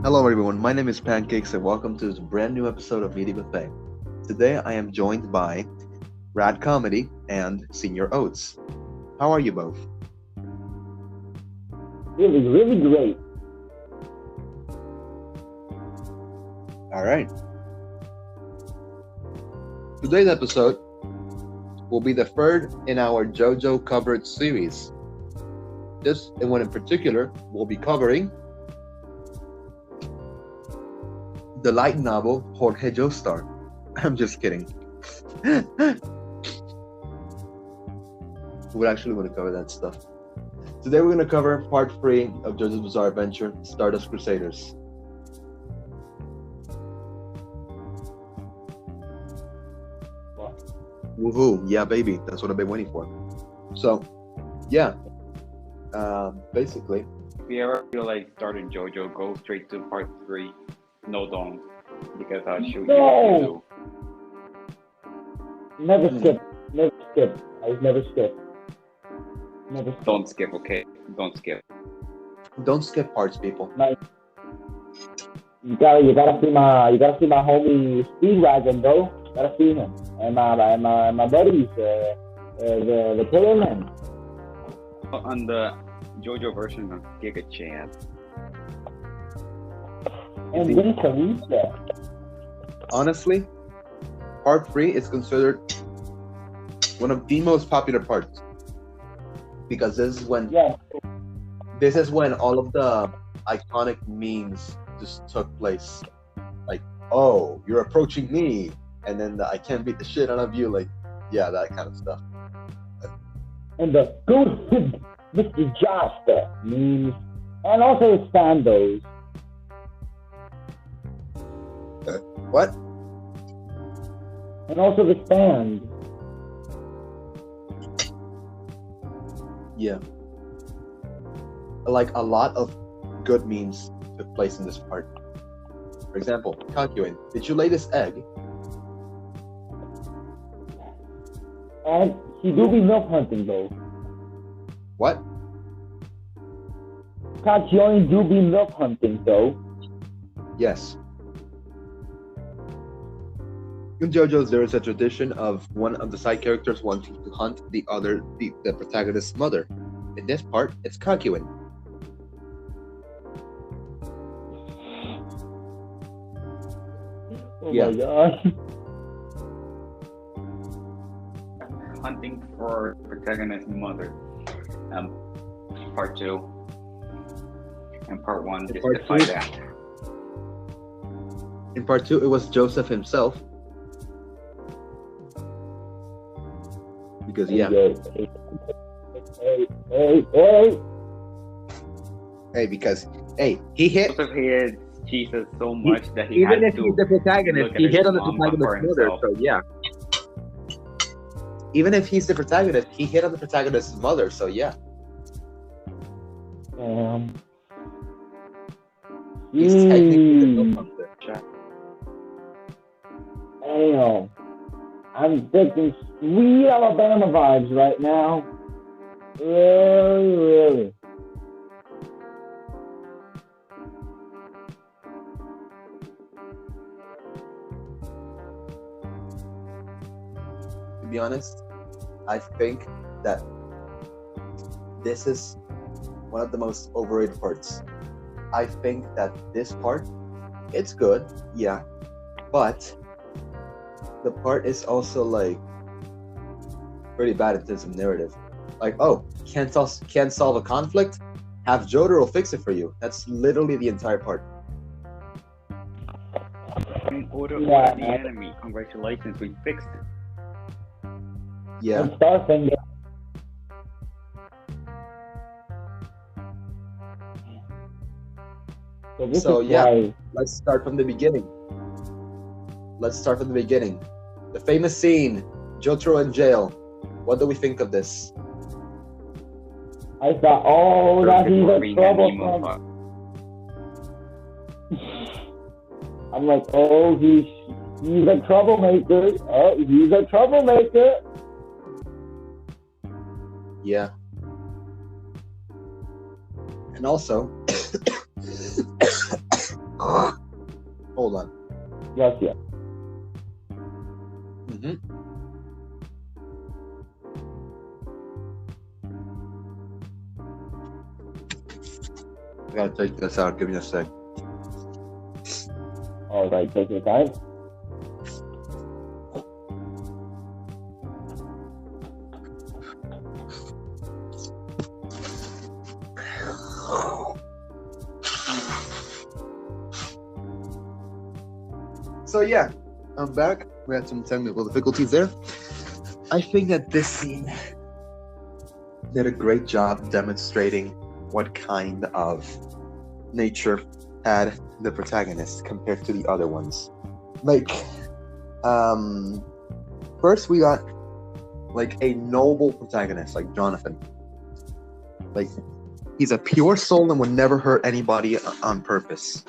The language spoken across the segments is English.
Hello everyone, my name is Pancakes and welcome to this brand new episode of Media Buffet. Today I am joined by Rad Comedy and Senior Oats. How are you both? Really great. Alright. Today's episode will be the third in our JoJo coverage series. This one in particular will be covering the light novel Jorge Joestar. I'm just kidding. We actually want to cover that stuff. Today we're going to cover part 3 of JoJo's Bizarre Adventure, Stardust Crusaders. Woohoo! Yeah, baby. That's what I've been waiting for. So, yeah. Basically. If you ever feel like starting JoJo, go straight to part 3. No, don't. Because I'll shoot No! you. Never skip. I never skip. Don't skip, okay? Don't skip. Don't skip parts, people. You gotta see my homie Speedwagon, bro. Gotta see him and my buddies, the Killer Men. On the JoJo version of Giga Chan. And then Teresa. Honestly, part 3 is considered one of the most popular parts because this is when all of the iconic memes just took place. Like, oh, you're approaching me, and then I can't beat the shit out of you. Like, yeah, that kind of stuff. And the good Mr. Josta memes, and also his fanboys. What? And also the stand. Yeah. Like, a lot of good memes took place in this part. For example, Concubine, did you lay this egg? And he do be milk hunting though. What? Kachioni do be milk hunting though. Yes. In JoJo's, there is a tradition of one of the side characters wanting to hunt the protagonist's mother. In this part, it's Concubine. Oh my gosh. Hunting for protagonist's mother. Part 2. And part 1 just part to find 2? out. In part 2, it was Joseph himself. Because, yeah. Hey, because, he hit. Joseph hated Jesus so much that he even had if to he's the protagonist, he hit on the for protagonist's mother, himself. so yeah. Even if he's the protagonist, he hit on the protagonist's mother, so yeah. He's technically the milk hunter. Damn. I'm thinking sweet Alabama vibes right now. Really. To be honest, I think that this is one of the most overrated parts. I think that this part, it's good, yeah, but the part is also like pretty bad in terms of narrative. Like, oh, can't solve a conflict? Have Jotaro fix it for you. That's literally the entire part. Order the enemy. Congratulations, we fixed it. Yeah. And Starfinger. So yeah, let's start from the beginning. The famous scene, Jotaro in jail. What do we think of this? I thought, oh, that he's a trouble. I'm like, oh, he's a troublemaker. Oh, he's a troublemaker. Yeah. And also, Hold on. Yes, yes. Mm-hmm. I gotta take this out. Give me a sec. All right, take your time. So yeah, I'm back. We had some technical difficulties there. I think that this scene did a great job demonstrating what kind of nature had the protagonist compared to the other ones. Like, first we got like a noble protagonist, like Jonathan. Like, he's a pure soul and would never hurt anybody on purpose.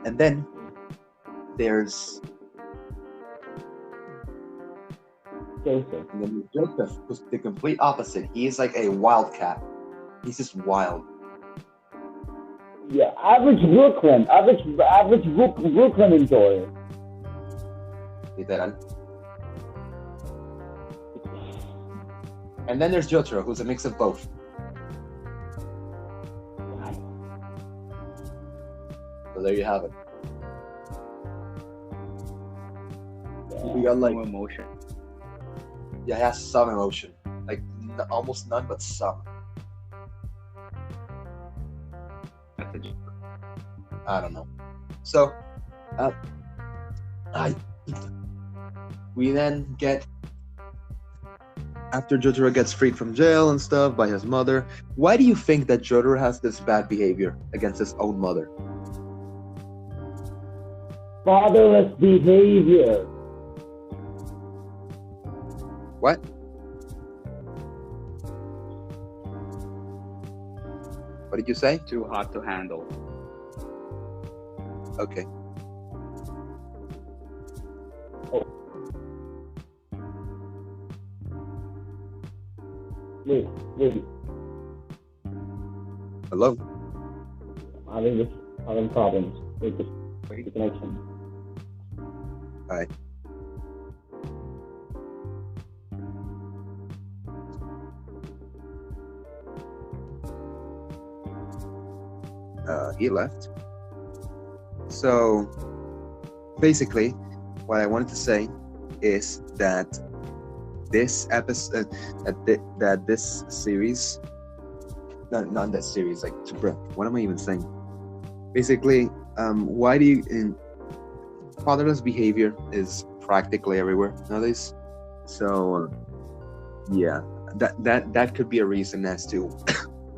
And then there's Joseph. And then Joseph was the complete opposite. He is like a wildcat. He's just wild. Yeah, average Brooklyn enjoyer. Literal. And then there's Jotaro, who's a mix of both. So there you have it. We got like No emotion. Yeah, he has some emotion, like almost none, but some. That's a joke. I don't know. So, we then get, after Jotaro gets freed from jail and stuff by his mother. Why do you think that Jotaro has this bad behavior against his own mother? Fatherless behavior. What? What did you say? Too hot to handle. Okay. Wait. Hello? I'm having problems with the connection. Alright. He left. So basically, what I wanted to say is that this episode, that this series, not that series, like, what am I even saying? Basically, why do you, fatherless behavior is practically everywhere nowadays. So yeah, that could be a reason as to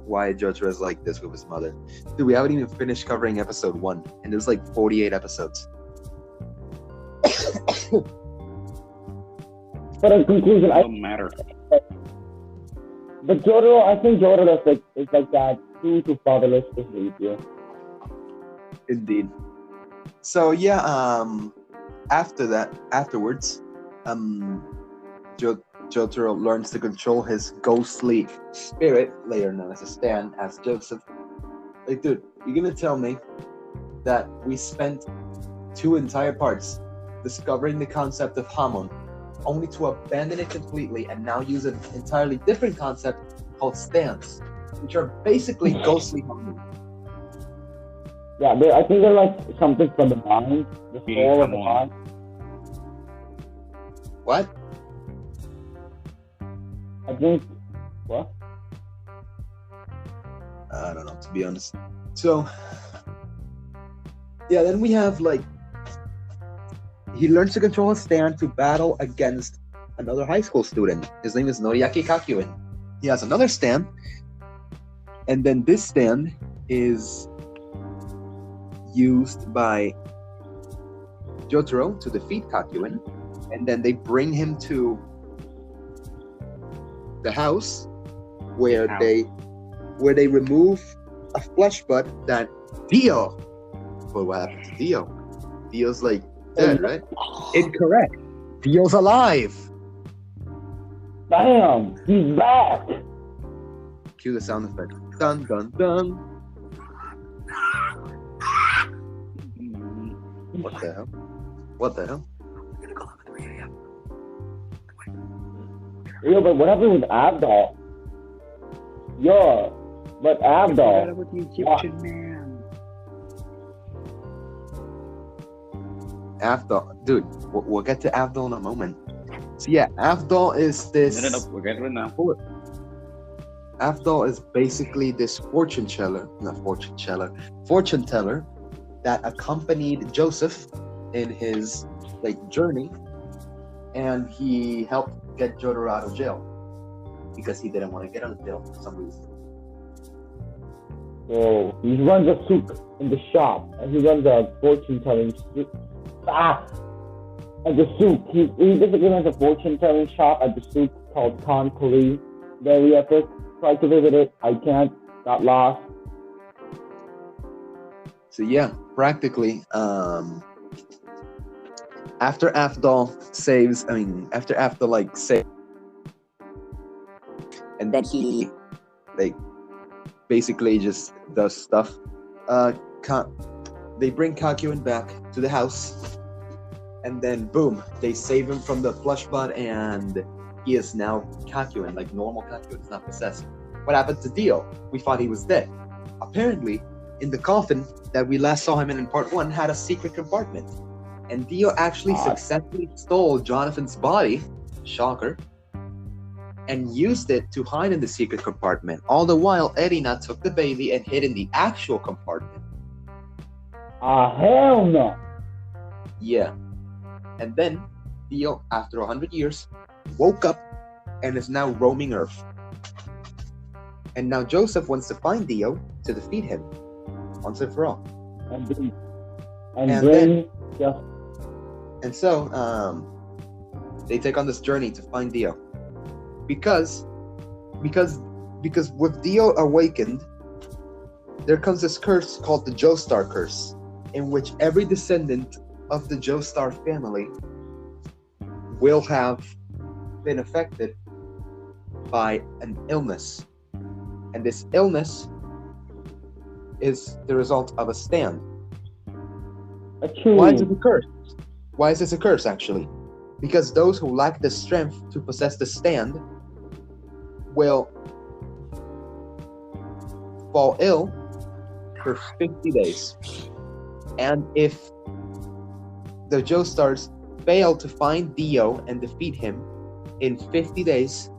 why Jotaro is like this with his mother. Dude, we haven't even finished covering episode 1, and there's like 48 episodes. But in conclusion, It don't matter. But Jotaro, I think Jotaro is like that due to fatherless behavior. Indeed. So yeah, afterwards, Jotaro learns to control his ghostly spirit, later known as a Stan, as Joseph. Like, dude, you're gonna tell me that we spent 2 entire parts discovering the concept of Hamon, only to abandon it completely and now use an entirely different concept called Stans, which are basically ghostly Hamon. Yeah, I think they're like something from the mind, the soul of the mind. What? I think, what? I don't know, to be honest. So, yeah, then we have, like, he learns to control his stand to battle against another high school student. His name is Noriaki Kakyoin. He has another stand, and then this stand is used by Jotaro to defeat Kakyoin, and then they bring him to the house where they remove a flesh bud that Dio. But what happened to Dio? Dio's like dead, right? Incorrect. Dio's alive. Damn, he's back. Cue the sound effect. Dun dun dun. What the hell? What the hell? Yo, but what happened with Abdul? Yo, but Abdul. About the Egyptian man. Avdol, dude, we'll get to Avdol in a moment. So yeah, Avdol is this. No, we're getting to it now. Avdol is basically this fortune teller that accompanied Joseph in his journey, and he helped get Jotaro out of jail because he didn't want to get out of jail for some reason. So he runs a souk in the shop, and he runs a fortune-telling souk. At the souk, he basically runs a fortune-telling shop at the souk called Compilation. Very epic. Tried to visit it, I can't. Got lost. So yeah, practically, after Avdol saves, and then he basically just does stuff. They bring Kakyoin back to the house, and then boom, they save him from the flush bud, and he is now Kakyoin, like normal Kakyoin, is not possessed. What happened to Dio? We thought he was dead. Apparently, in the coffin that we last saw him in part 1 had a secret compartment. And Dio actually successfully stole Jonathan's body, shocker, and used it to hide in the secret compartment. All the while, Erina took the baby and hid in the actual compartment. Hell no! Yeah. And then, Dio, after 100 years, woke up and is now roaming Earth. And now Joseph wants to find Dio to defeat him once and for all. So they take on this journey to find Dio, because with Dio awakened, there comes this curse called the Joestar curse, in which every descendant of the Joestar family will have been affected by an illness, and this illness is the result of a stand. Why is it a curse? Why is this a curse, actually? Because those who lack the strength to possess the stand will fall ill for 50 days. And if the Joestars fail to find Dio and defeat him in 50 days,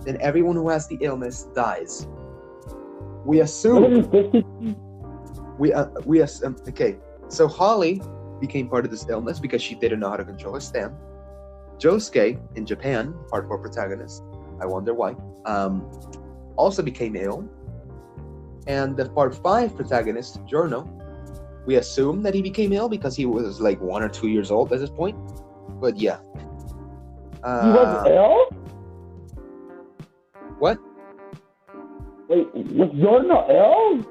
then everyone who has the illness dies. We assume... Okay, so Holly became part of this illness because she didn't know how to control her stand. Josuke, in Japan, part 4 protagonist, I wonder why, also became ill. And the part 5 protagonist, Giorno, we assume that he became ill because he was 1 or 2 years old at this point. But yeah. He was ill? What? Wait, was Giorno ill?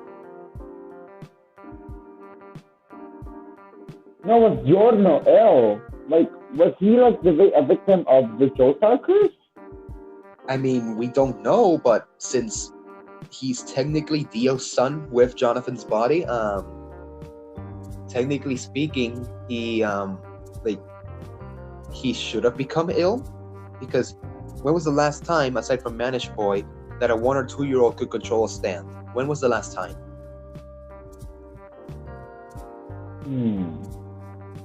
No, was Giorno ill? Was he a victim of the Joestar curse? I mean, we don't know, but since he's technically Dio's son with Jonathan's body, technically speaking, he should have become ill, because when was the last time, aside from Manish Boy, that a 1 or 2 year old could control a stand? When was the last time?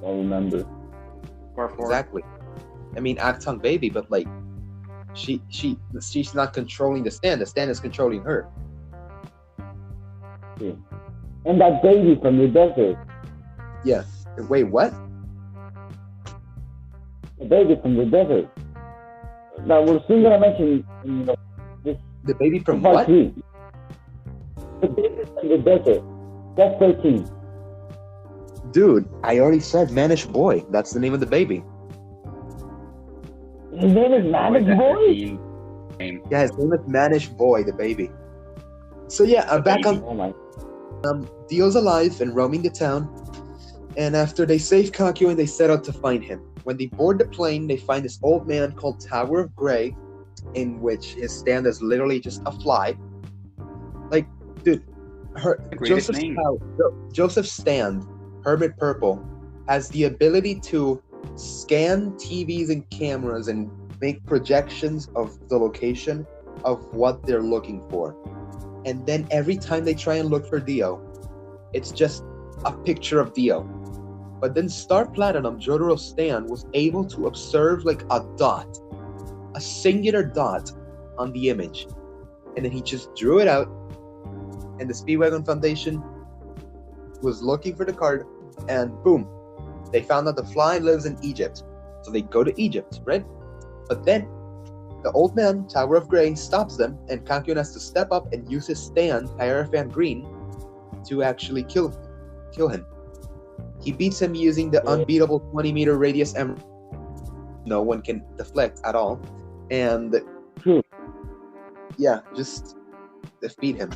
I remember. Part 4. Exactly. I mean, Actung baby, but she's not controlling the stand. The stand is controlling her. Yeah. And that baby from the desert. Yeah. Wait, what? The baby from the desert. Now we're soon gonna mention, this. The baby from what? 3. The baby from the desert. That's 13. Dude, I already said Manish Boy. That's the name of the baby. His name is Manish Boy? Yeah, his name is Manish Boy, the baby. So yeah, back on... Oh my... Dio's alive and roaming the town. And after they save Kakyoin, they set out to find him. When they board the plane, they find this old man called Tower of Grey, in which his stand is literally just a fly. Dude, Joseph's stand, Hermit Purple, has the ability to scan TVs and cameras and make projections of the location of what they're looking for. And then every time they try and look for Dio, it's just a picture of Dio. But then Star Platinum, Jotaro Stan, was able to observe like a dot, a singular dot on the image. And then he just drew it out, and the Speedwagon Foundation was looking for the card, and boom, they found out the fly lives in Egypt. So they go to Egypt, right? But then the old man, Tower of Grey, stops them, and Kakyoin has to step up and use his stand, Hierophant Green, to actually kill him. He beats him using the unbeatable 20-meter radius emerald. No one can deflect at all. And yeah, just defeat him.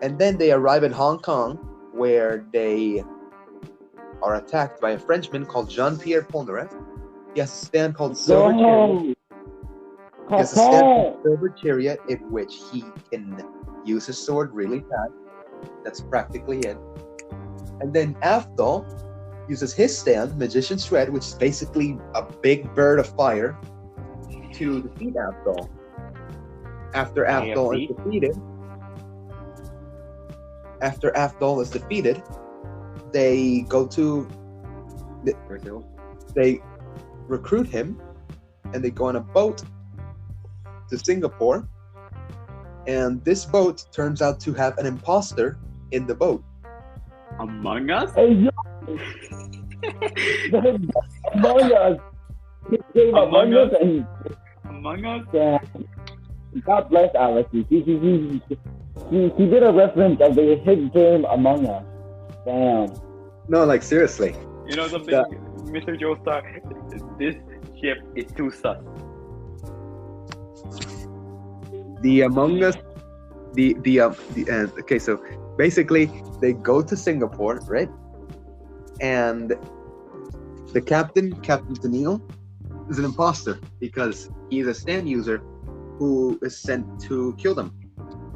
And then they arrive in Hong Kong, where they are attacked by a Frenchman called Jean-Pierre Polnareff. He has a stand called Silver Chariot. He has a stand called Silver Chariot, in which he can use his sword really fast. That's practically it. And then Afdol uses his stand, Magician's Shred, which is basically a big bird of fire, to defeat Afdol. After Afdol is defeated, they go to Brazil. They recruit him, and they go on a boat to Singapore. And this boat turns out to have an imposter in the boat. Among Us? Hey, yo! Among Us! He came Among Us and... Among Us? God bless Alex. He did a reference of the hit game Among Us. Damn. No, like seriously. You know something, Mr. Joestar? This ship is too sus. The Among Us, okay, so basically they go to Singapore, right? And the Captain Tennille, is an imposter because he's a stand user who is sent to kill them.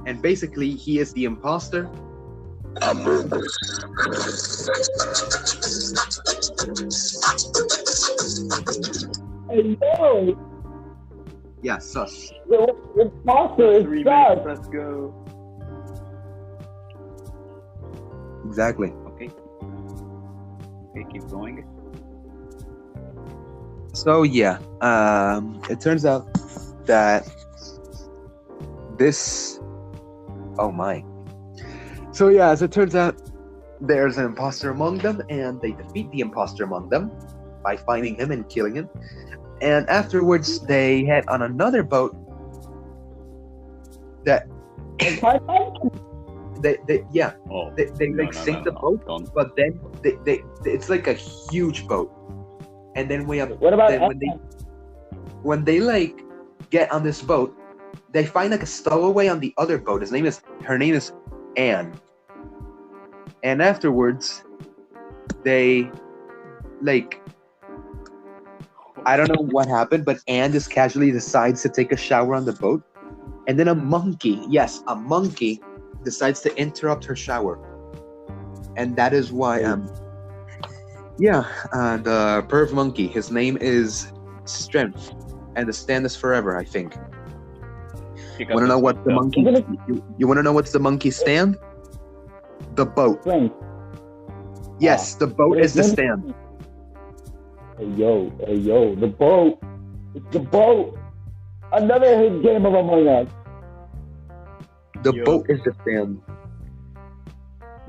And basically he is the imposter. Hey, yo! Yeah, sus. The imposter is sus! Let's go. Exactly. Okay, keep going. So yeah, it turns out that this... Oh my. So yeah, as it turns out, there's an imposter among them, and they defeat the imposter among them by finding him and killing him. And afterwards, they head on another boat that... they sink the boat, don't. but then it's like a huge boat. And then what about when they like get on this boat, they find like a stowaway on the other boat. Her name is Anne. And afterwards, they like, I don't know what happened, but Anne just casually decides to take a shower on the boat. And then a monkey decides to interrupt her shower. And that is why the perv monkey, his name is Strength, and the stand is Forever, I think. You wanna know what the monkey? You wanna know what's the monkey stand? The boat. Strength. Yes, the boat is the stand. Hey yo, the boat. It's the boat. Another hit game of Among Us. The boat is the stand.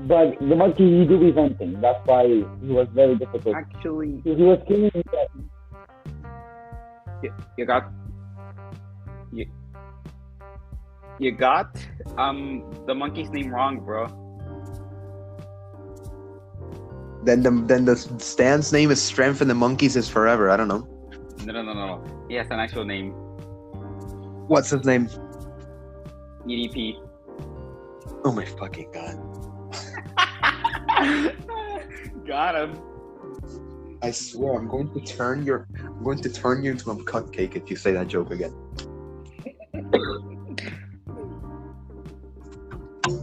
But the monkey, he do be venting. That's why he was very difficult. Actually, he was killing himself. You got the monkey's name wrong, bro. Then the stand's name is Strength and the monkey's is Forever. I don't know. No. He has an actual name. What's his name? EDP. Oh my fucking god. Got him. I swear I'm going to turn you into a cupcake if you say that joke again.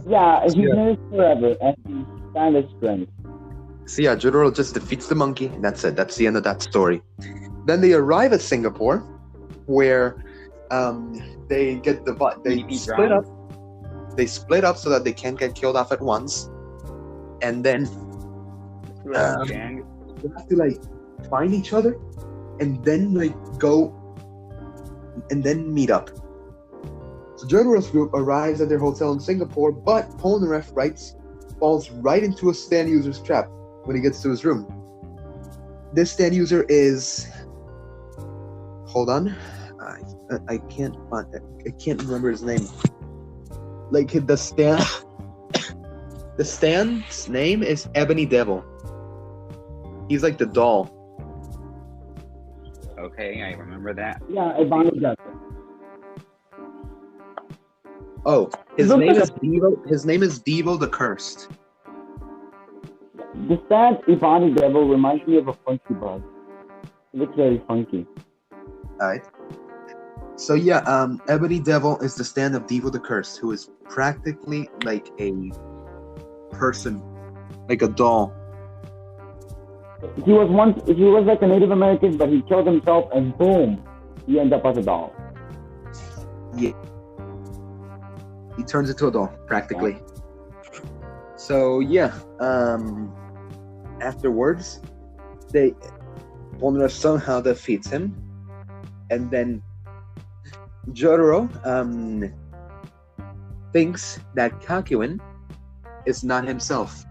Yeah, his name is Forever and his stand is Strength. So yeah, Jotaro just defeats the monkey, and that's it. That's the end of that story. Then they arrive at Singapore, where they get they split up. They split up so that they can't get killed off at once, and then they have to like find each other, and then like go, and then meet up. So Jotaro's group arrives at their hotel in Singapore, but Polnareff falls right into a stand user's trap when he gets to his room. This stand user is. Hold on, I can't remember his name. Like the stand's name is Ebony Devil. He's like the doll. Okay, I remember that. Yeah, Ebony Devil. Oh, his name is Devo. His name is Devo the Cursed. The stand Ebony Devil reminds me of a funky bug. It looks very funky. Alright. So yeah, Ebony Devil is the stand of Devo the Cursed, who is practically like a person, like a doll. He was like a Native American, but he killed himself, and boom, he ended up as a doll. Yeah. He turns into a doll, practically. So yeah, afterwards, Polnareff somehow defeats him, and then Jotaro thinks that Kakyoin is not himself.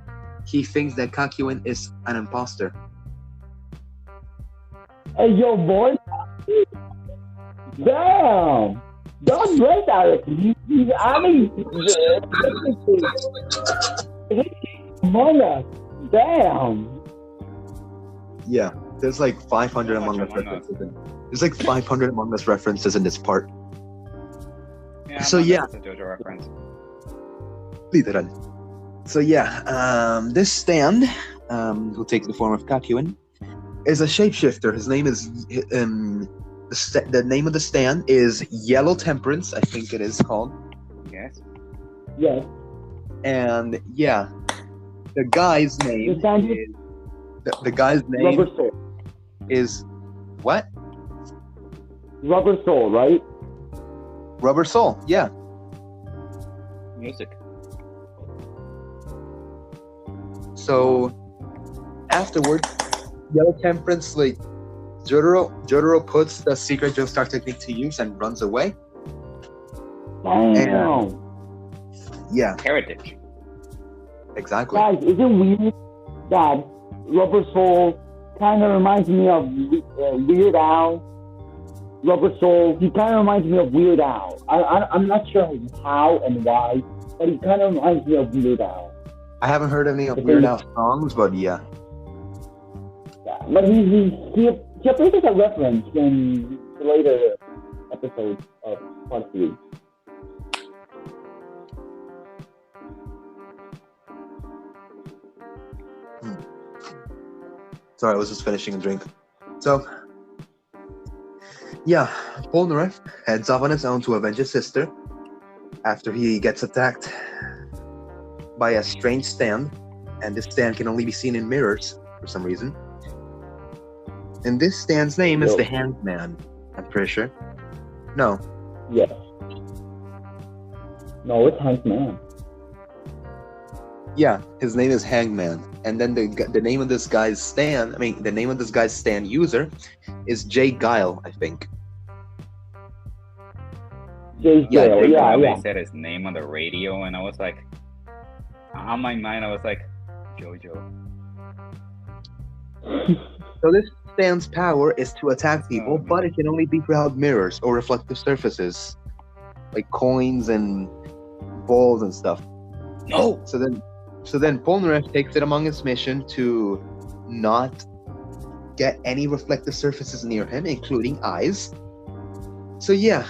He thinks that Kakyoin is an imposter. Hey, yo, boy! Damn! Don't break Alex. He's among us. Damn! Yeah, there's like 500 Among Us references. There's like 500 Among Us references in this part. Yeah, so yeah, that's a JoJo reference. Literal. So yeah, this stand, who takes the form of Kakyoin, is a shapeshifter. His name is the name of the stand is Yellow Temperance, I think it is called. Yes. Yes. And yeah, the guy's name is the guy's name Rubber Soul. Is what? Rubber Soul, right? Rubber Soul, yeah. Music. So afterwards, Yellow Temperance, like Jotaro puts the secret Joestar technique to use and runs away. Damn. Yeah. Heritage. Exactly. Guys, is it weird that Rubber Soul kind of reminds me of Weird Al? Rubber Soul, he kind of reminds me of Weird Al. I'm not sure how and why, but he kind of reminds me of Weird Al. I haven't heard any of Weird Al songs, but yeah. Yeah, but he appears as a reference in the later episodes of Part 3. Sorry, I was just finishing a drink. So, yeah, Polnareff heads off on his own to avenge his sister after he gets attacked by a strange stand, and this stand can only be seen in mirrors for some reason. And this stand's name is the Hangman, I'm pretty sure. No. Yes. No, it's Hangman. Yeah, his name is Hangman. And then the name of this guy's stand, the name of this guy's stand user is Jay Guile, I think. Jay Guile, yeah. They said his name on the radio, and I was like, on my mind, I was like, JoJo. So this stand's power is to attack people, but it can only be without mirrors or reflective surfaces, like coins and balls and stuff. No. So then Polnareff takes it among his mission to not get any reflective surfaces near him, including eyes. So yeah,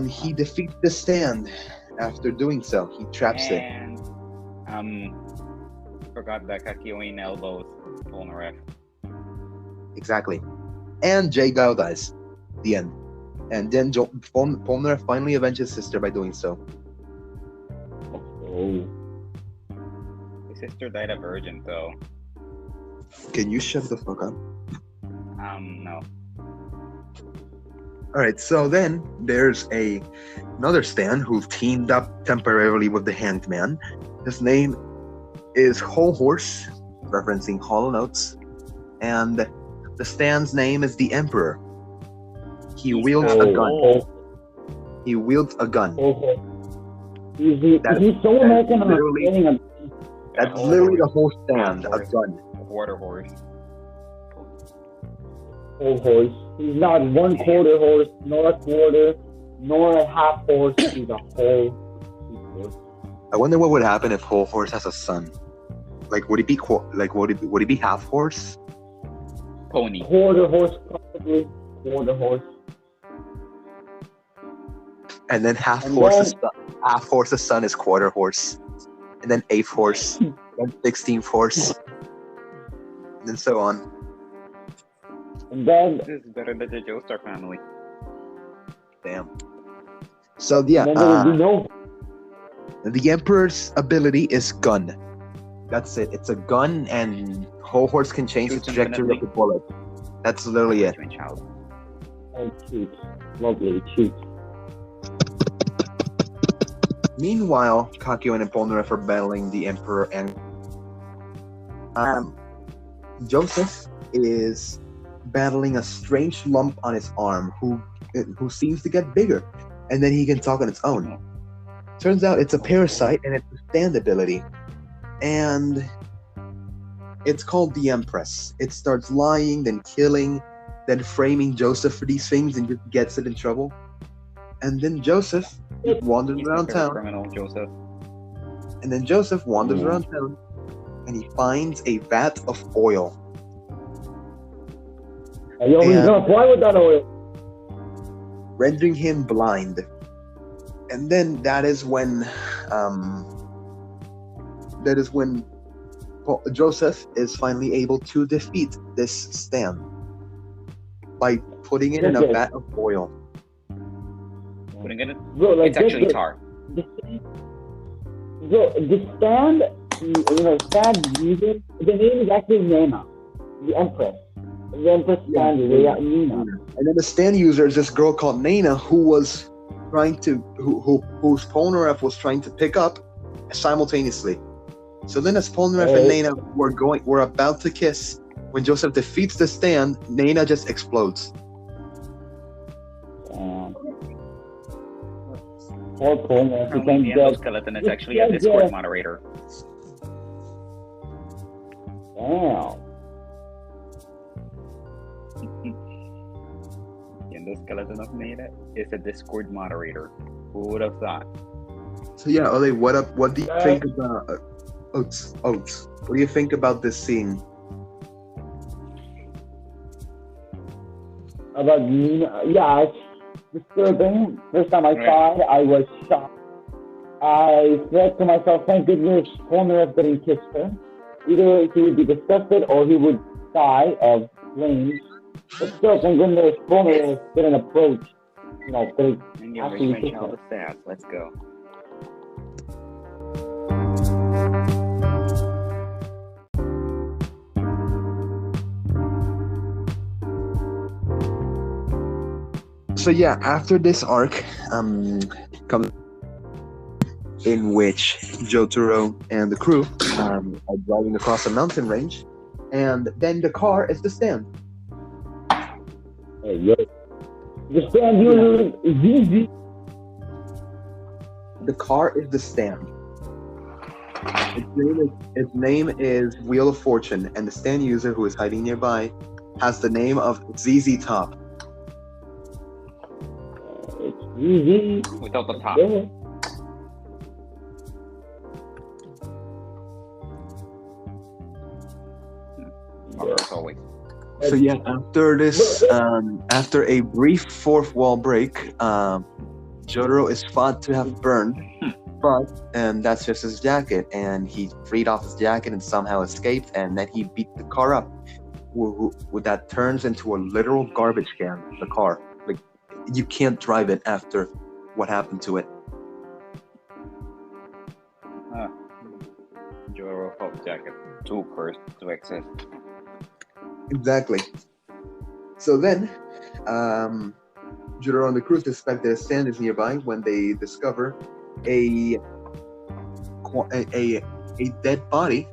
he defeats the stand. After doing so, he traps it. And forgot that Kakyoin elbows Polnareff. Exactly. And Jay Guile dies. The end. And then Polnareff finally avenges his sister by doing so. Oh. His sister died a virgin, though. Can you shut the fuck up? No. All right, so then there's another Stan who teamed up temporarily with the Hanged Man. His name is Whole Horse, referencing Hollow Notes, and the Stan's name is the Emperor. He wields a gun. He wields a gun. He's so American. That's literally the whole Stand, a gun. Quarter horse. Whole horse. He's not 1/4 horse, nor a quarter, nor a half horse. He's a whole horse. I wonder what would happen if Whole Horse has a son. Like, would he be would he be half horse? Pony. Quarter horse, probably. Quarter horse. And then half horse's son is quarter horse, and then 8th horse, then 16th horse, and then so on. And then This is better than the Joestar family. Damn. So yeah, the Emperor's ability is gun. That's it. It's a gun, and Whole Horse can change the trajectory of the bullet. That's literally it. Oh, cute. Lovely, cute. Meanwhile, Kakyoin and Polnareff are battling the Emperor, and Joseph is battling a strange lump on his arm who seems to get bigger, and then he can talk on its own. Turns out it's a parasite, and it's a stand ability, and it's called the Empress. It starts lying, then killing, then framing Joseph for these things, and just gets it in trouble. And then Joseph wanders around town. Criminal, Joseph. And then Joseph wanders around town, and he finds a vat of oil. Yo, he's gonna fly with that oil. Rendering him blind. And then that is when Joseph is finally able to defeat this Stan by putting it in a vat of oil. Putting it in? Bro, like it's actually tar. The Stand, Stand user, the name is actually Nena, the Empress. The Empress Stand, Nena. And then the Stand user is this girl called Nena whose Polnareff was trying to pick up simultaneously. So then as Polnareff and Nena were about to kiss, when Joseph defeats the Stand, Nena just explodes. Poor Polnareff became The dead. endoskeleton is actually a Discord moderator. Damn. The endoskeleton of Nena is a Discord moderator. Who would have thought? So yeah, Ole, what do you think about Oats? What do you think about this scene? About Nina? Yeah, it's disturbing. First time I saw it, I was shocked. I said to myself, thank goodness Polnareff didn't kiss her. Either he would be disgusted or he would die of flames. But still, thank goodness Polnareff didn't approach. And you actually my child is sad. Let's go. So yeah, after this arc comes in which Jotaro and the crew are driving across a mountain range, and then the car is the Stand. Hey, yo. The Stand user is easy. The car is the Stand. Its name is Wheel of Fortune, and the Stand user, who is hiding nearby, has the name of ZZ Top. It's easy. Without the top. Yeah. As always. So yeah, after this, after a brief fourth wall break, Jotaro is thought to have burned, and that's just his jacket, and he freed off his jacket and somehow escaped, and then he beat the car up. That turns into a literal garbage can. The car, like, you can't drive it after what happened to it. Jotaro felt jacket too cursed to exist. Exactly. So then, Jotaro and the crew suspect that a stand is nearby when they discover a dead body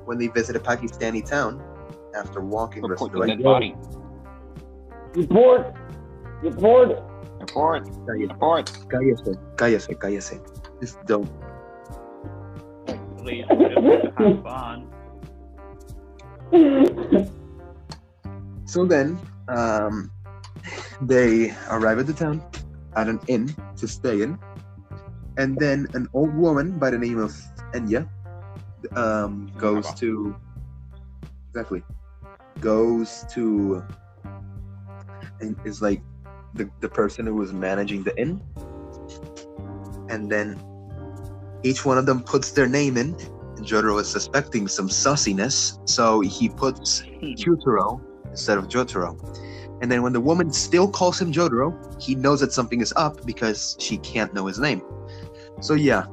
when they visit a Pakistani town after walking. Report the dead body. Report. Cállese. Just don't. Please, just have fun. So then, they arrive at the town at an inn to stay in, and then an old woman by the name of Enya goes to and is like the person who was managing the inn, and then each one of them puts their name in. And Jotaro is suspecting some sussiness, so he puts Kyutaro instead of Jotaro. And then when the woman still calls him Jotaro, he knows that something is up because she can't know his name. So yeah,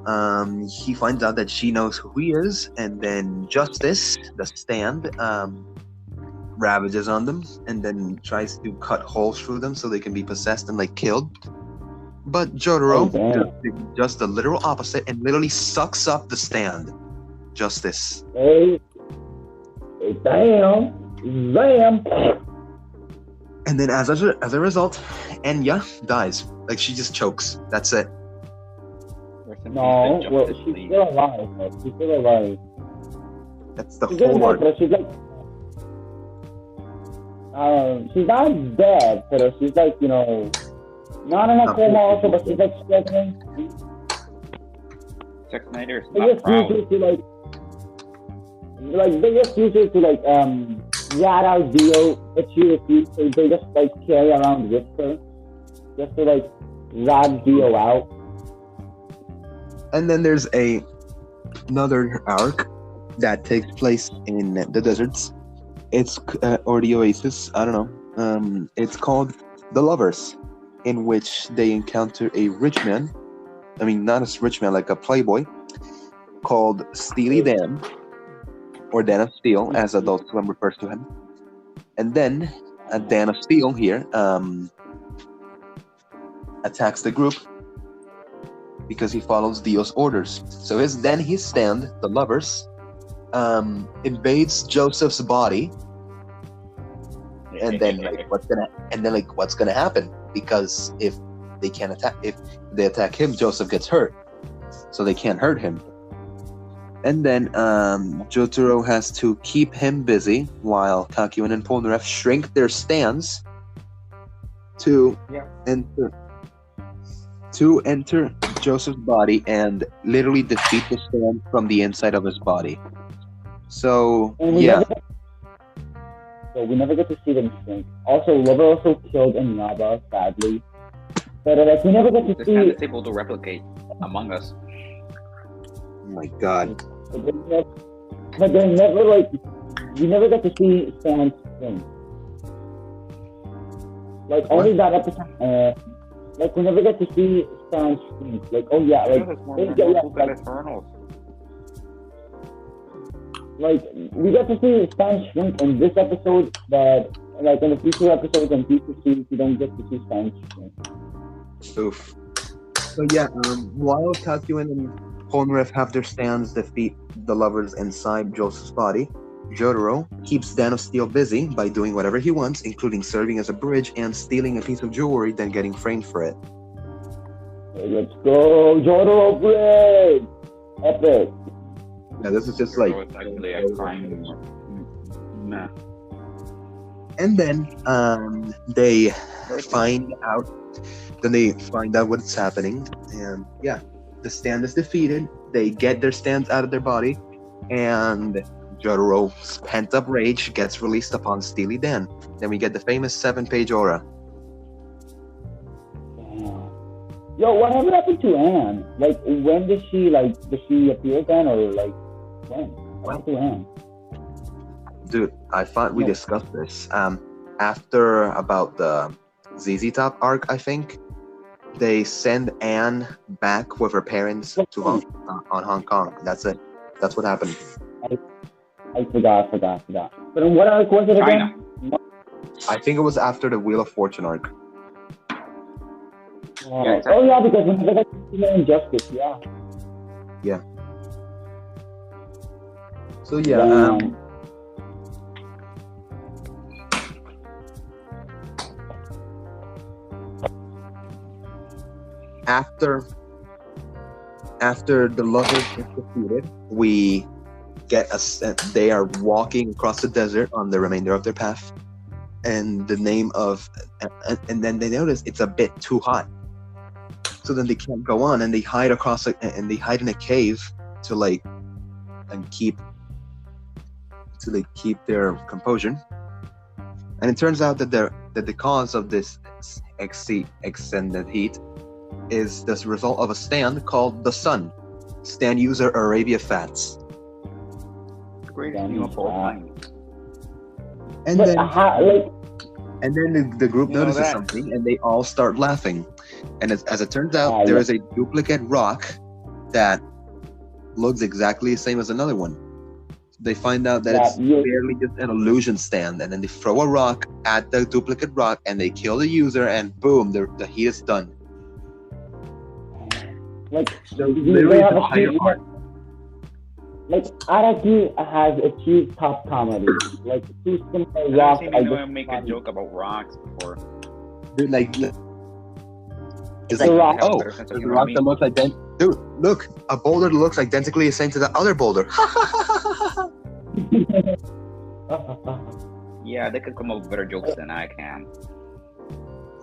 he finds out that she knows who he is, and then Justice, the stand, ravages on them and then tries to cut holes through them so they can be possessed and like killed. But Jotaro does the literal opposite and literally sucks up the stand. Justice. Hey, damn. And then as a result, Enya dies. Like, she just chokes. That's it. No, well, she's still alive. She's still alive. That's the whole arc. She's like, she's not dead, but she's like, you know, not in a coma also, but she's like struggling. Zack Snyder is they not just proud. use it to like they just use it to like rat out Dio that she refused, so they just like carry around with her just to like rat Dio out. And then there's another arc that takes place in the deserts. It's or the oasis, I don't know. It's called The Lovers, in which they encounter a rich man. I mean, not a rich man, like a playboy, called Steely Dan, or Dan of Steel, as Adult Swim refers to him. And then Dan of Steel here attacks the group because he follows Dio's orders. So his stand, the Lovers, invades Joseph's body, and then what's gonna happen? Because if they attack him, Joseph gets hurt, so they can't hurt him. And then Jotaro has to keep him busy while Kakyoin and Polnareff shrink their stands to enter Joseph's body and literally defeat the stand from the inside of his body. So So we never get to see them shrink. Also, Lover also killed Inaba, sadly. But like we never get to see. This is able to replicate Among Us. Oh my god. But they're never like we never get to see Sans shrink. Like only that episode. Like we never get to see Sans shrink. Like oh yeah, like we get to see Sans shrink in this episode, but like in the future episodes and future series, we don't get to see Sans shrink. Oof. So yeah, while Kakyoin and Polnareff have their stands defeat the Lovers inside Joseph's body, Jotaro keeps Dan of Steel busy by doing whatever he wants, including serving as a bridge and stealing a piece of jewelry, then getting framed for it. Hey, let's go, Jotaro bridge! Epic. Yeah, this is just like. It's actually a crime. Nah. And then they find out. Then they find out what's happening, and yeah, the stand is defeated. They get their stands out of their body, and Jotaro's pent-up rage gets released upon Steely Dan. Then we get the famous 7-page aura. Yo, whatever happened to Anne? Like, when does she appear again, or like when? What happened to Anne? Dude, I thought we discussed this. After about the ZZ Top arc, I think. They send Anne back with her parents to Hong Kong. That's it. That's what happened. I forgot. But in what arc was it again? I think it was after the Wheel of Fortune arc. Yeah, exactly. Oh yeah, because when they got Injustice, yeah. So yeah, after the lovers get defeated, we get they are walking across the desert on the remainder of their path, and the name of and then they notice it's a bit too hot, so then they can't go on, and they hide and they hide in a cave to keep their composure. And it turns out that the cause of this extended heat is the result of a stand called the Sun. Stand user Arabia Fats. The greatest name of all time. And then the group notices something, and they all start laughing. And as it turns out, there is a duplicate rock that looks exactly the same as another one. They find out that it's barely just an illusion stand, and then they throw a rock at the duplicate rock, and they kill the user, and boom, the heat is done. Like, so literally the higher part. Like, Araki has achieved top comedy. Like, two simple rocks. I didn't even make a joke about rocks before. Dude, like, it's like, rock. Oh, there's a rock that looks identical. Dude, look, a boulder that looks identically the same to the other boulder. Yeah, they could come up with better jokes than I can.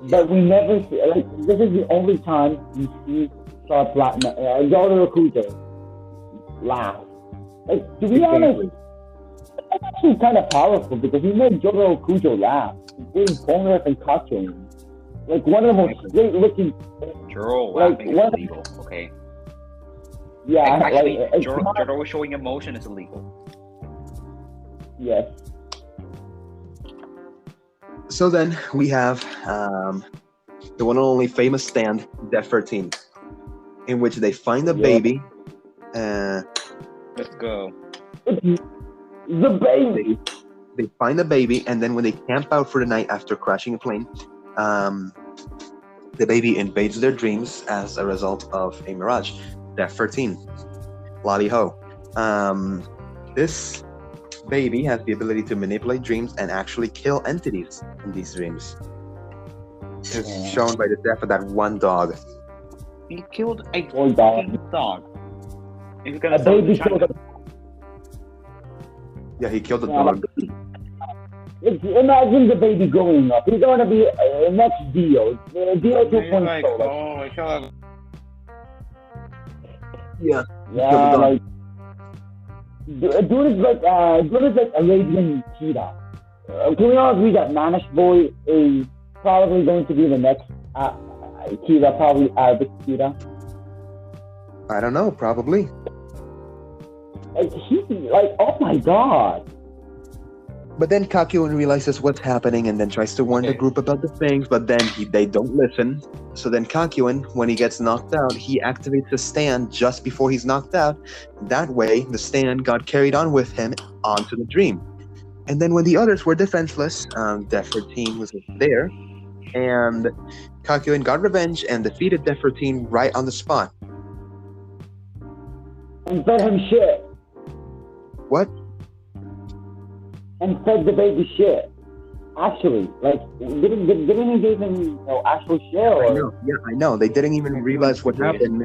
But we never see, like, this is the only time we see Star Platinum, JoJo Recruiter laugh. Like, to be honest, that's actually kind of powerful because he made JoJo Recruiter laugh. He's vulnerable and costume. Like, one of the most great looking. Joro laughing is illegal, okay? Yeah, actually, Joro showing emotion is illegal. Yes. So then we have the one and only famous stand, Death 13, in which they find a baby. Let's go. The baby. They find a baby, and then when they camp out for the night after crashing a plane, the baby invades their dreams as a result of a mirage. Death 13. Lottie ho. This baby has the ability to manipulate dreams and actually kill entities in these dreams. It's shown by the death of that one dog. He killed a dog. He's gonna baby killed a... Yeah, he killed the dog. Imagine the baby growing up. He's going to be next Dio. Dio 2.0. Like, oh my god. Yeah. Yeah, like... Dude is like Arabian cheetah. Can we all agree that Manish Boy is probably going to be the next cheetah, probably Arabic cheetah? I don't know, probably. Like, he's like, oh my god. But then Kakyoin realizes what's happening and then tries to warn the group about the things, but then they don't listen. So then Kakyoin, when he gets knocked out, he activates the stand just before he's knocked out. That way, the stand got carried on with him onto the dream. And then when the others were defenseless, Death 13 was there, and Kakyoin got revenge and defeated Death 13 right on the spot. And fed him shit. What? And fed the baby shit. Actually, like, didn't he give him actual shit? Or? I know. Yeah, I know. They didn't even realize what happened.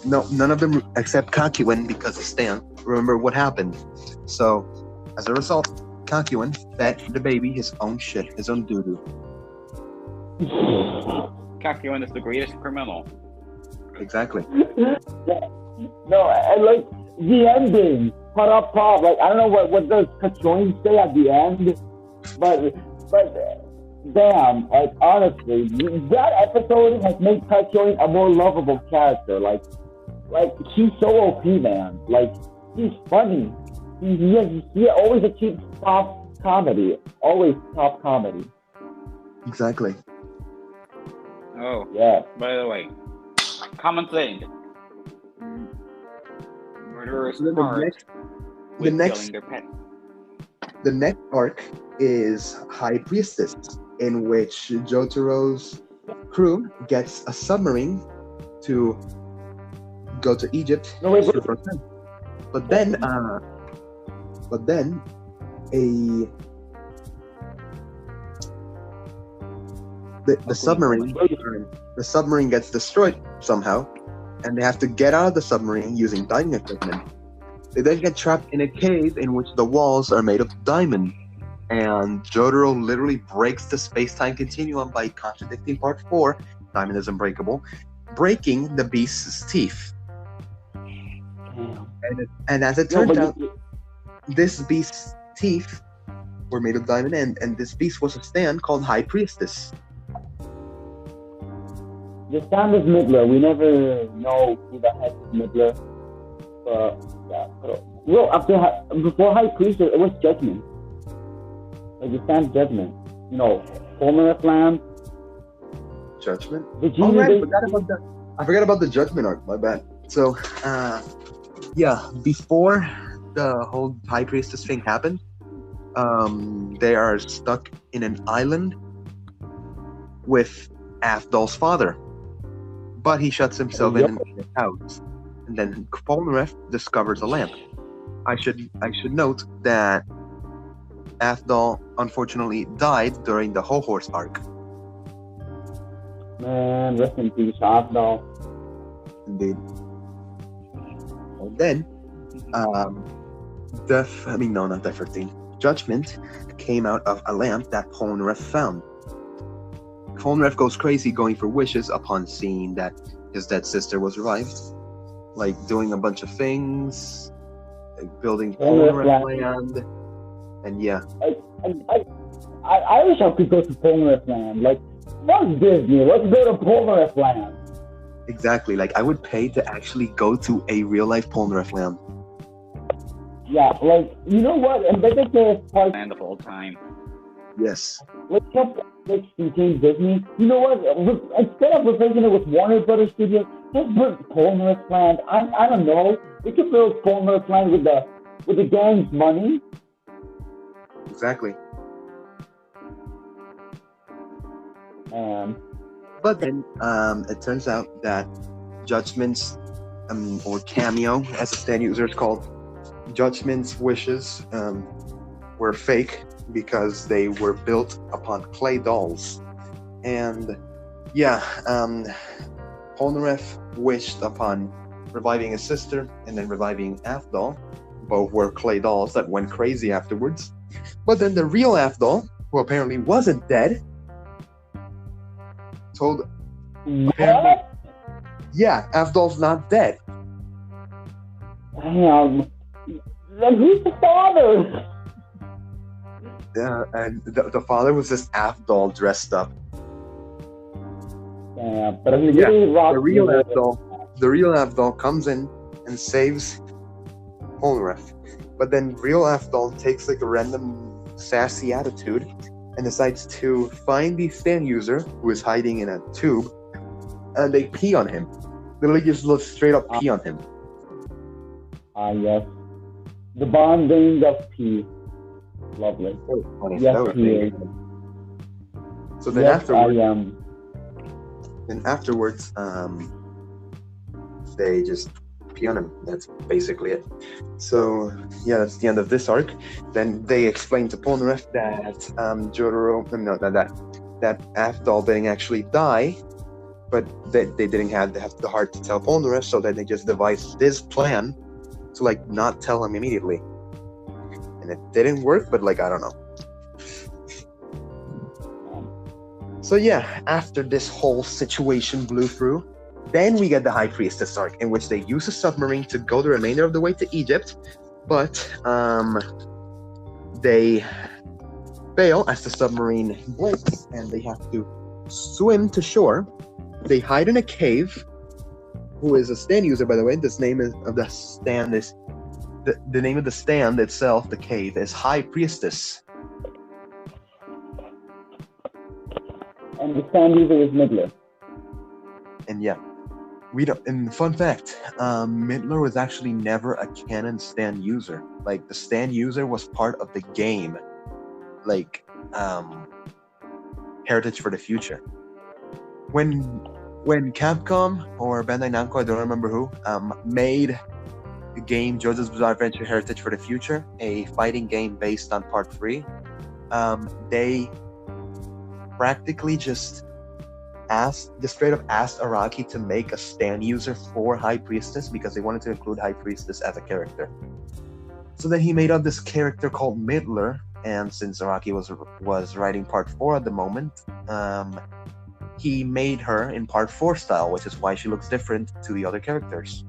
None of them except Kakyoin, because of Stan, remember what happened. So, as a result, Kakyoin fed the baby his own shit, his own doo-doo. Kakyoin is the greatest criminal. Exactly. No, and like the ending, pop. Like, I don't know what does Kakyoin say at the end, but damn, like, honestly, that episode has made Kakyoin a more lovable character. Like he's so OP, man. Like, he's funny. He always achieves top comedy. Always top comedy. Exactly. Oh yeah. By the way, common thing. Murderers the next killing their pet. The next arc is High Priestess, in which Jotaro's crew gets a submarine to go to Egypt. No, wait, But then a the submarine gets destroyed somehow, and they have to get out of the submarine using diving equipment. They then get trapped in a cave in which the walls are made of diamond, and Jotaro literally breaks the space-time continuum by contradicting Part 4, diamond is unbreakable, breaking the beast's teeth. And as it turns out, this beast's teeth were made of diamond, and this beast was a stand called High Priestess. The stand is Midler. We never know who the heck is Midler. Well, before High Priestess, it was Judgment. Like the stand's Judgment. You know, Polnareff Land. Judgment? The Oh, right, I forgot about the Judgment arc, my bad. So, before the whole High Priestess thing happened, they are stuck in an island with Afdol's father. But he shuts himself in his house. And then Polnareff discovers a lamp. I should note that Afdol unfortunately died during the Whole Horse arc. Man, rest in peace, Afdol. Indeed. And then, not Death 13. Judgment came out of a lamp that Polnareff found. Polnareff goes crazy going for wishes upon seeing that his dead sister was revived. Like doing a bunch of things, like building Polnareff Land, and yeah. I wish I could go to Polnareff Land. Like, fuck Disney, let's go to Polnareff Land. Exactly, like I would pay to actually go to a real life Polnareff Land. Yeah, like, you know what? And better to part Land of all time. Yes. Let's just contain Disney. You know what? Instead of replacing it with Warner Brothers Studios, just build Polnareff Land. I don't know. We could build Polnareff Land with the gang's money. Exactly. Man. But then it turns out that Judgment's or Cameo, as the stand user is called, Judgment's wishes were fake because they were built upon clay dolls. And Polnareff wished upon reviving his sister and then reviving Afdol. Both were clay dolls that went crazy afterwards. But then the real Afdol, who apparently wasn't dead, told... What? Yeah, Afdol's not dead. Damn. Then who's the father? And the father was this Afdol dressed up. Yeah, but I mean, the real Afdol comes in and saves Polnareff. But then real Afdol takes like a random sassy attitude and decides to find the stand user who is hiding in a tube, and they pee on him. Literally just straight up pee on him. Yes. The bonding of pee. Lovely. Yes, he is. So then afterwards, they just pee on him. That's basically it. So yeah, that's the end of this arc. Then they explain to Polnareff that that Afdol didn't actually die, but they didn't have the heart to tell Polnareff, so that they just devised this plan to like not tell him immediately. And it didn't work, but like I don't know. So yeah, after this whole situation blew through, then we get the High Priestess arc, in which they use a submarine to go the remainder of the way to Egypt, but they fail as the submarine breaks, and they have to swim to shore. They hide in a cave. Who is a stand user, by the way? The name of the stand itself, the cave, is High Priestess. And the stand user is Midler. And yeah. We don't. And fun fact, Midler was actually never a canon stand user. Like the stand user was part of the game, like Heritage for the Future. When Capcom or Bandai Namco, I don't remember who, made the game JoJo's Bizarre Adventure Heritage for the Future, a fighting game based on Part 3, they practically just straight up asked Araki to make a stand user for High Priestess because they wanted to include High Priestess as a character. So then he made up this character called Midler, and since Araki was writing Part 4 at the moment, he made her in Part 4 style, which is why she looks different to the other characters.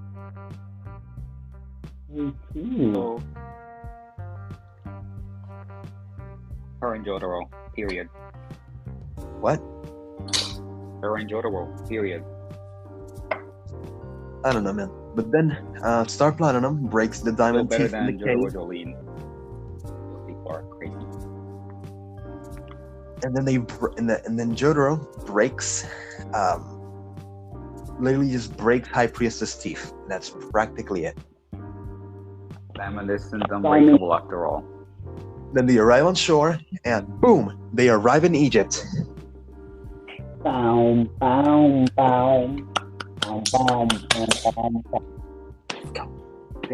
So, her and Jotaro, period. What? Her and Jotaro, period. I don't know, man. But then Star Platinum breaks the diamond Still better teeth in than the cave. Jotaro Jolene. Those people are crazy. And then and then Jotaro breaks, literally just breaks High Priestess' teeth. That's practically it. Diamond isn't unbreakable after all. Then they arrive on shore, and boom, they arrive in Egypt. Boom, boom, boom. Boom, boom, boom,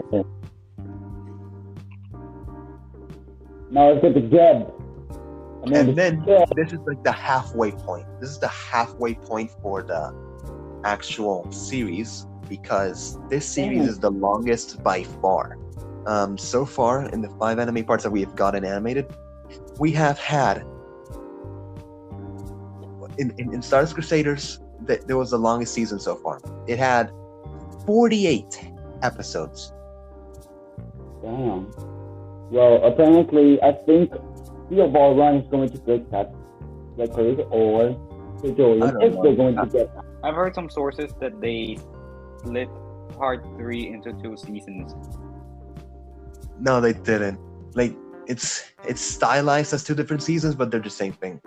boom. Now let's get the Geb. And then this is like the halfway point. This is the halfway point for the actual series because this series is the longest by far. So far, in the 5 anime parts that we have gotten animated, we have had in Stardust Crusaders, there was the longest season so far. It had 48 episodes. Damn. Well, apparently, I think Steel Ball Run is going to break that record, or Julian, if they're going to get that. I've heard some sources that they split Part 3 into 2 seasons. No, they didn't. Like it's stylized as 2 different seasons, but they're the same thing.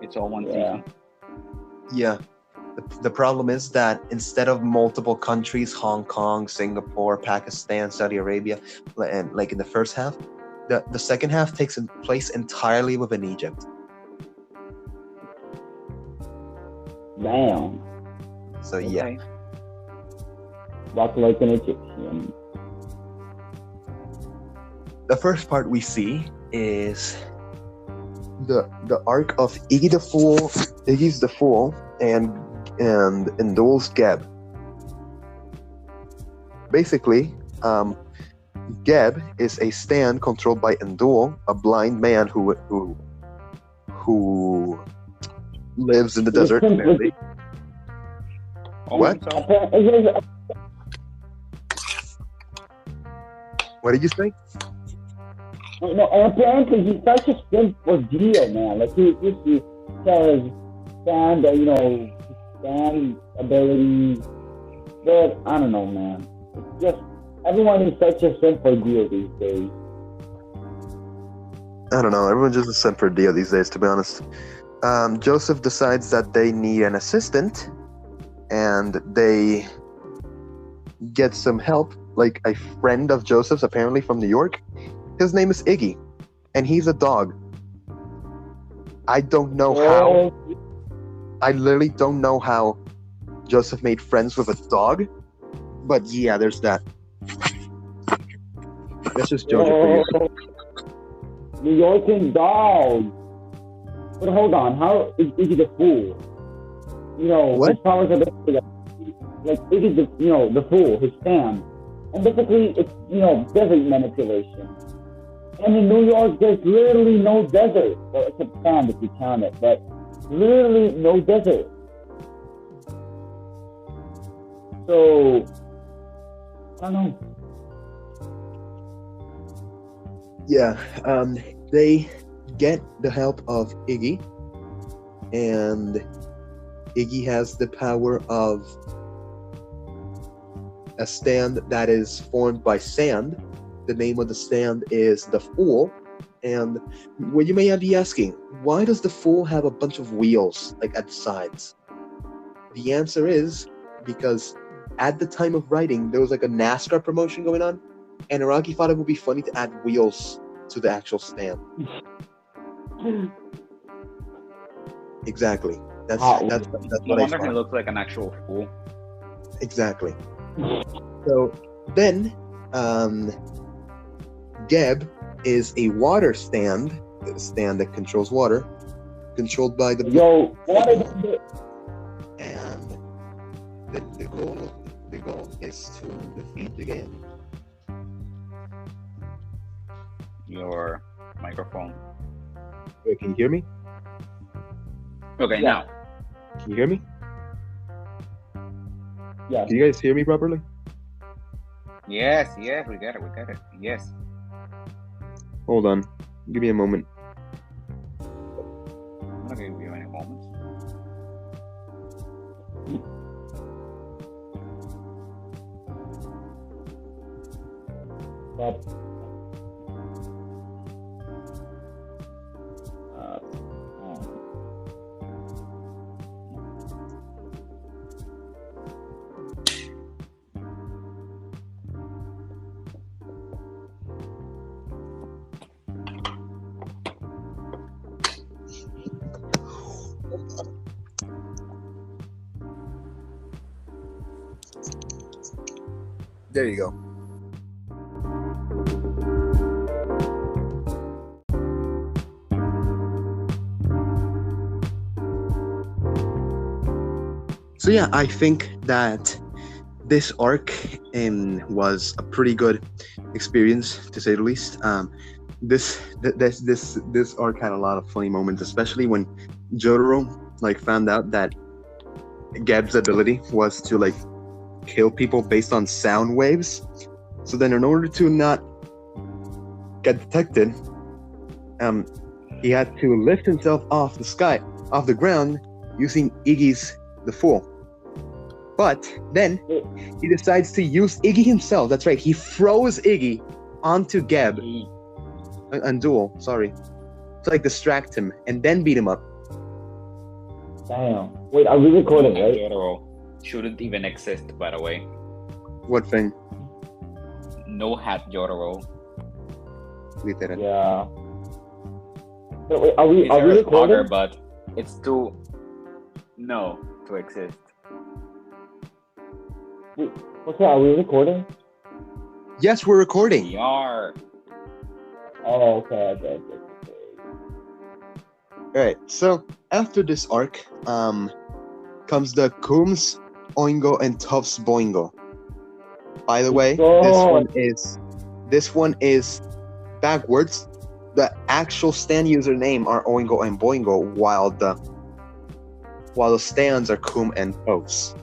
It's all one season. Yeah. The problem is that instead of multiple countries, Hong Kong, Singapore, Pakistan, Saudi Arabia, and like in the first half, the second half takes place entirely within Egypt. Damn. So yeah. Walk like an Egyptian. The first part we see is the arc of Iggy's the Fool, and Indul's Geb. Basically, Geb is a stand controlled by Indul, a blind man who lives in the desert. Apparently. What? What did you say? No, apparently he's such a simp for Dio, man. Like he says stand, stand ability. But I don't know, man. It's just everyone is such a simp for Dio these days. I don't know. Everyone's just a simp for Dio these days, to be honest. Joseph decides that they need an assistant, and they get some help, like a friend of Joseph's, apparently from New York. His name is Iggy, and he's a dog. I don't know how. I literally don't know how Joseph made friends with a dog, but yeah, there's that. That's just JoJo for you. New York and dog. But hold on, how is Iggy the Fool? What? His powers are basically like Iggy the Fool, his stand. And basically, it's, desert manipulation. And in New York, there's literally no desert. Well, except sand if you count it, but literally no desert. So, I don't know. Yeah, they get the help of Iggy, and Iggy has the power of a stand that is formed by sand. The name of the stand is the Fool, and what you may be asking, why does the Fool have a bunch of wheels like at the sides? The answer is because at the time of writing, there was like a NASCAR promotion going on, and Araki thought it would be funny to add wheels to the actual stand. Exactly. That's No what I wonder he thought. looks like an actual fool. Exactly. So then, Geb is a water stand that controls water, controlled by the Yo, what is it? and the goal is to defeat the game. Your microphone. Wait, can you hear me? Okay, Yeah. now. Can you hear me? Yeah. Can you guys hear me properly? Yes, we got it. Yes. Hold on. Give me a moment. I'm not gonna give you any moments. But, There you go. So yeah, I think that this arc was a pretty good experience, to say the least. This arc had a lot of funny moments, especially when Jotaro found out that Geb's ability was to kill people based on sound waves. So then, in order to not get detected, he had to lift himself off the ground, using Iggy's the Fool. But then he decides to use Iggy himself. That's right. He throws Iggy onto Geb and Duel. Sorry, to distract him and then beat him up. damn. Wait, are we recording, right? Jotaro shouldn't even exist, by the way. What thing? No hat Jotaro. Literally. Yeah. Wait, are we He's a recording? responder, but it's too to exist. What's that? Are we recording? Yes, we're recording. We are. Oh, okay. All right. So after this arc, comes the Coombs, Oingo, and Tufts Boingo. By the way, this one is backwards. The actual stand username are Oingo and Boingo, while the stands are Coomb and Oats.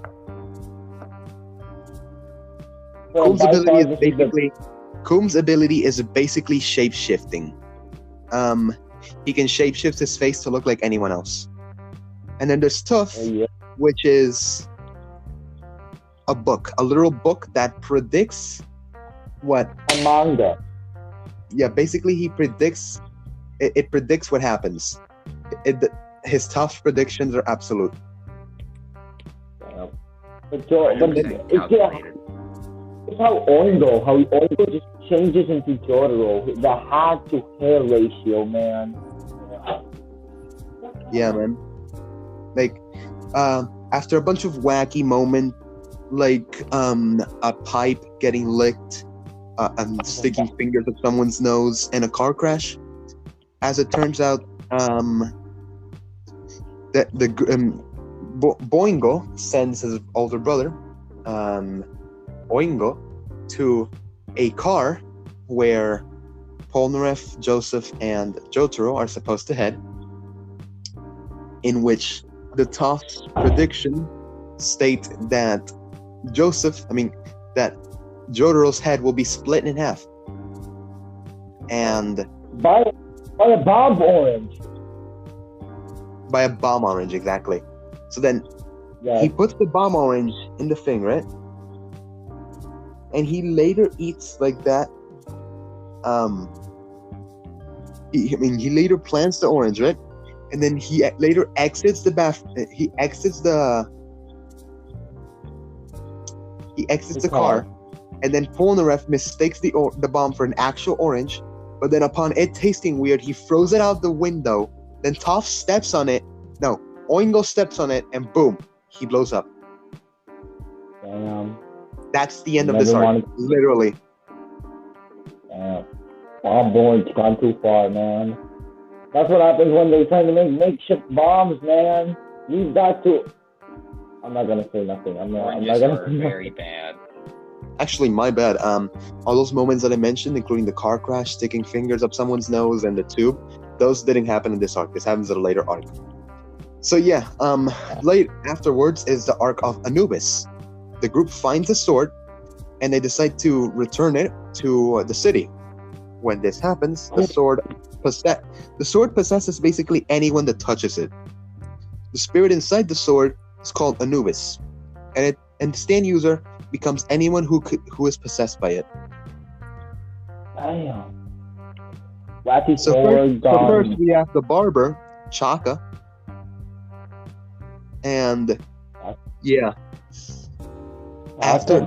Coombs' ability is basically shape-shifting. He can shape-shift his face to look like anyone else. And then there's Tuff, which is a literal book that predicts what... A manga. Yeah, basically he predicts... It predicts what happens. His tough predictions are absolute. Yeah. It's how Oingo just changes into Jotaro. The hat to hair ratio, man. Yeah, man. After a bunch of wacky moments, a pipe getting licked, and sticking fingers up someone's nose, and a car crash. As it turns out, Boingo sends his older brother, Oingo, to a car where Polnareff, Joseph, and Jotaro are supposed to head, in which the Toff's prediction state that Jotaro's head will be split in half. And by a bomb orange. By a bomb orange, exactly. So then he puts the bomb orange in the thing, right? And he later eats that. He later plants the orange, right? And then he later exits the bath. He exits the He exits the car, and then Polnareff mistakes the bomb for an actual orange. But then upon it tasting weird, he throws it out the window. Then Toph steps on it. No, Oingo steps on it, and boom, he blows up. Damn. That's the end of this arc, literally. Damn. Bomb boy's gone too far, man. That's what happens when they try to make makeshift bombs, man. You've got to. I'm not gonna say nothing. I'm not gonna say very bad. Actually, my bad. All those moments that I mentioned, including the car crash, sticking fingers up someone's nose, and the tube, those didn't happen in this arc. This happens in a later arc. So yeah, late afterwards is the arc of Anubis. The group finds the sword, and they decide to return it to the city. When this happens, the sword possesses basically anyone that touches it. The spirit inside the sword is called Anubis, and the stand user becomes anyone who is possessed by it. Damn. Wacky So sword. first we have the barber, Chaka, and yeah. After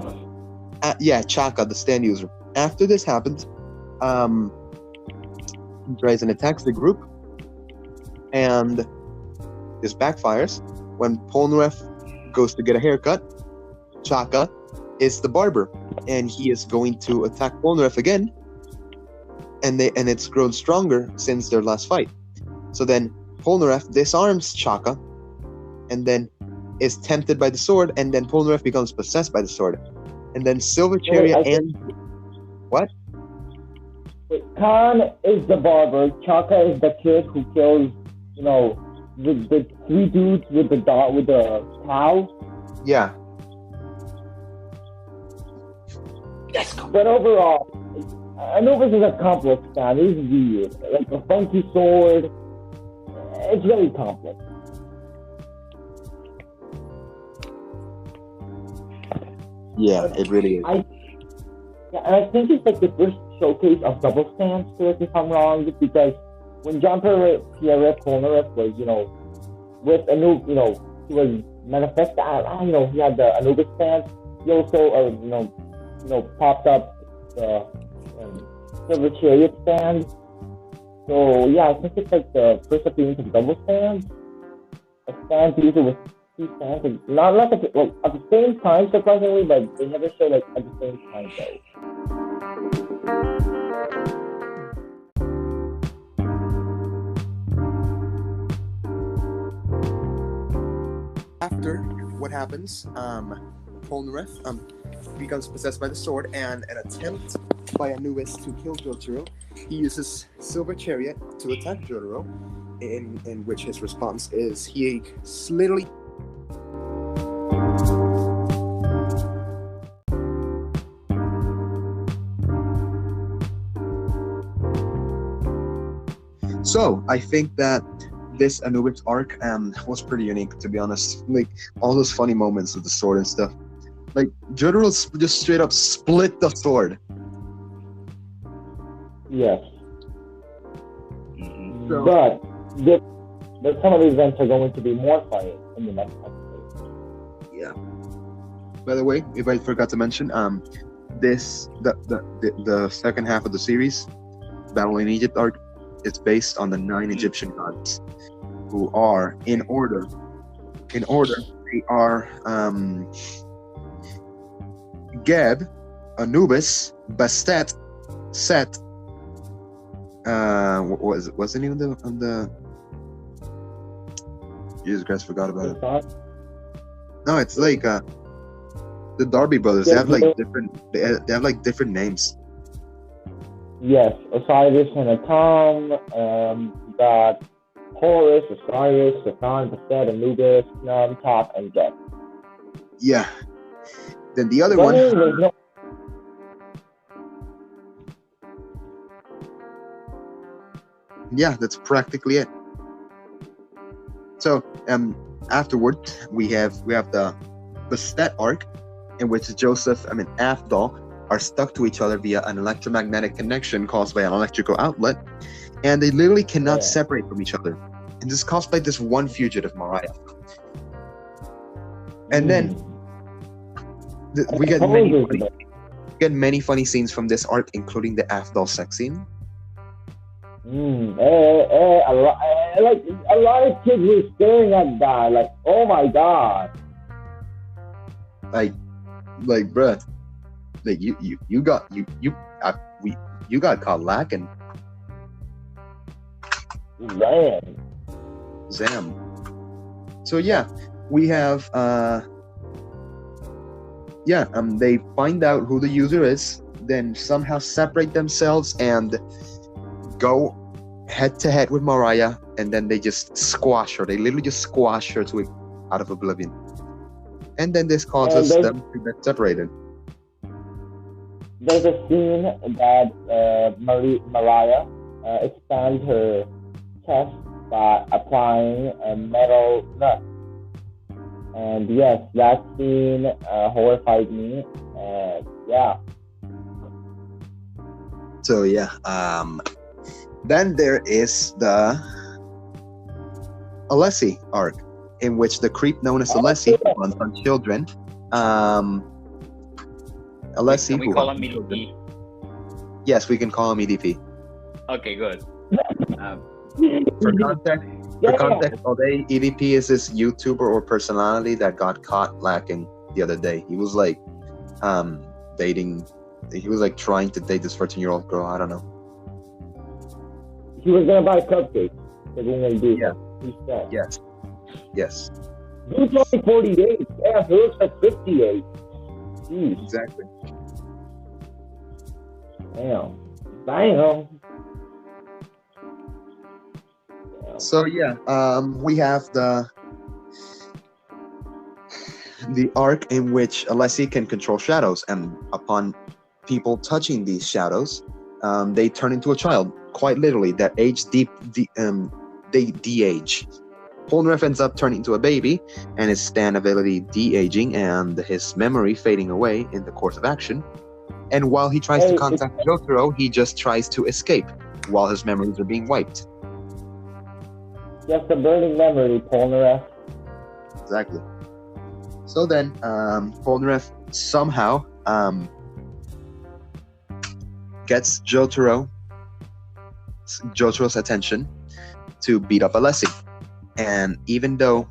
Chaka, the stand user. After this happens, he tries and attacks the group, and this backfires. When Polnareff goes to get a haircut, Chaka is the barber, and he is going to attack Polnareff again, and it's grown stronger since their last fight. So then Polnareff disarms Chaka, and then is tempted by the sword, and then Polnareff becomes possessed by the sword, and then Silver Chariot what? Khan is the barber. Chaka is the kid who kills, the three dudes with the cow. Yeah. Yes. But overall, Anubis is a complex man. He's weird. Like a funky sword. It's very complex. Yeah, it really is. And I think it's like the first showcase of double stands, correct me if I'm wrong, because when Jean-Pierre Polnareff was, with Anubis, he was manifest, he had the Anubis stance. He also, popped up the Silver Chariot stand. So yeah, I think it's like the first appearance of double stands. A stand user with two stands, not at the same time, surprisingly, but they never show at the same time though. After what happens, Polnareff becomes possessed by the sword, and an attempt by Anubis to kill Jotaro. He uses Silver Chariot to attack Jotaro, in which his response is he literally So I think that this Anubis arc was pretty unique, to be honest. Like all those funny moments with the sword and stuff. Like Jotaro just straight up split the sword. Yes. Mm-hmm. So, but some of the events are going to be more funny in the next episode. Yeah. By the way, if I forgot to mention, the second half of the series, Battle in Egypt arc, is based on the 9 Egyptian gods, who are in order. They are Geb, Anubis, Bastet, Set. What was it? Wasn't even on the. Jesus Christ, forgot about it. No, it's like the Darby brothers. They have like different. They have like different names. Yes, Osiris and Atom. Got Horus, Osiris, Satan, Bastet, Anubis, Num, Top, and Geb. Yeah. Then the other one. Yeah, that's practically it. So, afterward, we have the Bastet arc, in which Afdal are stuck to each other via an electromagnetic connection caused by an electrical outlet, and they literally cannot separate from each other. And this is caused by this one fugitive, Mariah. And then, We get Suppose many there's funny, get many funny scenes from this arc, including the Afdol sex scene. like a lot of kids were staring at that, like, oh my god. Like, bruh, like you got you got caught lacking. Man. Zam. So yeah, we have they find out who the user is, then somehow separate themselves and go head to head with Mariah, and then they just squash her. They literally just squash her out of oblivion. And then this causes them to get separated. There's a scene that Mariah expands her chest by applying a metal nut. And yes, that scene horrified me. Yeah. So yeah, then there is the Alessi arc, in which the creep known as Alessi runs on children. Alessi, Can we call him EDP? Yes, we can call him EDP. Okay, good. For context, although EDP is this YouTuber or personality that got caught lacking the other day. He was like dating. He was like trying to date this 14-year-old girl. I don't know. He was gonna buy cupcakes. They're gonna do. Yeah. He said. Yes. Yes. He's only 48. Yeah, he looks like 58. Jeez. Exactly. Damn. Damn. So yeah, we have the arc in which Alessi can control shadows, and upon people touching these shadows, they turn into a child. Quite literally, that age they de-age. Polnareff ends up turning into a baby, and his stand ability de-aging and his memory fading away in the course of action. And while he tries to contact Jotaro, he just tries to escape while his memories are being wiped. Just a burning memory, Polnareff. Exactly. So then, Polnareff somehow gets Jotaro's attention to beat up Alessi. And even though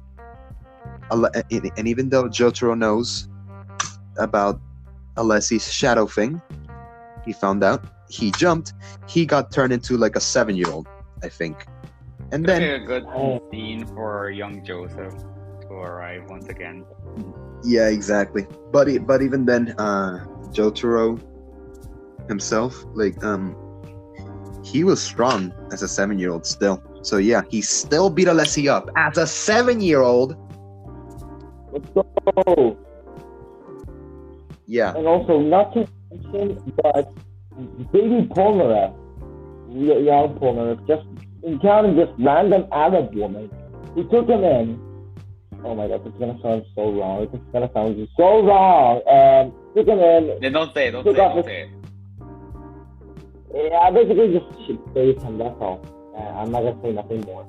Jotaro knows about Alessi's shadow thing, he found out, he jumped, he got turned into like a 7-year-old, I think. And then a good scene for young Joseph to arrive once again. Yeah, exactly. But even then, Jotaro himself, like he was strong as a 7-year-old still. So yeah, he still beat Alessi up as a 7-year-old. Let's go. Yeah. And also, not to mention, but baby Polnareff, young Polnareff, just encountered this random Arab woman who took him in. Oh my god, it's gonna sound so wrong. It's gonna sound so wrong. Took him in. Then don't say it. Don't say it. Yeah, basically just saved him. That's all. I'm not gonna say nothing more.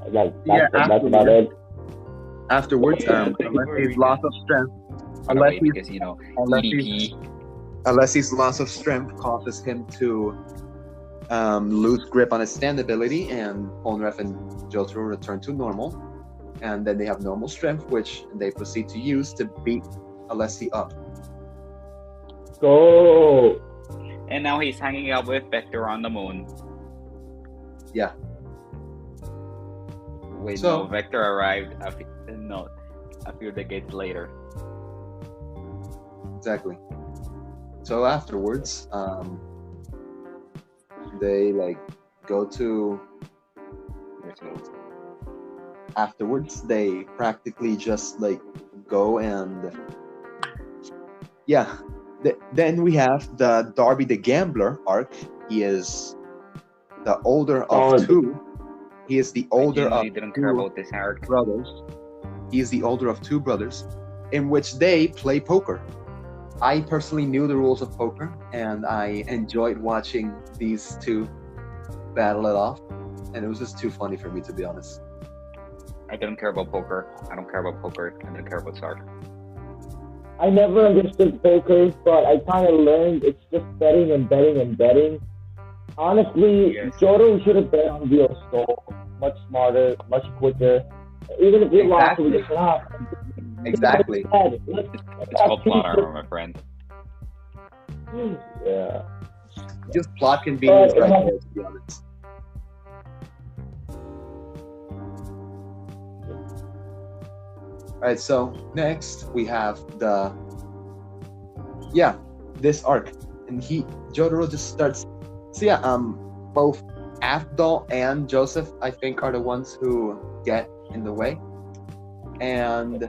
Like that's about it. Afterwards, Alessi's loss of strength. Because Alessi's loss of strength causes him to lose grip on his stand ability, and Polnareff and Jotaro return to normal, and then they have normal strength, which they proceed to use to beat Alessi up. Go. And now he's hanging out with Vector on the moon. Yeah. Wait, no, Vector arrived a few decades later. Exactly. So afterwards, they like go to. Afterwards, they practically just like go and. Yeah. Then we have the Darby the Gambler arc. He is the older of two. He is the older of didn't care about this arc. brothers. He is the older of two brothers, in which they play poker. I personally knew the rules of poker, and I enjoyed watching these two battle it off, and it was just too funny for me, to be honest. I didn't care about poker. I don't care about poker. I didn't care about Sark. I never understood poker, but I kind of learned it's just betting and betting and betting. Honestly, Yes. Jotaro should have bet on Real Soul. Much smarter, much quicker. Even if we lost, we just laugh. Exactly. It's called plot armor, my friend. Yeah. Just plot convenience right there, to be honest. Alright, so next we have this arc. And Jotaro just starts. So yeah, both Abdul and Joseph, I think, are the ones who get in the way. And I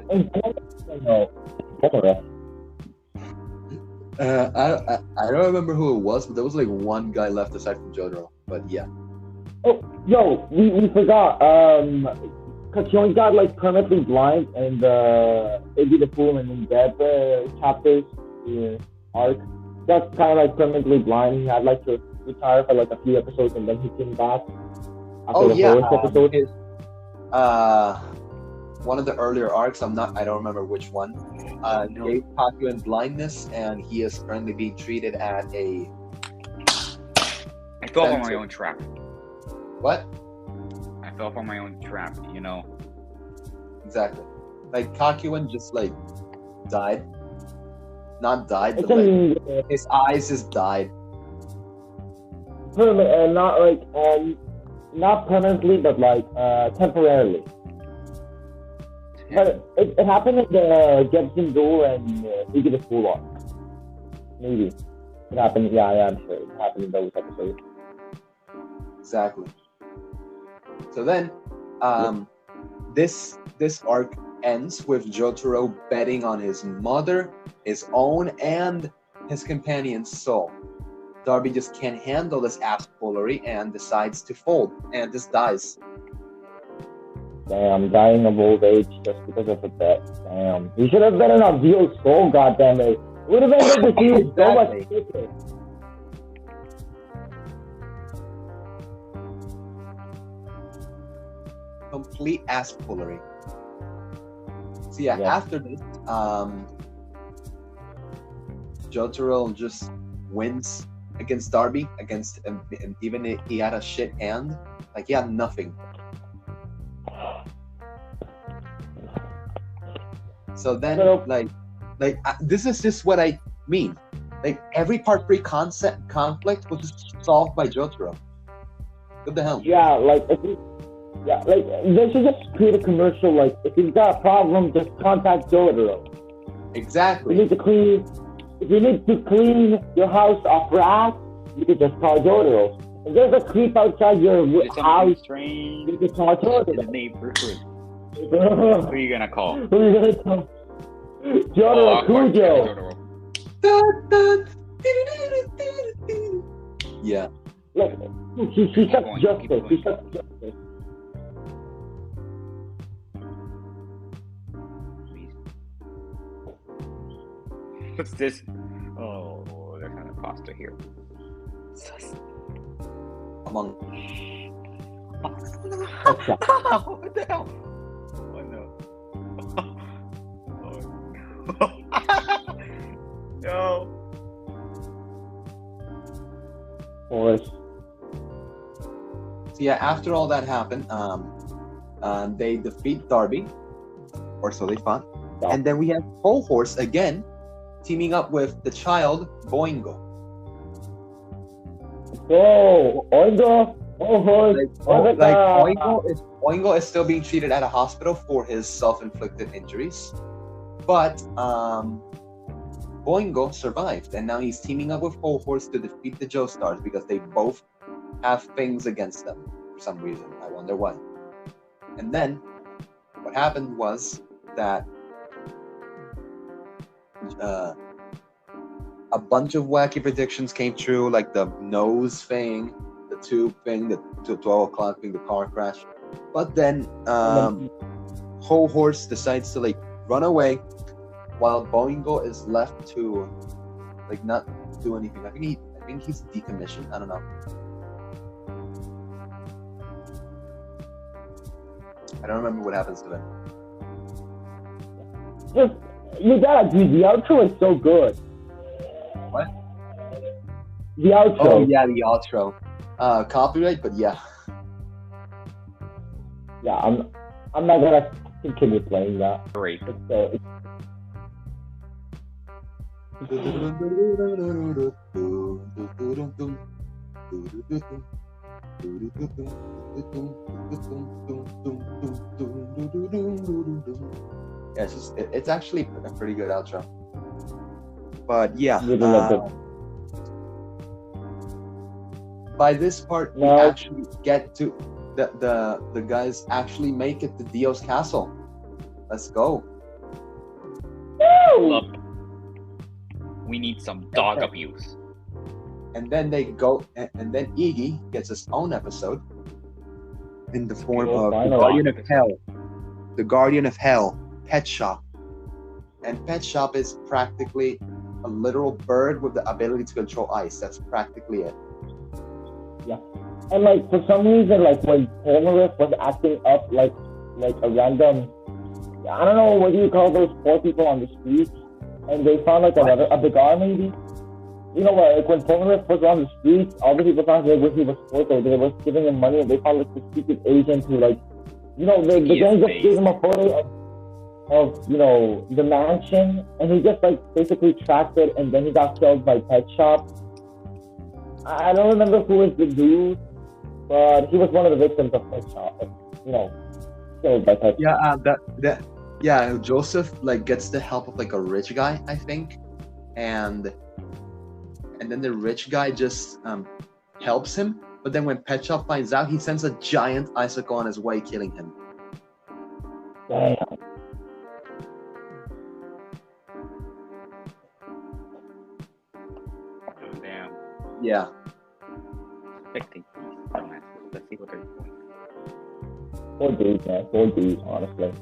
don't remember who it was, but there was like one guy left aside from Jotaro. But yeah. Oh, yo, we forgot. Cause he only got like permanently blind, and maybe the Fool and Dead chapters arc. That's kind of like permanently blind. He had like to retire for like a few episodes, and then he came back after the first episode. One of the earlier arcs, I don't remember which one. Gave Takuyan blindness, and he is currently being treated at a. I fell for my own trap. What? I fell for my own trap, you know. Exactly. Like Takuyan just like died. Not died, but like his eyes just died. Not permanently, but like temporarily. But it happened in the Gibson Duel and Iggy the Fool arc. Maybe. It happened, yeah, I'm sure. It happened in those episodes. Exactly. So then, this arc ends with Jotaro betting on his mother, his own, and his companion's soul. Darby just can't handle this assholery and decides to fold, and just dies. Damn, dying of old age just because of a bet. Damn. You should have betted on Real Soul, goddammit. It would have ended the series so much quicker. Complete assholery. So yeah, after this, Jotaro just wins against Darby, and even if he had a shit hand, like he had nothing. So then, this is just what I mean. Like every part 3 conflict was just solved by Jotaro. What the hell? Yeah, they should just create a commercial. Like, if you've got a problem, just contact Jotaro. Exactly. If you need to clean your house off rats, you can just call Jotaro. If there's a creep outside your house, you can call Jotaro. In the neighborhood. Who are you gonna call? Who are you gonna call? Jotaro Kujo. Yeah. Look, she sucks justice. She sucks justice. What's this? Oh, there's another pasta here. Among. Okay. What the hell? Oh no. Oh no. No. Forrest. So yeah, after all that happened, they defeat Darby, or so they thought, and then we have Whole Horse again, teaming up with the child Boingo. Oh, Oingo! Boingo is still being treated at a hospital for his self-inflicted injuries, but Boingo survived, and now he's teaming up with Whole Horse to defeat the Joestars because they both have things against them for some reason. I wonder why. And then what happened was that a bunch of wacky predictions came true, like the nose thing, the tube thing, the 12 o'clock thing, the car crash. But then Whole Horse decides to like run away, while Boingo is left to like not do anything. I think he's decommissioned. I don't know. I don't remember what happens to him. You gotta agree, the outro is so good. What? The outro. Oh yeah, the outro. Copyright, but yeah. Yeah, I'm not gonna continue playing that. Great. Yes, it's actually a pretty good outro. But yeah, by this part, we actually get to the guys actually make it to Dio's castle. Let's go. Look, we need some dog abuse. And then they go, and then Iggy gets his own episode in the form of the Guardian of Hell. The Guardian of Hell, Pet Shop. And Pet Shop is practically a literal bird with the ability to control ice. That's practically it. Yeah. And like for some reason, like when Polnareff was acting up like a random, I don't know, what do you call those poor people on the streets? And they found like a cigar maybe. You know what? Like when Polnareff was on the streets, all the people thought he was poor, so they were giving him money, and they found like the secret agent who like, you know, the gang just gave him a photo of you know the mansion, and he just like basically tracked it, and then he got killed by Pet Shop. I don't remember who was the dude, but he was one of the victims of Pet Shop. You know, killed by Pet Shop. Yeah, Joseph like gets the help of like a rich guy, I think, and then the rich guy just helps him. But then when Pet Shop finds out, he sends a giant icicle on his way, killing him. Damn. Damn. Yeah. Expecting peace. Let's see what they're doing. Poor dudes, man. Poor dudes, honestly.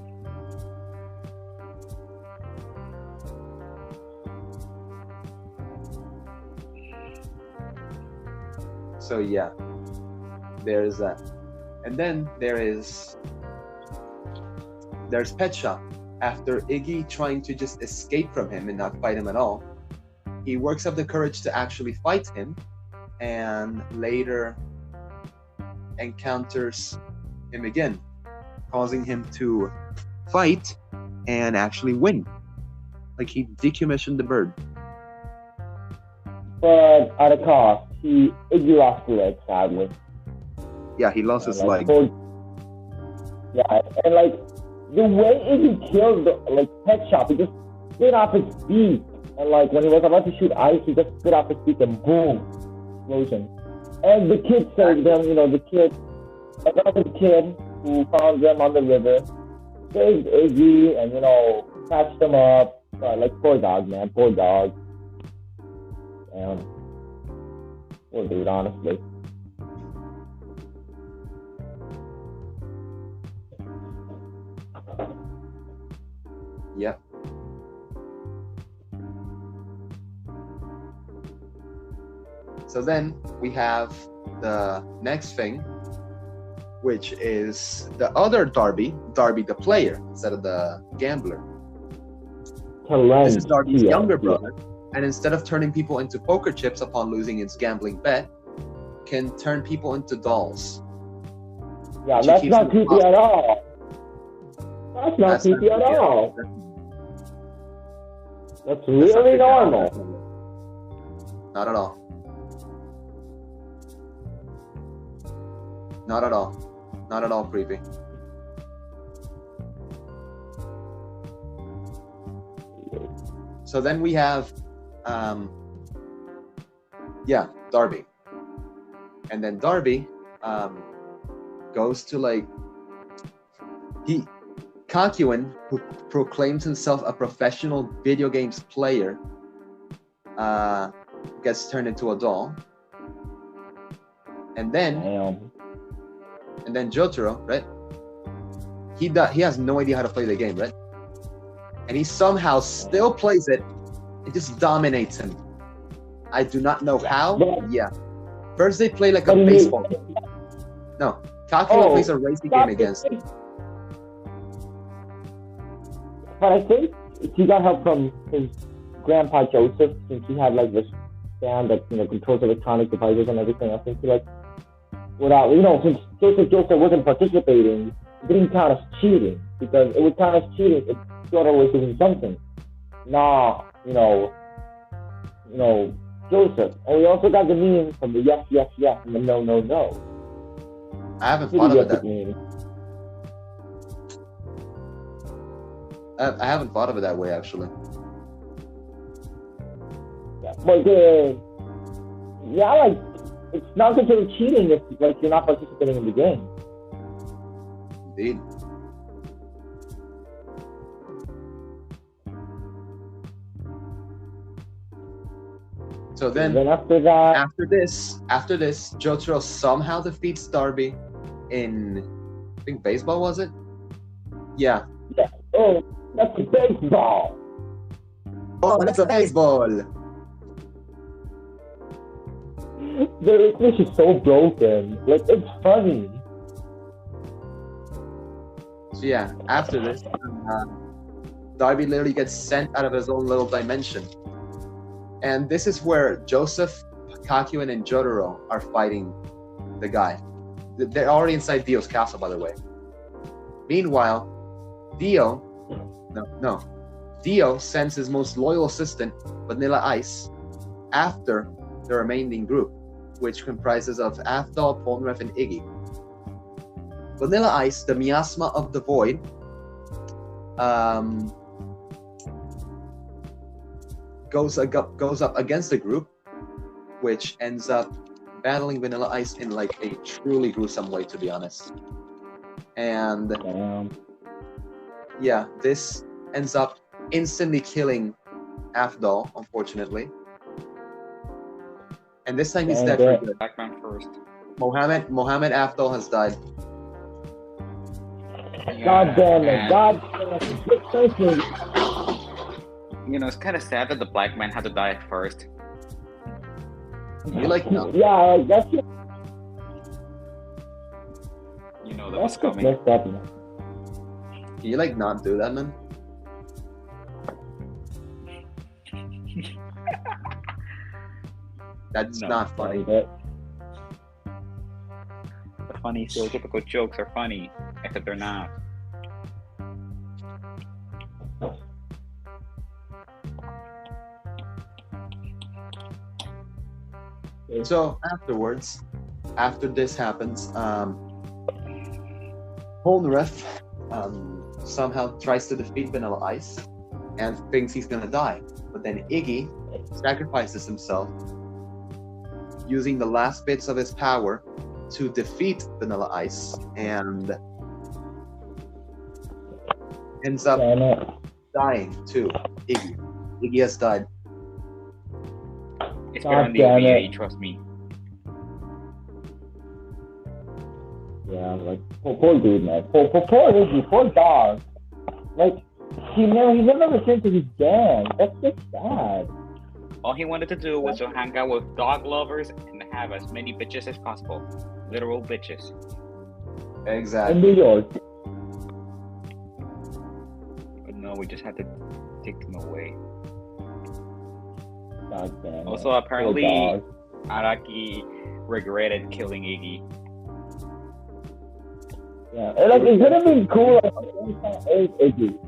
So yeah, there's that. And then there's Pet Shop. After Iggy trying to just escape from him and not fight him at all, he works up the courage to actually fight him, and later encounters him again, causing him to fight and actually win. Like he decommissioned the bird. But at a cost. Iggy lost the leg, sadly. Yeah, he lost his leg. Yeah, and like the way Iggy killed the Pet Shop, he just spit off his beak, and like when he was about to shoot ice, he just spit off his beak and boom, explosion. And the kid saved them. You know, another kid who found them on the river, saved Iggy, and you know patched them up. Like poor dog, man, poor dog. Poor dude, honestly. Yep. So then we have the next thing, which is the other Darby the player, instead of the gambler. This is Darby's younger brother. And instead of turning people into poker chips upon losing its gambling bet, can turn people into dolls. Yeah, that's not creepy at all. That's not creepy at all. That's really normal. Not at all. Not at all. Not at all creepy. So then we have Darby. And then Darby goes to Kakuin, who proclaims himself a professional video games player, gets turned into a doll. And then Jotaro, right? He has no idea how to play the game, right? And he somehow still plays it. It just dominates him. I do not know how. Yeah. First they play like a baseball. No. Kakuin plays a racing game against him. But I think he got help from his grandpa Joseph, since he had like this band that controls electronic devices and everything. I think he like without since Joseph wasn't participating, it didn't count as cheating because it would count as cheating if Jotaro was doing something. Nah, Joseph. And we also got the meme from the yes, yes, yes, and the no, no, no. I haven't thought of it that. I haven't thought of it that way actually. Yeah, but like it's not considered cheating if like you're not participating in the game. Indeed. So then after this, Jotaro somehow defeats Darby in, I think baseball, was it? Yeah. Yeah. Oh, that's a baseball. Oh, that's a baseball. The English is so broken. Like, it's funny. So yeah, after this, Darby literally gets sent out of his own little dimension. And this is where Joseph, Kakyoin, and Jotaro are fighting the guy. They're already inside Dio's castle, by the way. Meanwhile, Dio sends his most loyal assistant, Vanilla Ice, after the remaining group, which comprises of Afdol, Polnareff, and Iggy. Vanilla Ice, the miasma of the void, goes up against the group, which ends up battling Vanilla Ice in like a truly gruesome way, to be honest. And yeah, this ends up instantly killing Afdol, unfortunately. And this time he's dead for good. Blackman first. Mohammed Afdol has died. God damn it! God damn it! It's kind of sad that the black man had to die at first. You like no? Yeah, that's just, That was coming. Messed up, man. Can you like not do that, man? That's not funny. The funny stereotypical jokes are funny, except they're not. So afterwards, after this happens, Polnareff somehow tries to defeat Vanilla Ice and thinks he's gonna die. But then Iggy sacrifices himself, using the last bits of his power to defeat Vanilla Ice, and ends up dying too. Iggy has died. It's better on the OVA, trust me. Yeah, like poor dude, man. Poor Iggy, poor dog. Like he never returned to his gang. That's just sad. All he wanted to do was to hang out with dog lovers and have as many bitches as possible. Literal bitches. Exactly. In New York. But no, we just had to take them away. God damn. Also, apparently, Araki regretted killing Iggy. Yeah, and like it would have been cool if we saw old Iggy.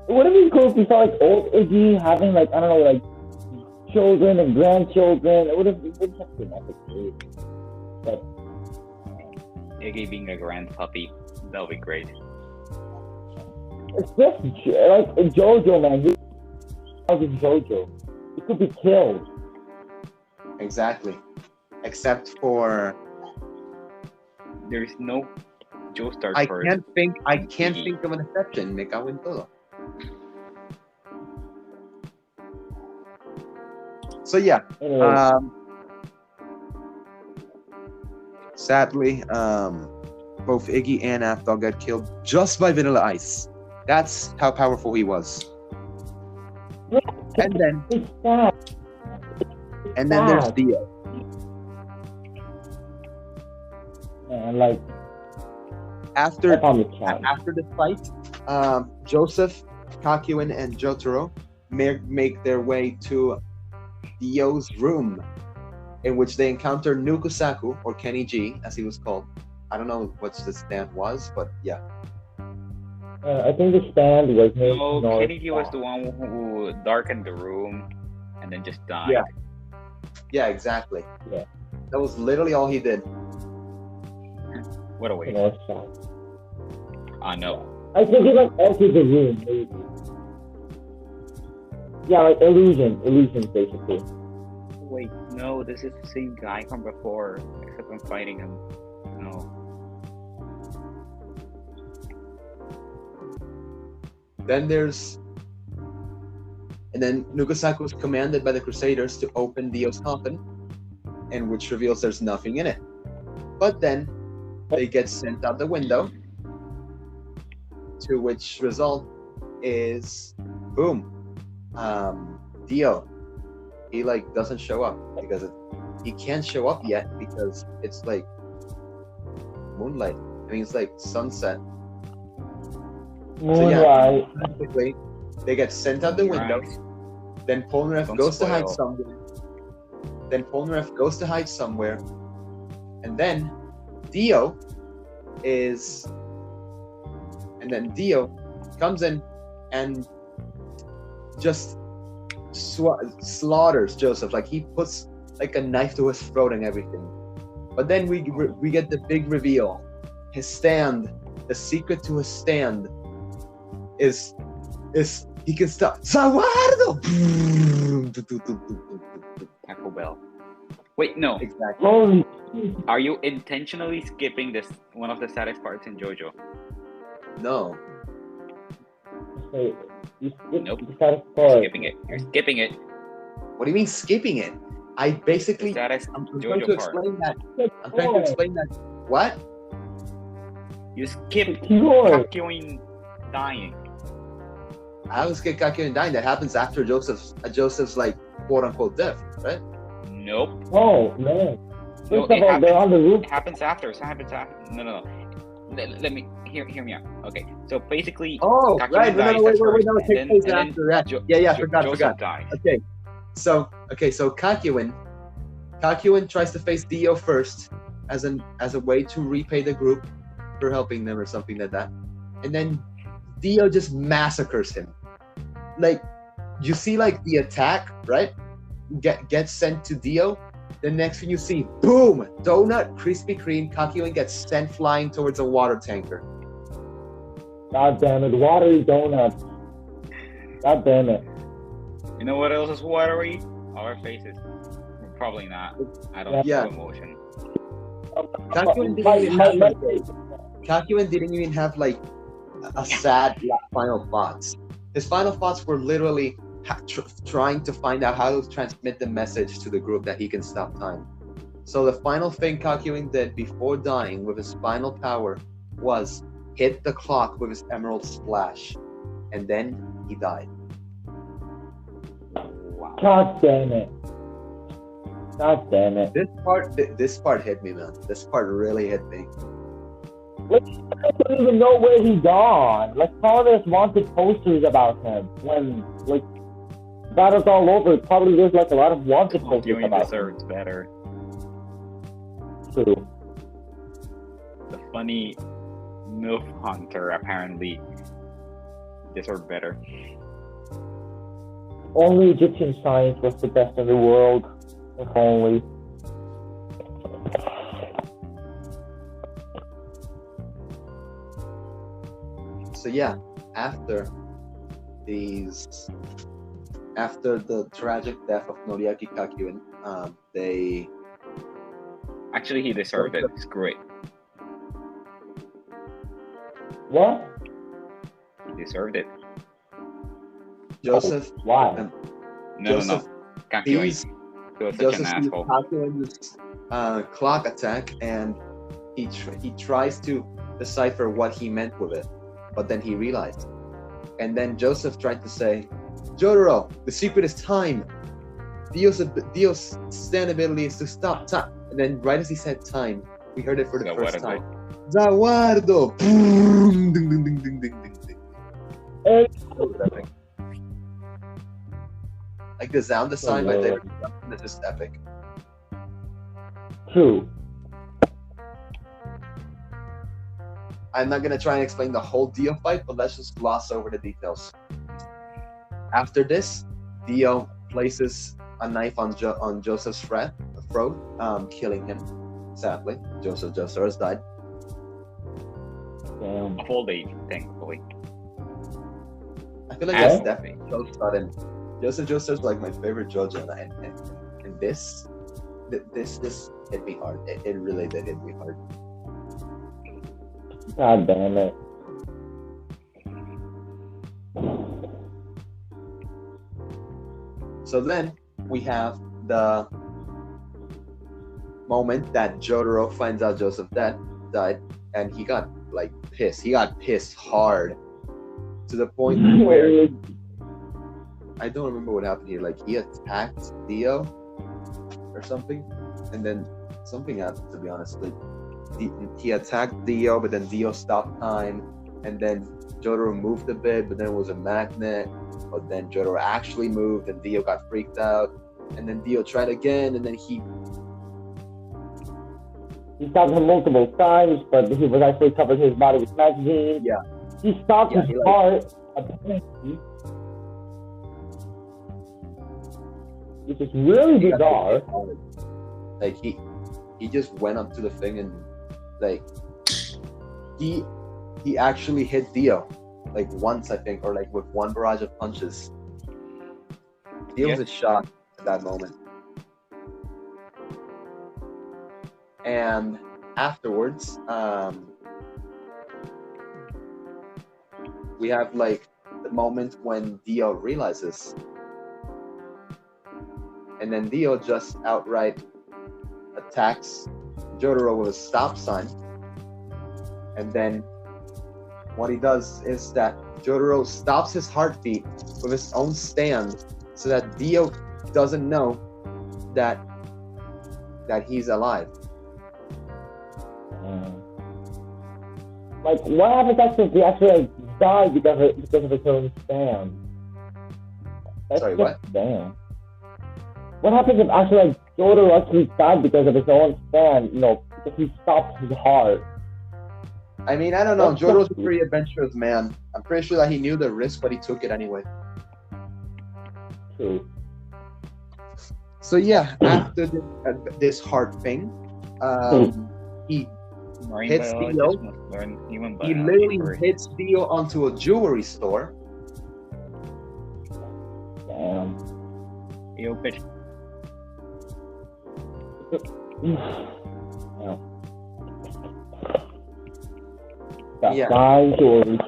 It would have been cool if we saw like old Iggy having like I don't know like children and grandchildren. It would have been epic. But Iggy being a grand puppy, that would be great. It's just like JoJo, man. He was in JoJo. He could be killed. Exactly. Except for there's no Joestar I first. I can't think of an exception. Me cago en todo. So yeah. Sadly, both Iggy and Afdol got killed just by Vanilla Ice. That's how powerful he was. And then there's Dio. And like after the fight, Joseph Kakyoin and Jotaro make their way to Dio's room, in which they encounter Nukusaku, or Kenny G, as he was called. I don't know what the stand was, but yeah. I think the stand was named No, North Kenny was Star. the one who darkened the room and then just died. Yeah. Yeah, exactly. Yeah. That was literally all he did. What a waste. North Star. No. I think he like altered the room, maybe. Yeah, like illusions basically. Wait, no, this is the same guy from before, except I'm fighting him. No. Then Nukusaku was commanded by the Crusaders to open Dio's coffin, and which reveals there's nothing in it. But then they get sent out the window, to which result is boom. Dio, he like doesn't show up because he can't show up yet because it's like moonlight. I mean, it's like sunset. So yeah, basically, they get sent out the window. Then Polnareff goes to hide somewhere. And then Dio comes in and just slaughters Joseph. Like, he puts like a knife to his throat and everything. But then we get the big reveal. His stand, the secret to his stand is he can stop. Zawardo! Taco Bell. Wait, no. Exactly. Holy. Are you intentionally skipping this one of the saddest parts in JoJo? No. Wait, Nope. You're Skipping it. You're skipping it. What do you mean skipping it? I basically The saddest I'm trying JoJo to part. explain that. I'm trying to explain that. What? You skipped Lord. Kakyoin dying. I was get Kakyoin dying. That happens after Joseph's like quote unquote death, right? Nope. Oh man. No, First of all, they're on the roof. It happens after. No. Let me hear me out. Okay, so basically, Oh, Kakyoin right. dies No, wait. at first, No, it and takes then- place and then after that. Yeah, forgot. Joseph dies. Okay, so Kakyoin tries to face Dio first as a way to repay the group for helping them or something like that, and then Dio just massacres him. Like, you see, like the attack, right? Gets sent to Dio. The next thing you see, boom, donut, Krispy Kreme. Kakyoin gets sent flying towards a water tanker. God damn it, watery donuts. God damn it. You know what else is watery? Our faces. Probably not. I don't Yeah. feel emotion. Kakyoin didn't even have like a sad final thoughts. His final thoughts were literally trying to find out how to transmit the message to the group that he can stop time. So the final thing Kakyoin did before dying with his final power was hit the clock with his emerald splash, and then he died. Wow. God damn it. God damn it. This part hit me, man. This part really hit me. I don't even know where he's gone. Like, all there's wanted posters about him. When, like, battles all over, probably there's, like, a lot of wanted posters Kakyoin about him. deserves better. True. The funny MILF hunter apparently deserved better. Only Egyptian science was the best in the world. If only. So yeah, after the tragic death of Noriaki Kakyoin, they Actually, he deserved it. Screw it. What? He deserved it. Joseph Why? No. Kakyoin. he's He was such Joseph an sees asshole. Kakyoin's clock attack, and he tries to decipher what he meant with it, but then he realized. And then Joseph tried to say, Jotaro, the secret is time. Dio's stand ability is to stop time. And then right as he said time, we heard it for the first time. Zawardo! Boom! Ding, ding, ding, ding, ding, ding, ding. Hey, Like the sound design by yeah. David Johnson is just epic. True. I'm not gonna try and explain the whole Dio fight, but let's just gloss over the details. After this, Dio places a knife on Joseph's throat, killing him. Sadly, Joseph Joestar died. Damn. Of old age, thankfully. I feel like Yeah. that's definitely Joestar, and Joseph Joestar's like my favorite JoJo, and this hit me hard. It really did hit me hard. God damn it. So then we have the moment that Jotaro finds out Joseph died, and he got like pissed. He got pissed hard to the point where I don't remember what happened here. Like he attacked Dio or something, and then something happened. To be honest, like he attacked Dio, but then Dio stopped time, and then Jotaro moved a bit, but then it was a magnet. But then Jotaro actually moved, and Dio got freaked out, and then Dio tried again, and then he stopped him multiple times, but he was actually covered his body with magazine. Yeah. He stopped his heart, apparently, which is really bizarre. Like he just went up to the thing and like he actually hit Dio like once, I think, or like with one barrage of punches. Dio was in shock at that moment. And afterwards, we have like the moment when Dio realizes, and then Dio just outright attacks Jotaro with a stop sign. And then what he does is that Jotaro stops his heartbeat with his own stand so that Dio doesn't know that he's alive. Like, what happens after he actually died because of his own stand? That's Sorry, just, what? Damn. What happens if actually Jotaro actually died because of his own stand? You know, because he stopped his heart. I mean, I don't know. That's Jotaro's a just- pretty adventurous man. I'm pretty sure that he knew the risk, but he took it anyway. True. So yeah, after this heart thing, he Marine hits biologists Dio. must learn human He biology literally first. hits Dio onto a jewelry store. Damn. Yo, bitch. That Yeah. fine jewelry.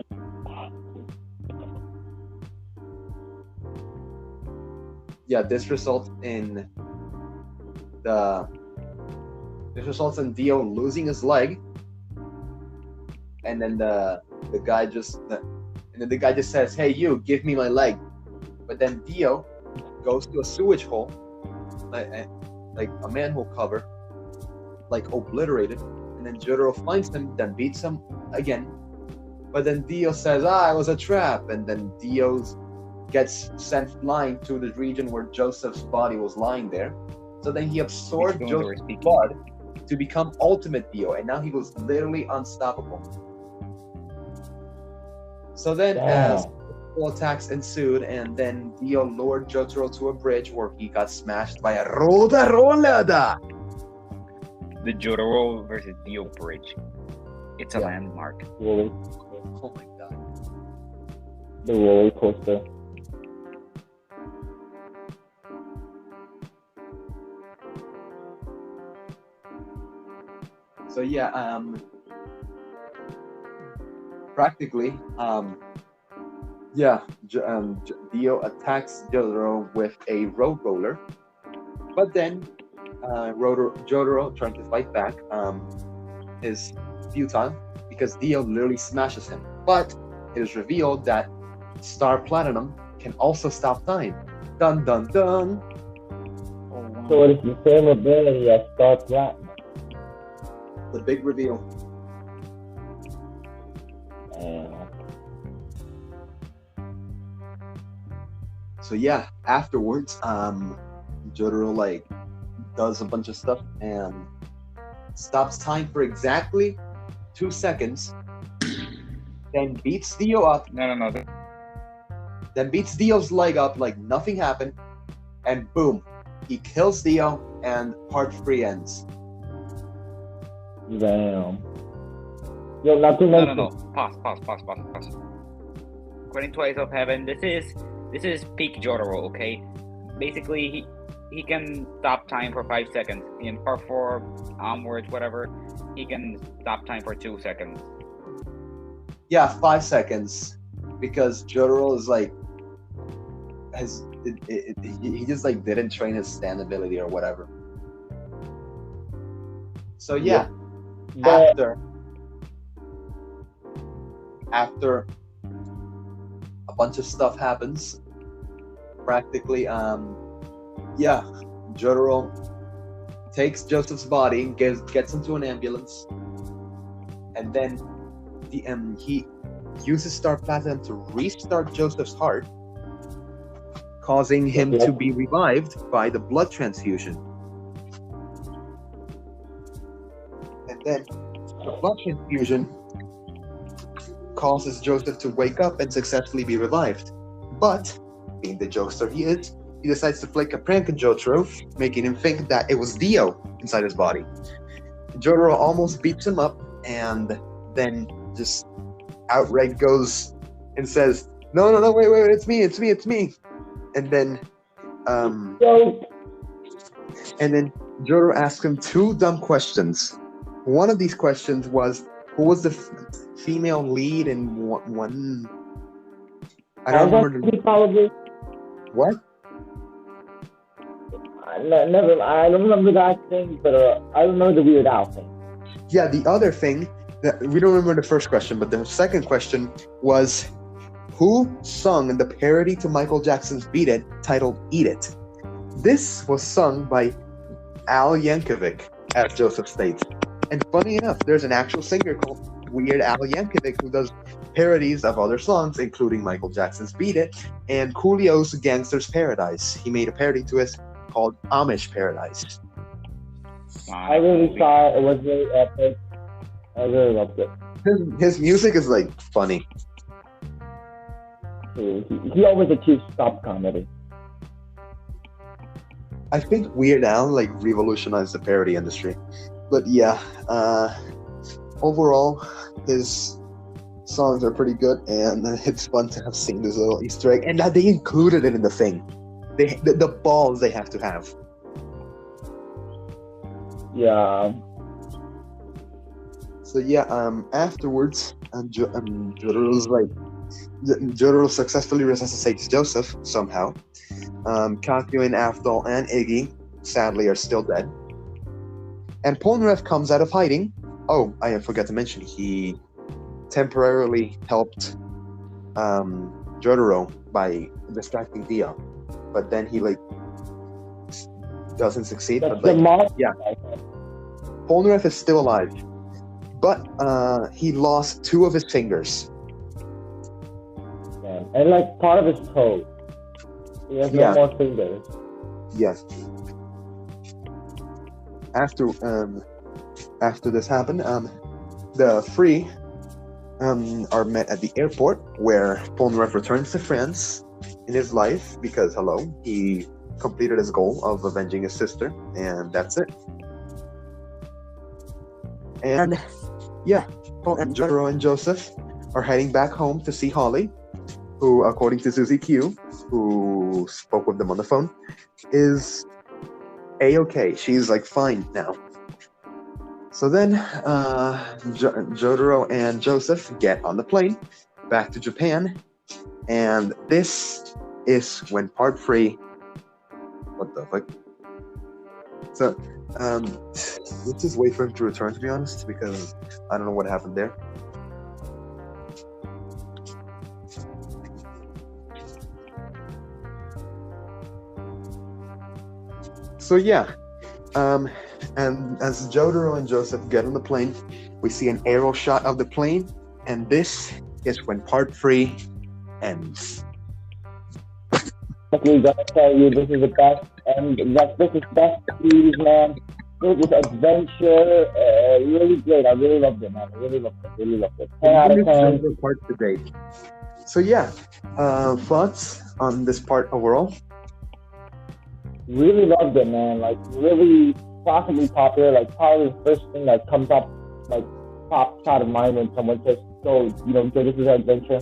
Yeah, this results in Dio losing his leg, and then the guy just says, "Hey, you, give me my leg." But then Dio goes to a sewage hole, like a manhole cover, like obliterated, and then Jotaro finds him, then beats him again. But then Dio says, it was a trap, and then Dio gets sent flying to the region where Joseph's body was lying there. So then he absorbed These ones were Joseph's speaking. blood to become Ultimate Dio, and now he was literally unstoppable. So then, as attacks ensued, and then Dio lured Jotaro to a bridge where he got smashed by a roda rolada. The Jotaro versus Dio bridge. It's a Yeah. landmark. Really? Oh my god. The roller coaster. So yeah, practically, Dio attacks Jotaro with a road roller, but then Jotaro trying to fight back is futile because Dio literally smashes him. But it is revealed that Star Platinum can also stop time. Dun dun dun. So it is the same ability as Star Platinum. The big reveal. So yeah, afterwards, Jotaro like does a bunch of stuff and stops time for exactly 2 seconds, then beats Dio up, No. then beats Dio's leg up like nothing happened, and boom, he kills Dio, and part 3 ends. Damn. Yo, not to mention. No. Pause. According to Eyes of Heaven, this is peak Jotaro, okay? Basically, he can stop time for 5 seconds. In part 4 onwards, whatever, he can stop time for 2 seconds. Yeah, 5 seconds, because Jotaro is like he just like didn't train his stand ability or whatever. So yeah, after a bunch of stuff happens, practically Jotaro takes Joseph's body, gets into an ambulance, and then he uses Star Platinum to restart Joseph's heart, causing him to be revived by the blood transfusion. And then the blood transfusion causes Joseph to wake up and successfully be revived. But, being the jokester he is, he decides to flick a prank on Jotaro, making him think that it was Dio inside his body. Jotaro almost beats him up, and then just outright goes and says, No, wait, it's me. And then Jotaro asks him 2 dumb questions. One of these questions was, who was the female lead in one? I don't remember. What? I don't remember that thing, but I remember the Weird Al thing. Yeah, the other thing, we don't remember the first question, but the second question was, who sung the parody to Michael Jackson's Beat It titled Eat It? This was sung by Al Yankovic, as Joseph states. And funny enough, there's an actual singer called Weird Al Yankovic who does parodies of other songs, including Michael Jackson's Beat It and Coolio's Gangster's Paradise. He made a parody to it called Amish Paradise. I really saw it. It was really epic. I really loved it. His music is like funny. He always achieves top comedy. I think Weird Al like revolutionized the parody industry. But yeah, overall, his songs are pretty good, and it's fun to have seen this little Easter egg, and that they included it in the thing. The balls they have to have. Yeah. So yeah, afterwards, Jotaro successfully resuscitates Joseph somehow. Kakyo and Afdol and Iggy sadly are still dead. And Polnareff comes out of hiding. Oh, I forgot to mention, he temporarily helped Jotaro by distracting Dio. But then he doesn't succeed. That's but yeah, Polnareff is still alive. But he lost 2 of his fingers. Yeah. And part of his toe. He has no more fingers. Yes. After this happened, the 3 are met at the airport, where Polnareff returns to France in his life because, he completed his goal of avenging his sister, and that's it. And yeah, and Jotaro and Joseph are heading back home to see Holly, who, according to Susie Q, who spoke with them on the phone, is A-okay. She's fine now. So then Jotaro and Joseph get on the plane back to Japan, and this is when part 3. What the fuck? So let's just wait for him to return, to be honest, because I don't know what happened there. So yeah, and as Jotaro and Joseph get on the plane, we see an aerial shot of the plane, and this is when part 3 ends. Honestly, gotta tell you, this is the best, and this is best series, man. It was adventure, really great. I really loved it, man. I really loved it. Really loved it. The 10 out of longest 10. JoJo part to date. So yeah, thoughts on this part overall? Really loved it, man. Like really classically popular. Like probably the first thing that comes up, like pops out of mind when someone says, "So JoJo's Bizarre Adventure."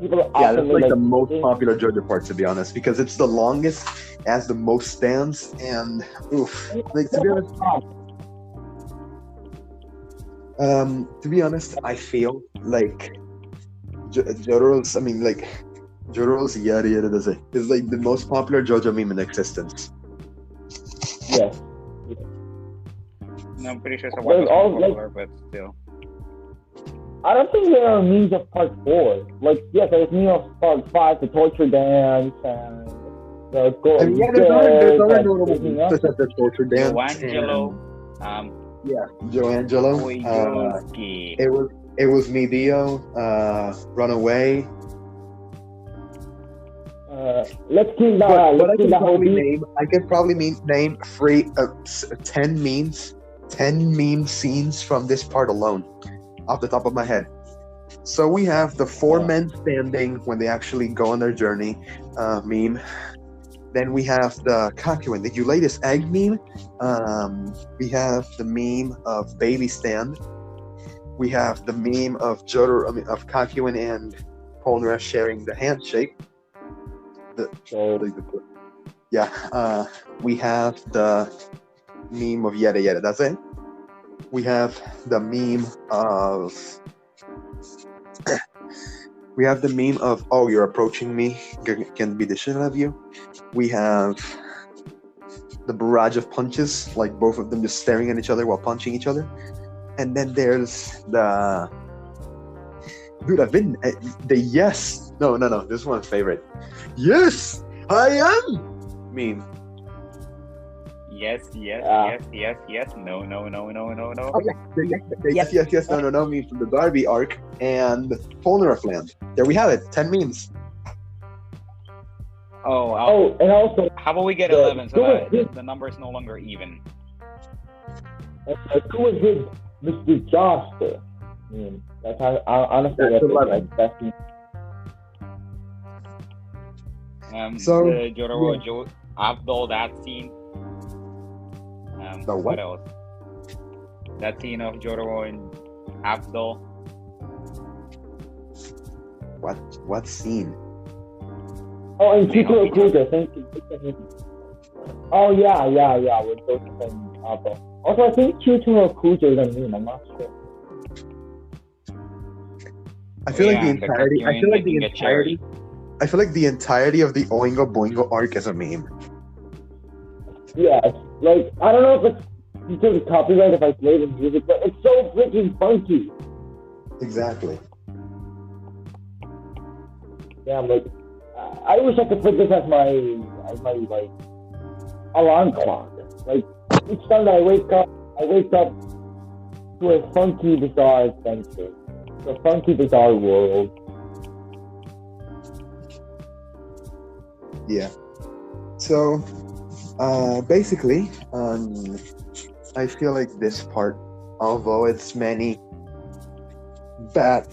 People Yeah, that's often like the most popular JoJo part, to be honest, because it's the longest, has the most stands, and oof. Like to be honest, I feel like JoJo's. I mean, like JoJo's yada yada does it is like the most popular JoJo meme in existence. Yes. No, I'm pretty sure someone was more popular, but still. I don't think there are memes of part 4. Like, yes, there's memes of part 5, the torture dance, and the go. I mean, yeah, there's other notable memes such as the torture dance. Joangelo. Yeah, Joangelo. It was me, Dio. Runaway. Let's keep that. I can probably name 10 memes, 10 meme scenes from this part alone, off the top of my head. So we have the 4 men standing when they actually go on their journey meme. Then we have the Kakyoin, did you lay this egg meme? We have the meme of baby stand. We have the meme of of Kakyoin and Polnareff sharing the handshake. We have the meme of yada yada. That's it. We have the meme of oh, you're approaching me, can be the shit out of you. We have the barrage of punches, like both of them just staring at each other while punching each other. And then there's the yes. No, this is my favorite. Yes, I am meme. Yes. No. Oh, yeah. Yes. No. Meme from the Darby arc and Polnareff Land. There we have it. 10 memes. And also, how about we get 11 so that the number is no longer even? Who was with Mr. Josh there? That's how, honestly, that's 11. That's so the Jotaro Abdul, that scene. The what else? That scene of Jotaro and Abdul. What scene? Oh, and Chikuro Kuga, thank you. Oh yeah, with Joseph and Abdul. Also, I think Chikuro Kuga is a meme, I'm not sure. I feel like the entirety of the Oingo Boingo arc is a meme. Yeah, like, I don't know if it's because of copyright if I play the music, but it's so freaking funky. Exactly. Yeah, I'm like, I wish I could put this as my like alarm clock. Like each time that I wake up to a funky, bizarre adventure, to a funky, bizarre world. Yeah. So, basically, I feel like this part, although it's many bad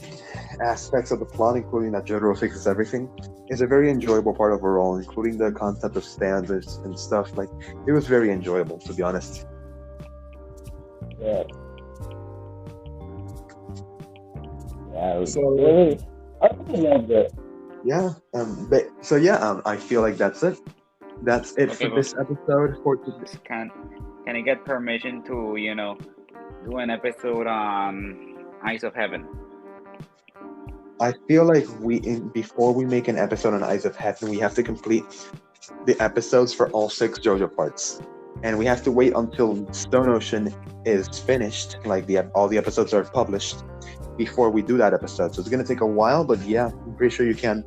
aspects of the plot, including that Jotaro fixes everything, is a very enjoyable part overall, including the concept of standards and stuff. Like, it was very enjoyable, to be honest. Yeah. So, really, I really loved it. Yeah. I feel like that's it. That's it for this episode. Can I get permission to do an episode on Eyes of Heaven? I feel like before we make an episode on Eyes of Heaven, we have to complete the episodes for all 6 JoJo parts, and we have to wait until Stone Ocean is finished, like all the episodes are published, before we do that episode. So it's gonna take a while, but yeah, I'm pretty sure you can.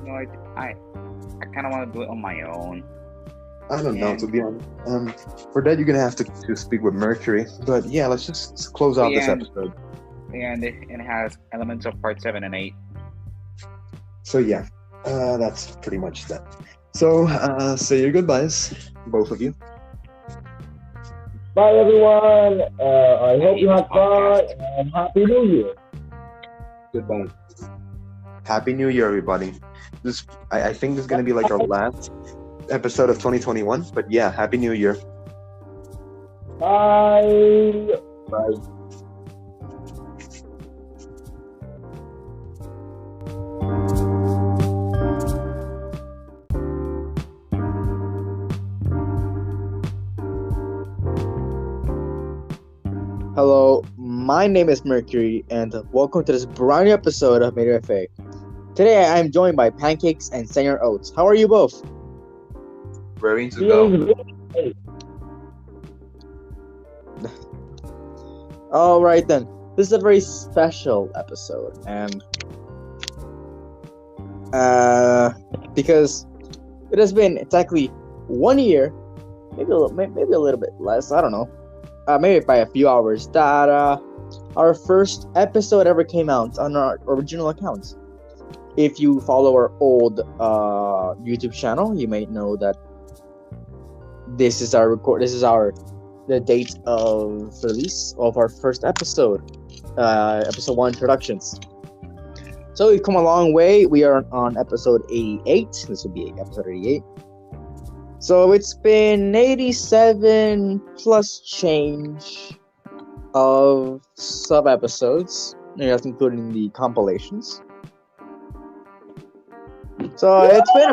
No, I kind of want to do it on my own. I don't know, to be honest. For that, you're gonna have to speak with Mercury. But yeah, let's just close out this episode. Yeah, and it has elements of part 7 and 8. So yeah, That's pretty much that. So, say your goodbyes, both of you. Bye, everyone. I hope you had fun Podcast. and Happy New Year. Goodbye. Happy New Year, everybody. I think this is gonna be like our last episode of 2021. But yeah, Happy New Year. Bye. Bye. Hello, my name is Mercury, and welcome to this brand new episode of Media FA. Today, I am joined by Pancakes and Sr. Oats. How are you both? Raring to go. Feeling great. All right then. This is a very special episode, and because it has been exactly 1 year, maybe a little bit less. I don't know. Maybe by a few hours, that our first episode ever came out on our original accounts. If you follow our old YouTube channel, you may know that this is the date of release of our first episode, episode 1 introductions. So we've come a long way. We are on episode 88. This will be episode 88. So it's been 87 plus change of sub-episodes, that's including the compilations. So it's been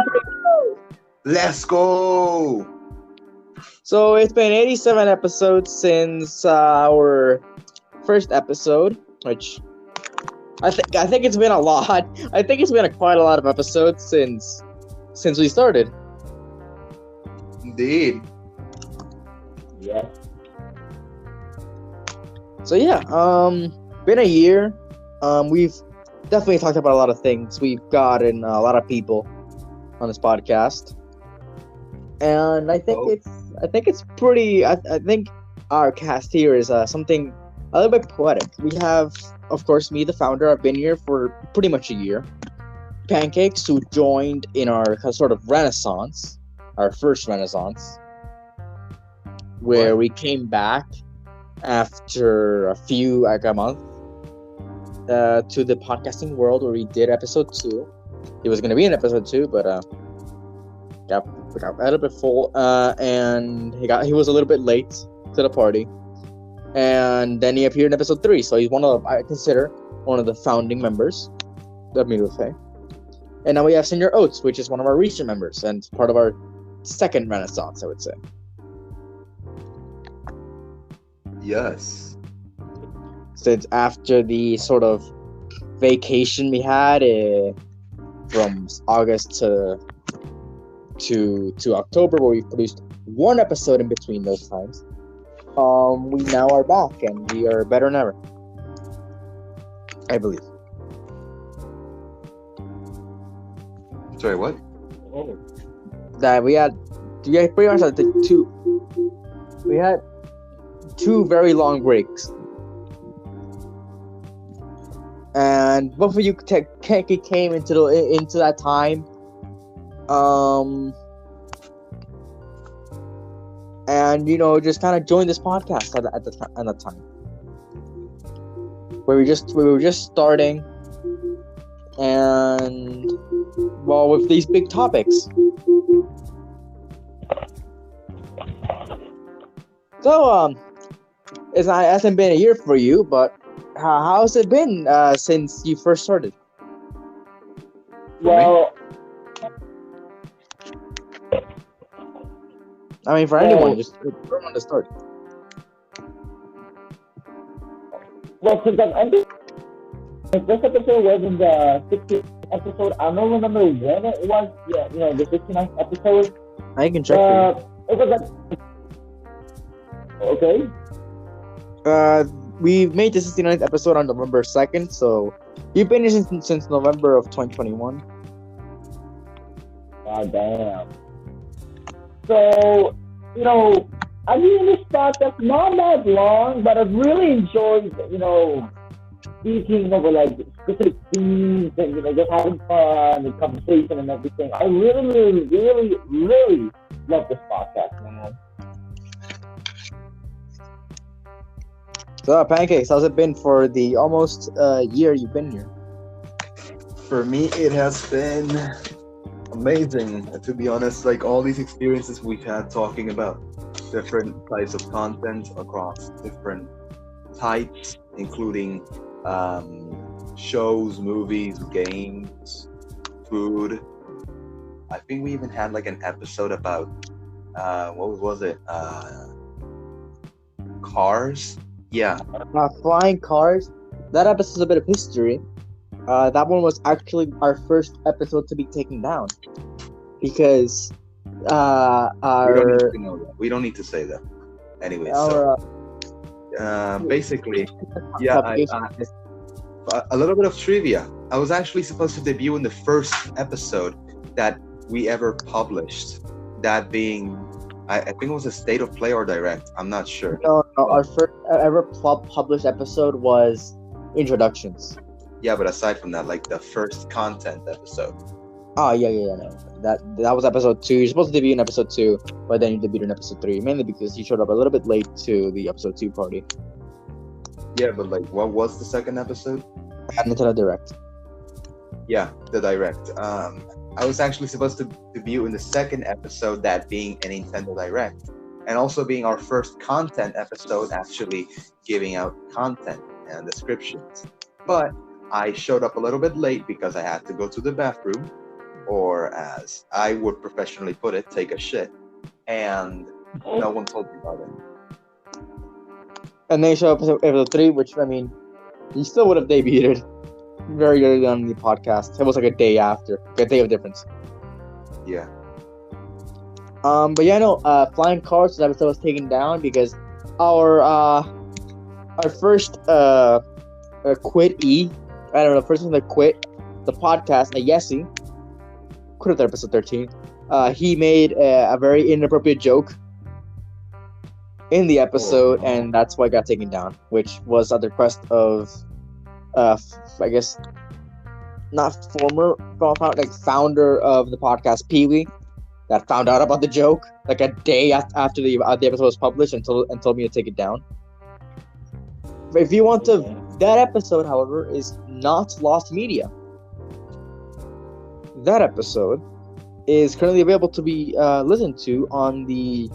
Let's go. So it's been 87 episodes since our first episode, which I think it's been a lot. I think it's been quite a lot of episodes since we started. Indeed. Yeah. So yeah, been a year. We've definitely talked about a lot of things. We've gotten a lot of people on this podcast, and I think it's pretty. I think our cast here is something a little bit poetic. We have, of course, me, the founder. I've been here for pretty much a year. Pancakes, who joined in our sort of renaissance. Our first renaissance, where we came back after like a month to the podcasting world, where we did episode 2. He was going to be in episode 2, but got a little bit full, and he was a little bit late to the party, and then he appeared in episode 3. So he's I consider one of the founding members of Media FA. And now we have Sr. Oats, which is one of our recent members and part of our second renaissance, I would say. Yes. Since after the sort of vacation we had from August to October, where we produced 1 episode in between those times, we now are back and we are better than ever, I believe. Sorry, what? Oh. That we had pretty much we had 2 very long breaks, and both of you came into that time, and just kind of joined this podcast at that time, where we were just starting, and well, with these big topics. So, it hasn't been a year for you, but how's it been since you first started? Well, I mean, for anyone, just everyone to start. well, since I'm ending, the first episode was in the 16th episode. I don't remember when it was. Yeah, the 69th episode. I can check for you. It was like. Okay. We made the 69th episode on November 2nd, so you've been here since November of 2021. God damn. So, I've been in this podcast not that long, but I've really enjoyed, speaking over like specific themes and just having fun and conversation and everything. I really, really, really, really love this podcast, man. So, Pancakes, how's it been for the almost year you've been here? For me, it has been amazing, to be honest. Like all these experiences we've had talking about different types of content across different types, including shows, movies, games, food. I think we even had like an episode about what was it? Cars. Yeah. Flying cars. That episode's a bit of history. That one was actually our first episode to be taken down because We don't need to know that. We don't need to say that. Anyway, basically, yeah, a little bit of trivia. I was actually supposed to debut in the first episode that we ever published. That being, I think it was a State of Play or Direct. I'm not sure. No, our first ever published episode was introductions. Yeah, but aside from that, like the first content episode. Oh yeah, no. That was episode 2. You're supposed to debut in episode 2, but then you debuted in episode 3, mainly because you showed up a little bit late to the episode 2 party. Yeah, but like, what was the second episode? Nintendo Direct. Yeah, the Direct. I was actually supposed to debut in the second episode, that being a Nintendo Direct, and also being our first content episode, actually giving out content and descriptions. But I showed up a little bit late because I had to go to the bathroom, or as I would professionally put it, take a shit, and no one told me about it. And then you show up in episode 3, which, I mean, you still would have debuted very early on in the podcast. It was like a day after. A day of difference. Yeah. But yeah, no, Flying Cars, that episode was taken down because our first quit E, I don't know, the person that quit the podcast, Yesi, quit after episode 13. He made a very inappropriate joke in the episode, and that's why it got taken down, which was at the request of, I guess, not founder of the podcast, Piwi, that found out about the joke like a day after the episode was published and told me to take it down. If you want to, that episode, however, is not lost media. That episode is currently available to be listened to on the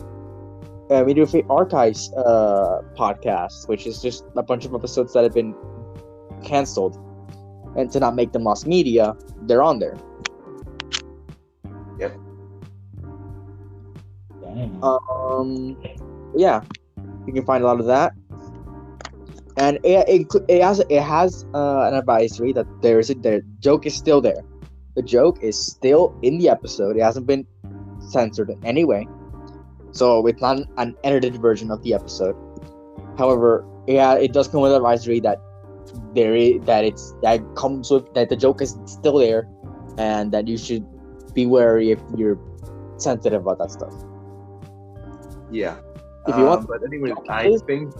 Media Fate Archives podcast, which is just a bunch of episodes that have been canceled, and to not make them lost media, they're on there. Yep. Yeah, you can find a lot of that, and it has an advisory that the joke is still there. The joke is still in the episode. It hasn't been censored in any way, so it's not an edited version of the episode. However, it does come with an advisory that that the joke is still there, and that you should be wary if you're sensitive about that stuff. Yeah. If you want, but anyway, I think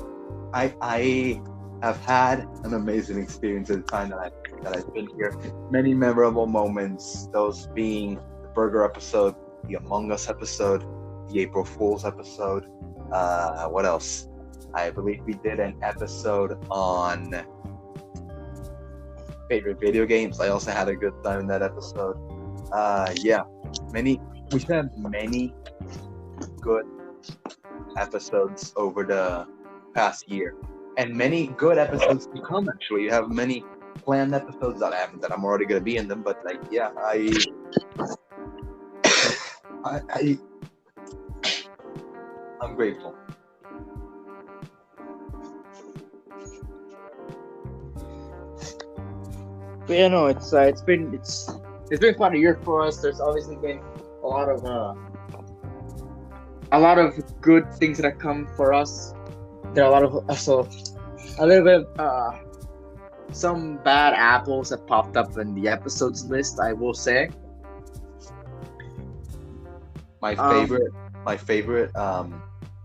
I have had an amazing experience in the time that I've been here. Many memorable moments, those being the burger episode, the Among Us episode, the April Fool's episode. What else? I believe we did an episode on favorite video games. I also had a good time in that episode. Yeah, we've had many good episodes over the past year, and many good episodes to come. Actually, you have many planned episodes that I'm already gonna be in them. But like, yeah, I'm grateful. But yeah, no, it's been quite a year for us. There's obviously been a lot of good things that have come for us. There are a lot of a little bit of some bad apples that popped up in the episodes list, I will say. My favorite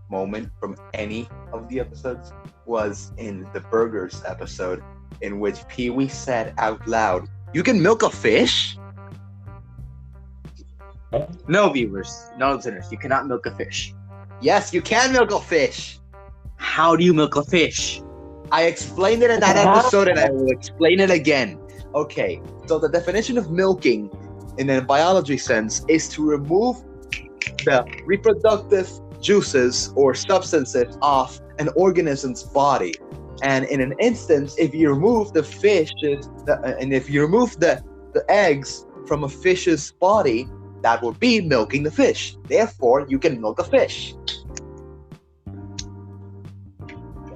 moment from any of the episodes was in the burgers episode, in which Piwi said out loud, "You can milk a fish?" No viewers, no listeners, you cannot milk a fish. Yes, you can milk a fish. How do you milk a fish? I explained it in that episode and I will explain it again. Okay, so the definition of milking in a biology sense is to remove the reproductive juices or substances of an organism's body. And in an instance, if you remove the eggs from a fish's body, that would be milking the fish. Therefore, you can milk a fish.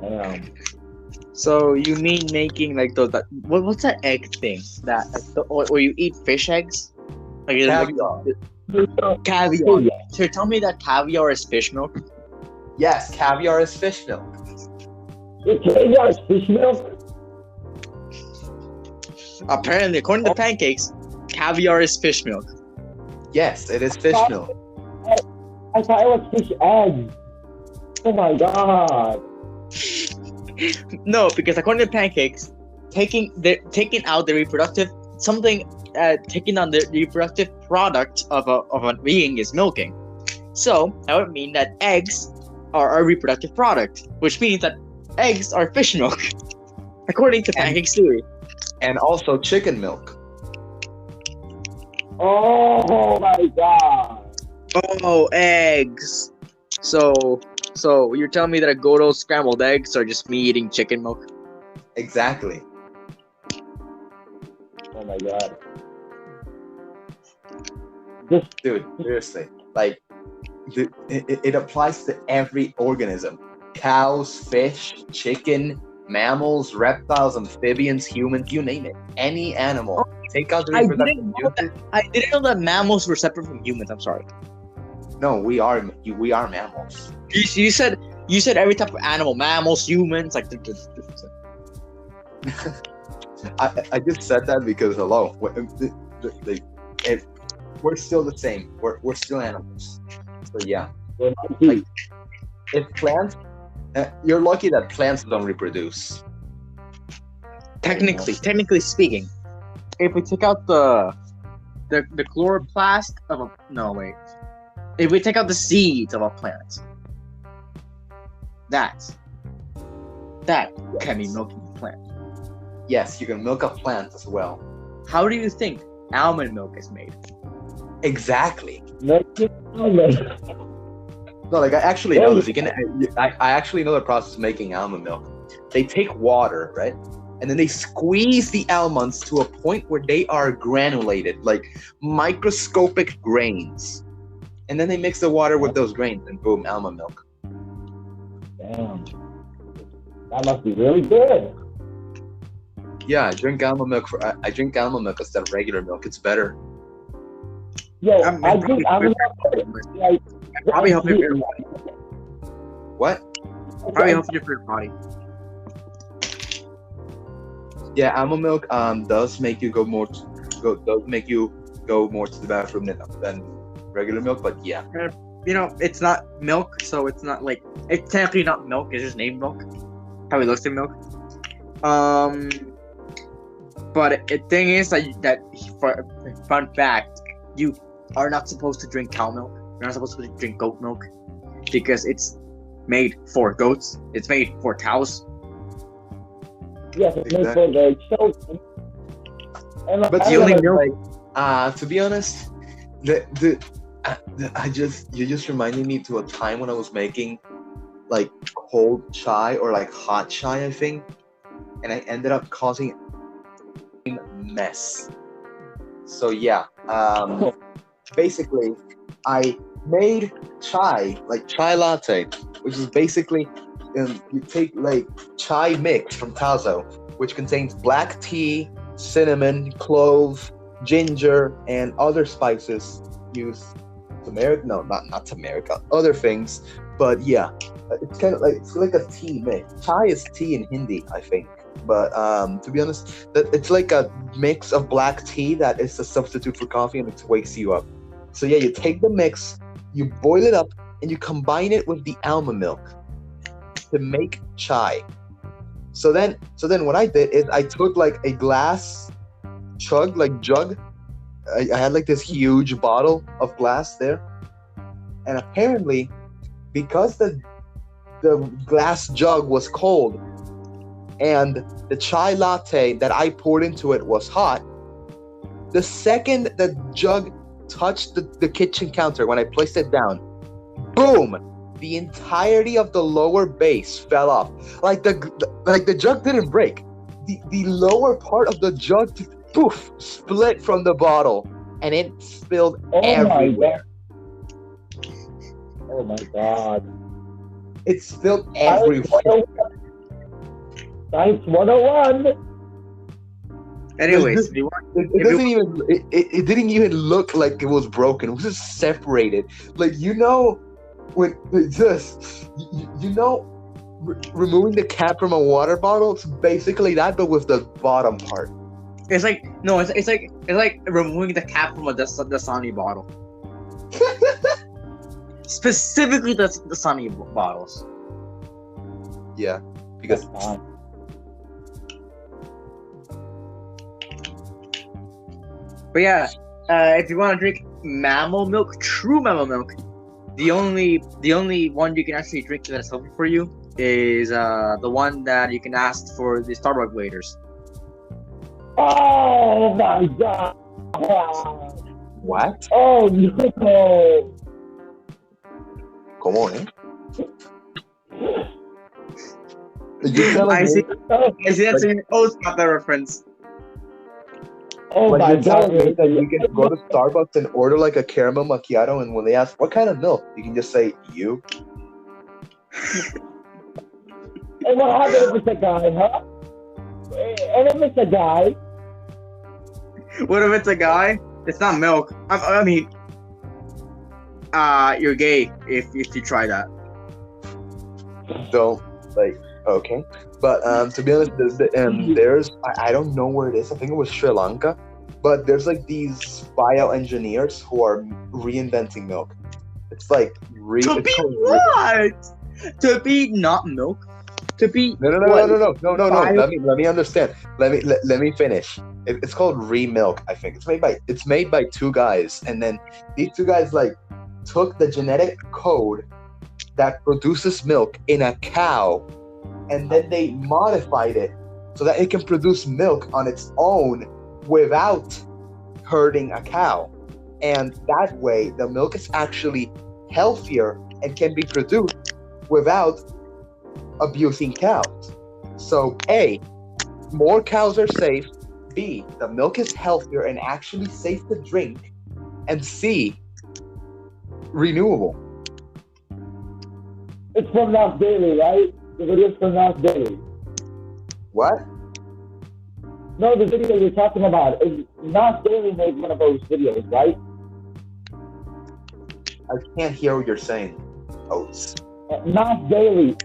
Damn. So you mean making like what's that egg thing that or you eat fish eggs? Like Caviar. Caviar. So tell me that caviar is fish milk? Yes, caviar is fish milk. Caviar is fish milk? Apparently, according to Pancakes, caviar is fish milk. Yes, it is fish milk. I thought it was fish eggs. Oh my god. No, because according to Pancakes, taking out the reproductive taking on the reproductive product of a being is milking. So that would mean that eggs are a reproductive product, which means that eggs are fish milk, according to Pancake's theory. And also chicken milk. Oh my god. Oh, eggs. So you're telling me that a good old scrambled eggs are just me eating chicken milk? Exactly. Oh my god. Dude, seriously. Like, it applies to every organism. Cows, fish, chicken, mammals, reptiles, amphibians, humans, you name it. Any animal. Take out the reproductive juices. I didn't know that mammals were separate from humans. I'm sorry. No, we are mammals. You said every type of animal, mammals, humans, like. I just said that because hello, we're still the same. We're still animals. So yeah, like, if plants, you're lucky that plants don't reproduce. Technically speaking, if we take out the chloroplast of a if we take out the seeds of a plant, that can be milking a plant. Yes, you can milk a plant as well. How do you think almond milk is made? Exactly. No, like I actually know this. I actually know the process of making almond milk. They take water, right? And then they squeeze the almonds to a point where they are granulated, like microscopic grains. And then they mix the water with those grains and boom, almond milk. Damn. That must be really good. Yeah, I drink almond milk instead of regular milk. It's better. Yo, I drink almond milk. Probably help your body. What? Probably help your body. Yeah, almond milk does make you go more to the bathroom than regular milk, but yeah. It's not milk, so it's not like it's technically not milk. It's just named milk. Probably looks like milk. But the thing is that for fun fact, you are not supposed to drink cow milk. You're not supposed to drink goat milk because it's made for goats. It's made for cows. Yes, it's made for the children. But the only milk, to be honest, you just reminded me to a time when I was making like cold chai or like hot chai, I think, and I ended up causing a mess. So yeah, basically, I made chai, like chai latte, which is basically you take like chai mix from Tazo, which contains black tea, cinnamon, clove, ginger, and other spices used. Turmeric? No, not turmeric. Other things, but yeah, it's kind of like a tea mix. Chai is tea in Hindi, I think. But to be honest, it's like a mix of black tea that is a substitute for coffee and it wakes you up. So yeah, you take the mix, you boil it up, and you combine it with the almond milk to make chai. So then what I did is I took like a glass jug. I had like this huge bottle of glass there, and apparently, because the glass jug was cold, and the chai latte that I poured into it was hot, the second the jug touched the kitchen counter when I placed it down, boom! The entirety of the lower base fell off. Like the jug didn't break. The lower part of the jug just, poof, split from the bottle, and it spilled everywhere. Oh my god! It spilled everywhere. Science 101. Anyways, It didn't even look like it was broken. It was just separated. Like, when it's just removing the cap from a water bottle, it's basically that, but with the bottom part. It's like removing the cap from a Dasani bottle. Specifically the Dasani bottles. Yeah, because but yeah, if you want to drink mammal milk, true mammal milk, the only one you can actually drink that's healthy for you is the one that you can ask for the Starbucks waiters. Oh my god! what? Oh no! Come on, eh? You're telling I me- see that's an Oats got that reference. Oh Like, my you're telling god! me that you can go to Starbucks and order like a caramel macchiato, and when they ask what kind of milk, you can just say you. And what happened if it's a guy, huh? And if it's a guy? What if it's a guy? It's not milk. I mean, you're gay if you try that. Don't like okay, but to be honest, there's I don't know where it is. I think it was Sri Lanka, but there's like these bioengineers who are reinventing milk. It's like To be what? To be not milk? To be No. Bio- Let me understand. Let me finish. It's called Remilk, I think. It's made by two guys, and then these two guys like took the genetic code that produces milk in a cow, and then they modified it so that it can produce milk on its own without hurting a cow. And that way, the milk is actually healthier and can be produced without abusing cows. So A, more cows are safe. B, the milk is healthier and actually safe to drink. And C, renewable. It's from Nas Daily, right? The video's from Nas Daily. What? No, the video you're talking about is Nas Daily made one of those videos, right? I can't hear what you're saying. Oats. Nas Daily,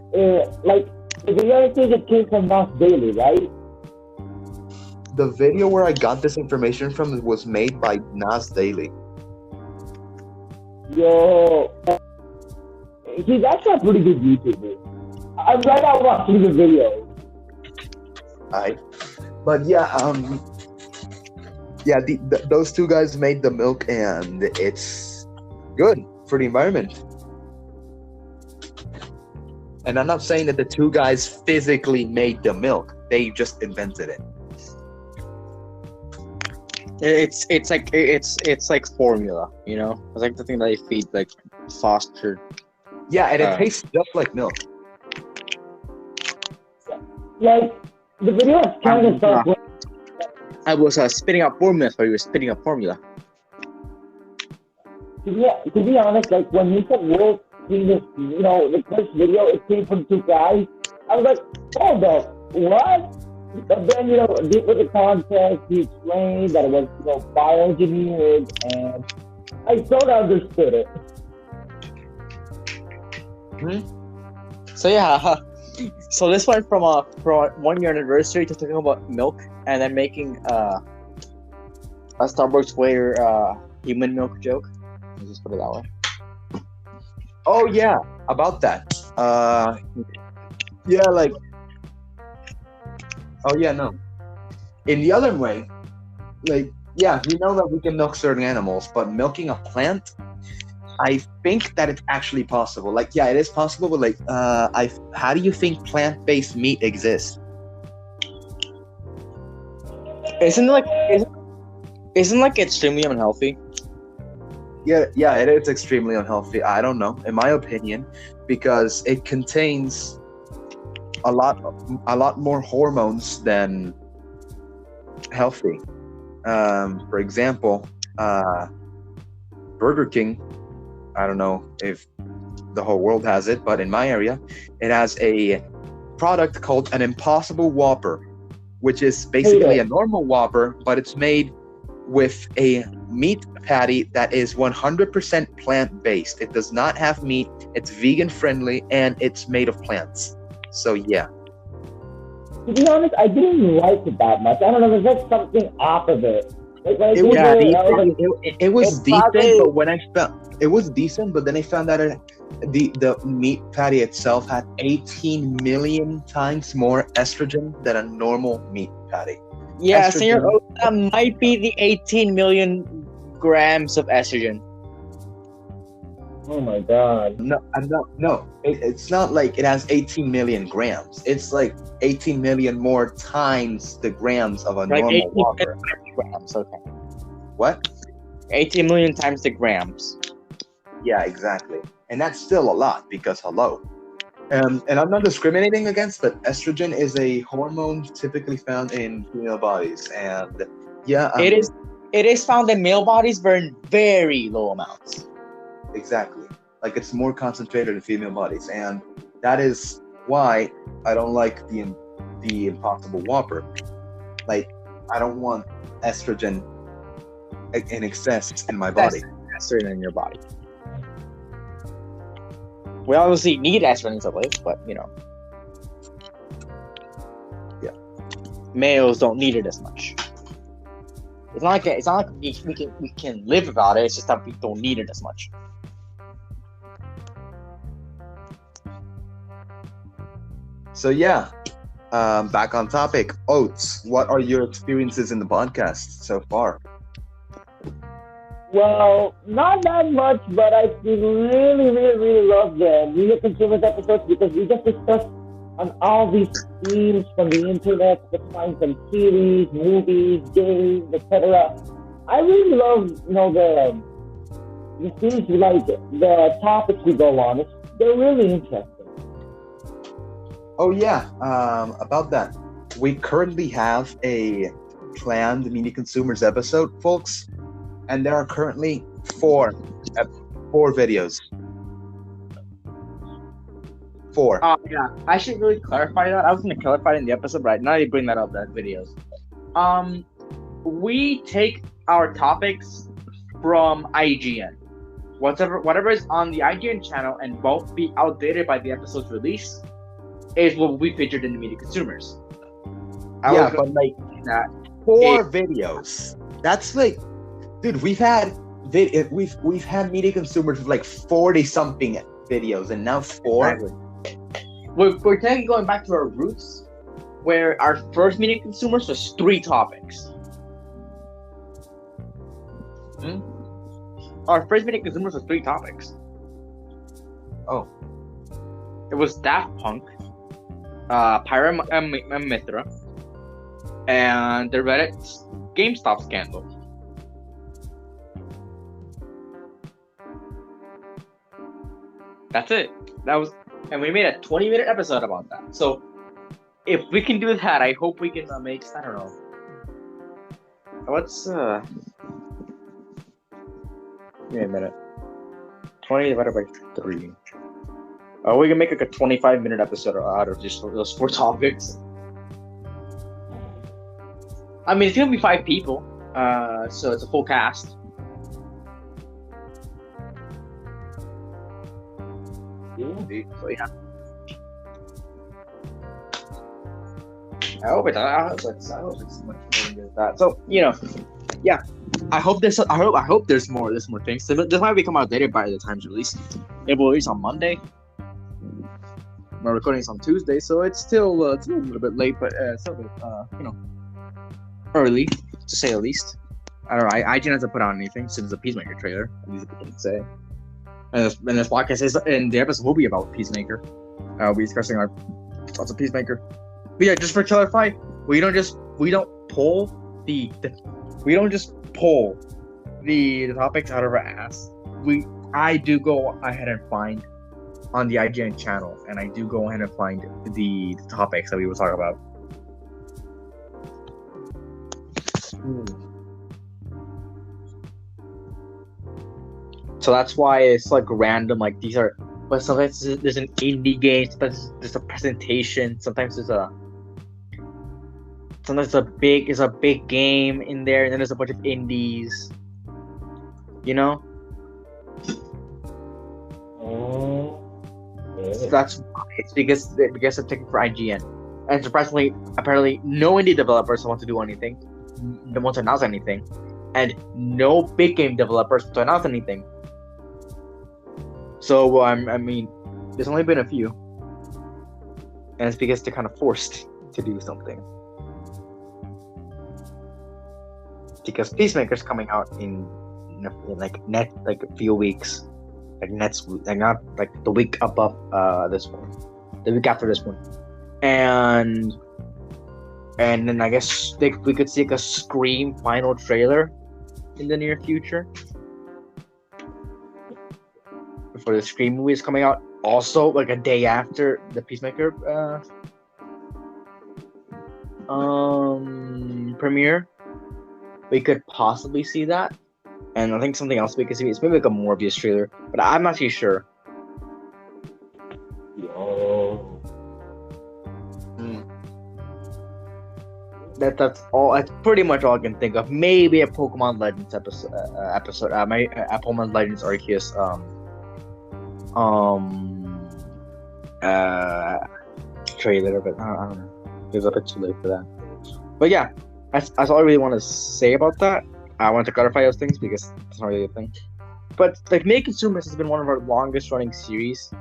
like the video I think it came from Nas Daily, right? The video where I got this information from was made by Nas Daily. Yo, he's actually a pretty good YouTuber. I'm right now watching the video. But yeah, those two guys made the milk, and it's good for the environment. And I'm not saying that the two guys physically made the milk; they just invented it. It's like formula, you know? It's like the thing that they feed like foster. Yeah, and it tastes just like milk. Like the video is kind of stuff. I was spitting out formula, so you were spitting out formula. To be honest, like when he said world famous, you know, the first video it came from two guys. I was like, hold up, what? But then, you know, deep with the context, he explained that it was, you know, bioengineered, and I sort of understood it. So yeah, so this went from a 1 year anniversary to talking about milk, and then making a Starbucks waiter human milk joke. Let's just put it that way. Oh yeah, about that. Yeah, like Oh yeah, no. In the other way, like yeah, we know that we can milk certain animals, but milking a plant, I think that it's actually possible. Like yeah, it is possible, but like how do you think plant-based meat exists? Isn't like isn't like extremely unhealthy? Yeah, it is extremely unhealthy. I don't know, in my opinion, because it contains a lot more hormones than healthy. For example, Burger King. I don't know if the whole world has it, but in my area, it has a product called an Impossible Whopper, which is basically a normal Whopper, but it's made with a meat patty that is 100% plant-based. It does not have meat, it's vegan-friendly, and it's made of plants. So, yeah. To be honest, I didn't like it that much. I don't know, there's just something off of it. Like, It was I decent. It was It's decent, probably- but when I found it was decent, but then I found out the meat patty itself had 18 million times more estrogen than a normal meat patty. Yeah, Estrogen. Senior Oats, that might be the 18 million grams of estrogen. Oh my god. No. It's not like it has 18 million grams. It's like 18 million more times the grams of a Like normal 18 Whopper. grams, okay. What? 18 million times the grams. Yeah, exactly. And that's still a lot because hello. And I'm not discriminating against, but estrogen is a hormone typically found in female bodies, and yeah, It is found in male bodies, but in very low amounts. exactly. Like it's more concentrated in female bodies, and that is why I don't like the Impossible Whopper. Like I don't want estrogen in excess in my body. Estrogen in your body. We obviously need estrogen to live, but you know. Yeah. Males don't need it as much. It's not like we can live without it. It's just that we don't need it as much. So yeah, back on topic. Oats, what are your experiences in the podcast so far? Well, not that much, but I really love the Media Consumers episodes because we just discuss on all these themes from the internet to find some series, movies, games, etc. I really love, the things we like, the topics we go on. They're really interesting. Oh yeah, about that. We currently have a planned Media Consumers episode, folks, and there are currently four videos. 4. Yeah, I should really clarify that. I was going to clarify it in the episode, but now you bring that up, that videos. We take our topics from IGN. Whatever is on the IGN channel and won't be outdated by the episode's release is what we featured in the Media Consumers. Yeah, but like that 4 videos. That's like, dude, we've had Media Consumers with like 40 something videos, and now 4. Exactly. We're technically going back to our roots, where our first Media Consumers was 3 topics. Our first Media Consumers was 3 topics. Oh. It was Daft Punk, Pyra and Mithra, and the Reddit GameStop scandal. That's it. And we made a 20-minute episode about that. So, if we can do that, I hope we can make, I don't know. What's, give me a minute. 20 divided by 3. We can make like a 25-minute episode out of just those 4 topics. I mean, it's gonna be 5 people, so it's a full cast. So yeah. I hope it's much more than that. So yeah. I hope there's more things. This might become outdated by the time's release. It will release on Monday. we're recording this on Tuesday, so it's still a little bit late, but still early to say the least. I don't know. IGN hasn't put out anything since the Peacemaker trailer. At least I can say. And this podcast is, and the episode will be about Peacemaker. We'll be discussing our thoughts of Peacemaker. But yeah, just for clarify, we don't pull the topics out of our ass. I do go ahead and find on the IGN channel, and I do go ahead and find the topics that we will talk about. So that's why it's like random. Like these are, but sometimes there's an indie game, sometimes there's a presentation, sometimes there's a big game in there, and then there's a bunch of indies. You know. So that's why. It's because I'm taking for IGN, and surprisingly, apparently, no indie developers want to do anything, don't want to announce anything, and no big game developers want to announce anything. So I mean, there's only been a few, and it's because they're kind of forced to do something. Because Peacemaker's coming out in like a few weeks. Not like the week above this one, the week after this one, and then I guess we could see like a Scream final trailer in the near future before the Scream movie is coming out. Also, like a day after the Peacemaker premiere, we could possibly see that. And I think something else we could see is maybe like a Morbius trailer, but I'm not too sure. That's all. That's pretty much all I can think of. Maybe a Pokemon Legends episode. Pokemon Legends Arceus trailer, but I don't know. It's a bit too late for that. But yeah, that's all I really want to say about that. I want to clarify those things because it's not really a thing. But like Made Consumers has been one of our longest running series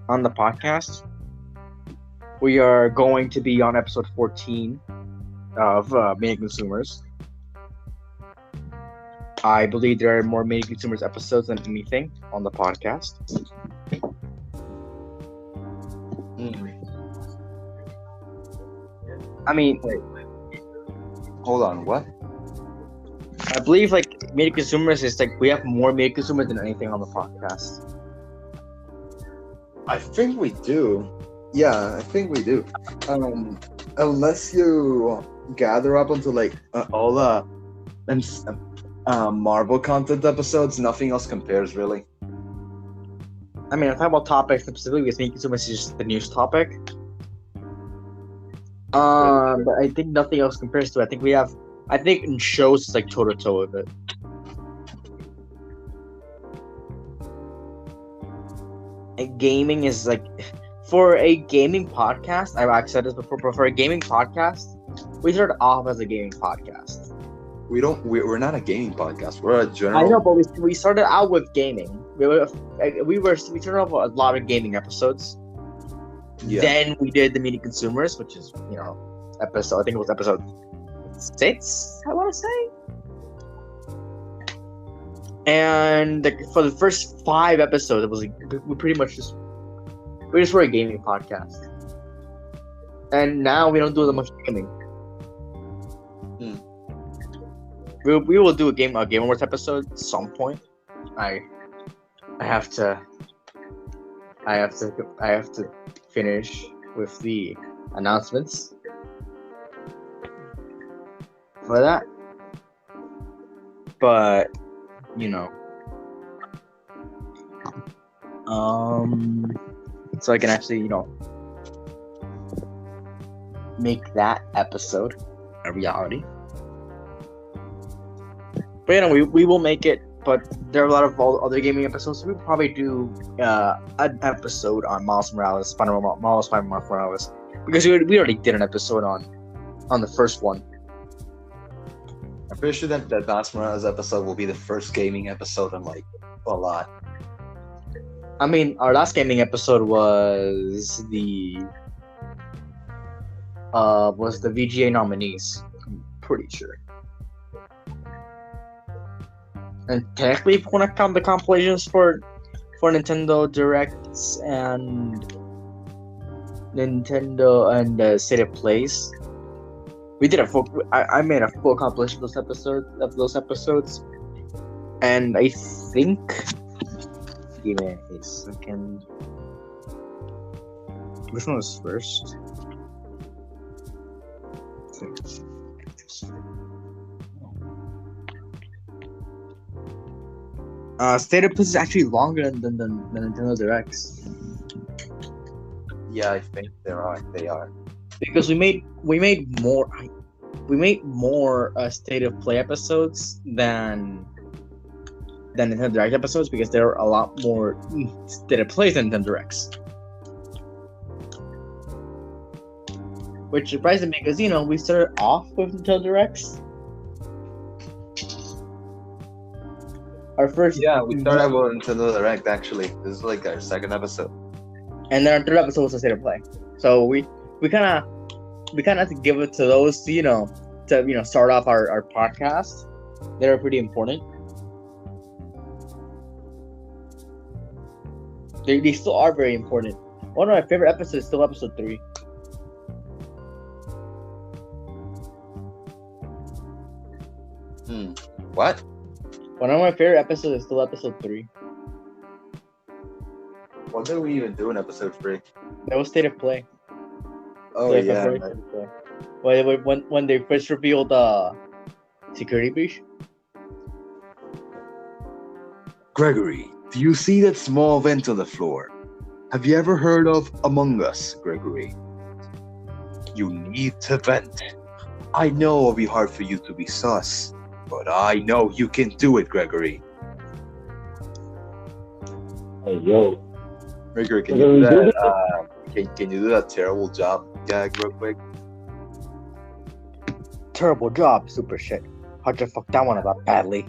on the podcast. We are going to be on episode 14 of Made Consumers. I believe there are more Made Consumers episodes than anything on the podcast. I mean, wait. Hold on, what? I believe like Made Consumers is like we have more Made Consumers than anything on the podcast. I think we do. Yeah, I think we do. Unless you gather up onto like all the Marvel content episodes, nothing else compares really. I mean, I'm talking about topics specifically because Made Consumers is just the news topic. But I think nothing else compares to it. I think in shows it's like toe to toe with it. And gaming is like, for a gaming podcast, I've said this before, but for a gaming podcast, we started off as a gaming podcast. We're not a gaming podcast. We're a general. I know, but we started out with gaming. We started off with a lot of gaming episodes. Yeah. Then we did the Made Consumers, which is episode. I think it was episode 6. I want to say. And for the first 5 episodes, it was we pretty much just were a gaming podcast. And now we don't do that much gaming. We will do a Game Awards episode at some point. I have to finish with the announcements for that. But so I can actually make that episode a reality. But we will make it. But there are a lot of other gaming episodes. So we'll probably do an episode on Miles Morales, Miles Morales, because we already did an episode on the first one. I'm pretty sure that Miles Morales episode will be the first gaming episode in like a lot. I mean, our last gaming episode was the VGA nominees. I'm pretty sure. And technically, if you want to count the compilations for Nintendo Directs and Nintendo and State of Plays, we did a full. I made a full compilation of those episodes, and I think. Give me a second. Which one was first? State of Play is actually longer than Nintendo Directs. Yeah, I think they are. Because we made more State of Play episodes than Nintendo Direct episodes, because there are a lot more State of Plays than Nintendo Directs. Which surprised me because, we started off with Nintendo Directs. Our first... Yeah, we started with Nintendo Direct, actually. This is like our second episode. And then our third episode was a State of Play. So we kind of have to give it to those, to start off our podcast. They're pretty important. They still are very important. One of my favorite episodes is still episode 3. What? One of my favorite episodes is still episode 3. What did we even do in episode 3? That was State of Play. Oh, yeah. When they first revealed security breach. Gregory, do you see that small vent on the floor? Have you ever heard of Among Us, Gregory? You need to vent. I know it'll be hard for you to be sus, but I know you can do it, Gregory. Hey, yo. Mercury, can you do that? Can you do that terrible job gag real quick? Terrible job, super shit. How'd you fuck that one up badly?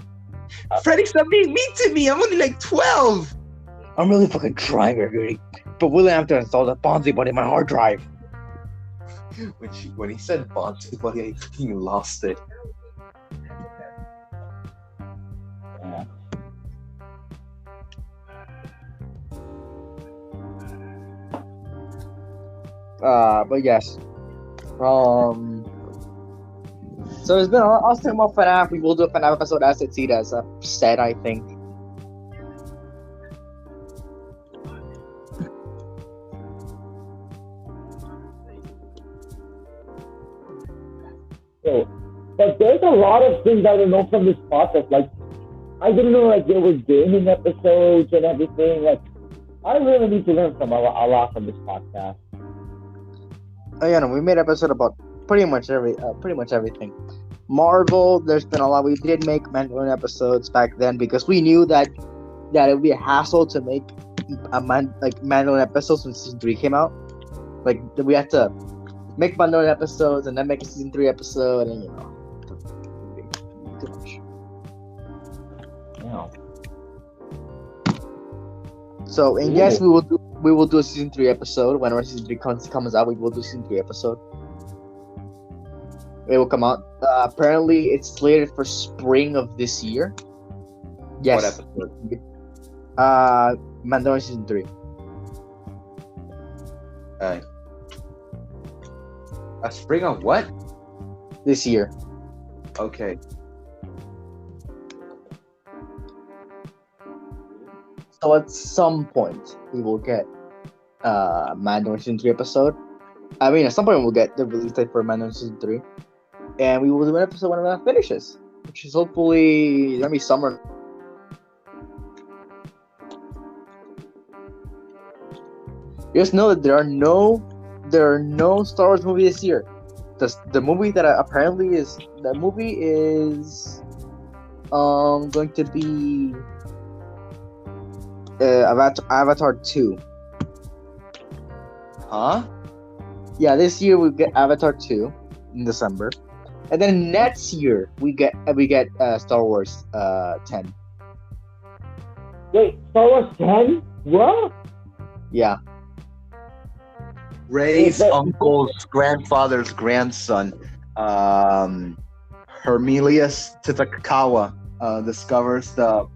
Freddy, stop being mean to me. I'm only like 12. I'm really fucking trying, Gregory. But we'll have to install the Bonzi Buddy in my hard drive. When he said Bonzi Buddy, I fucking lost it. Yeah. But yes. So it's been. I was talking about FNAF. We will do a FNAF episode as it's said, I think. So, but there's a lot of things I don't know from this podcast. Like, I didn't know there were gaming episodes and everything. Like, I really need to learn from a lot from this podcast. Oh yeah, no, we made an episode about pretty much everything. Marvel, there's been a lot. We did make Mandalorian episodes back then because we knew that it would be a hassle to make Mandalorian episodes when season 3 came out. Like, we had to make Mandalorian episodes and then make a season 3 episode, and too much. Yeah. So, and yes, we will do a season 3 episode whenever season 3 comes out. We will do a season 3 episode. It will come out. Apparently, it's slated for spring of this year. Yes. What episode? Mandalorian season 3. A spring of what? This year. Okay. So at some point, we will get Mandalorian season 3 episode. I mean, at some point, we'll get the release date for Mandalorian season 3. And we will do an episode when that finishes. Which is hopefully gonna be summer. Just know that there are no Star Wars movie this year. The movie that apparently is going to be Avatar 2. Huh? Yeah, this year we get Avatar 2 in December, and then next year we get Star Wars 10. Wait, Star Wars 10? What? Yeah. Ray's Is that- uncle's grandfather's grandson, Hermelius Titakawa, discovers the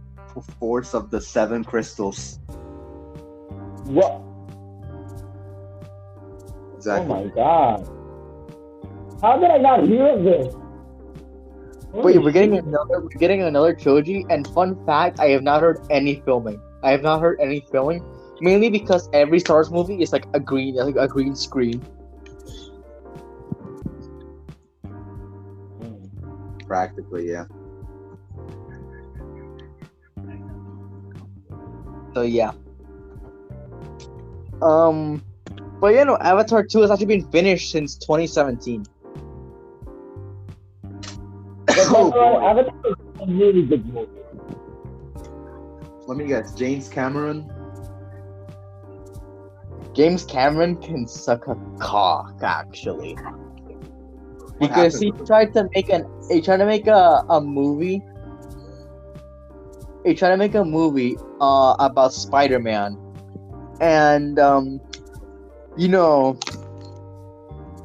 force of the 7 crystals. What? Exactly. Oh my god. How did I not hear of this? Wait, we're getting another trilogy, and fun fact, I have not heard any filming. Mainly because every Star Wars movie is like a green screen. Practically, yeah. So yeah. But Avatar 2 has actually been finished since 2017. Oh, boy. Avatar is a really good movie. Let me guess. James Cameron. James Cameron can suck a cock, actually, because he tried to make a movie. He tried to make a movie about Spider-Man, and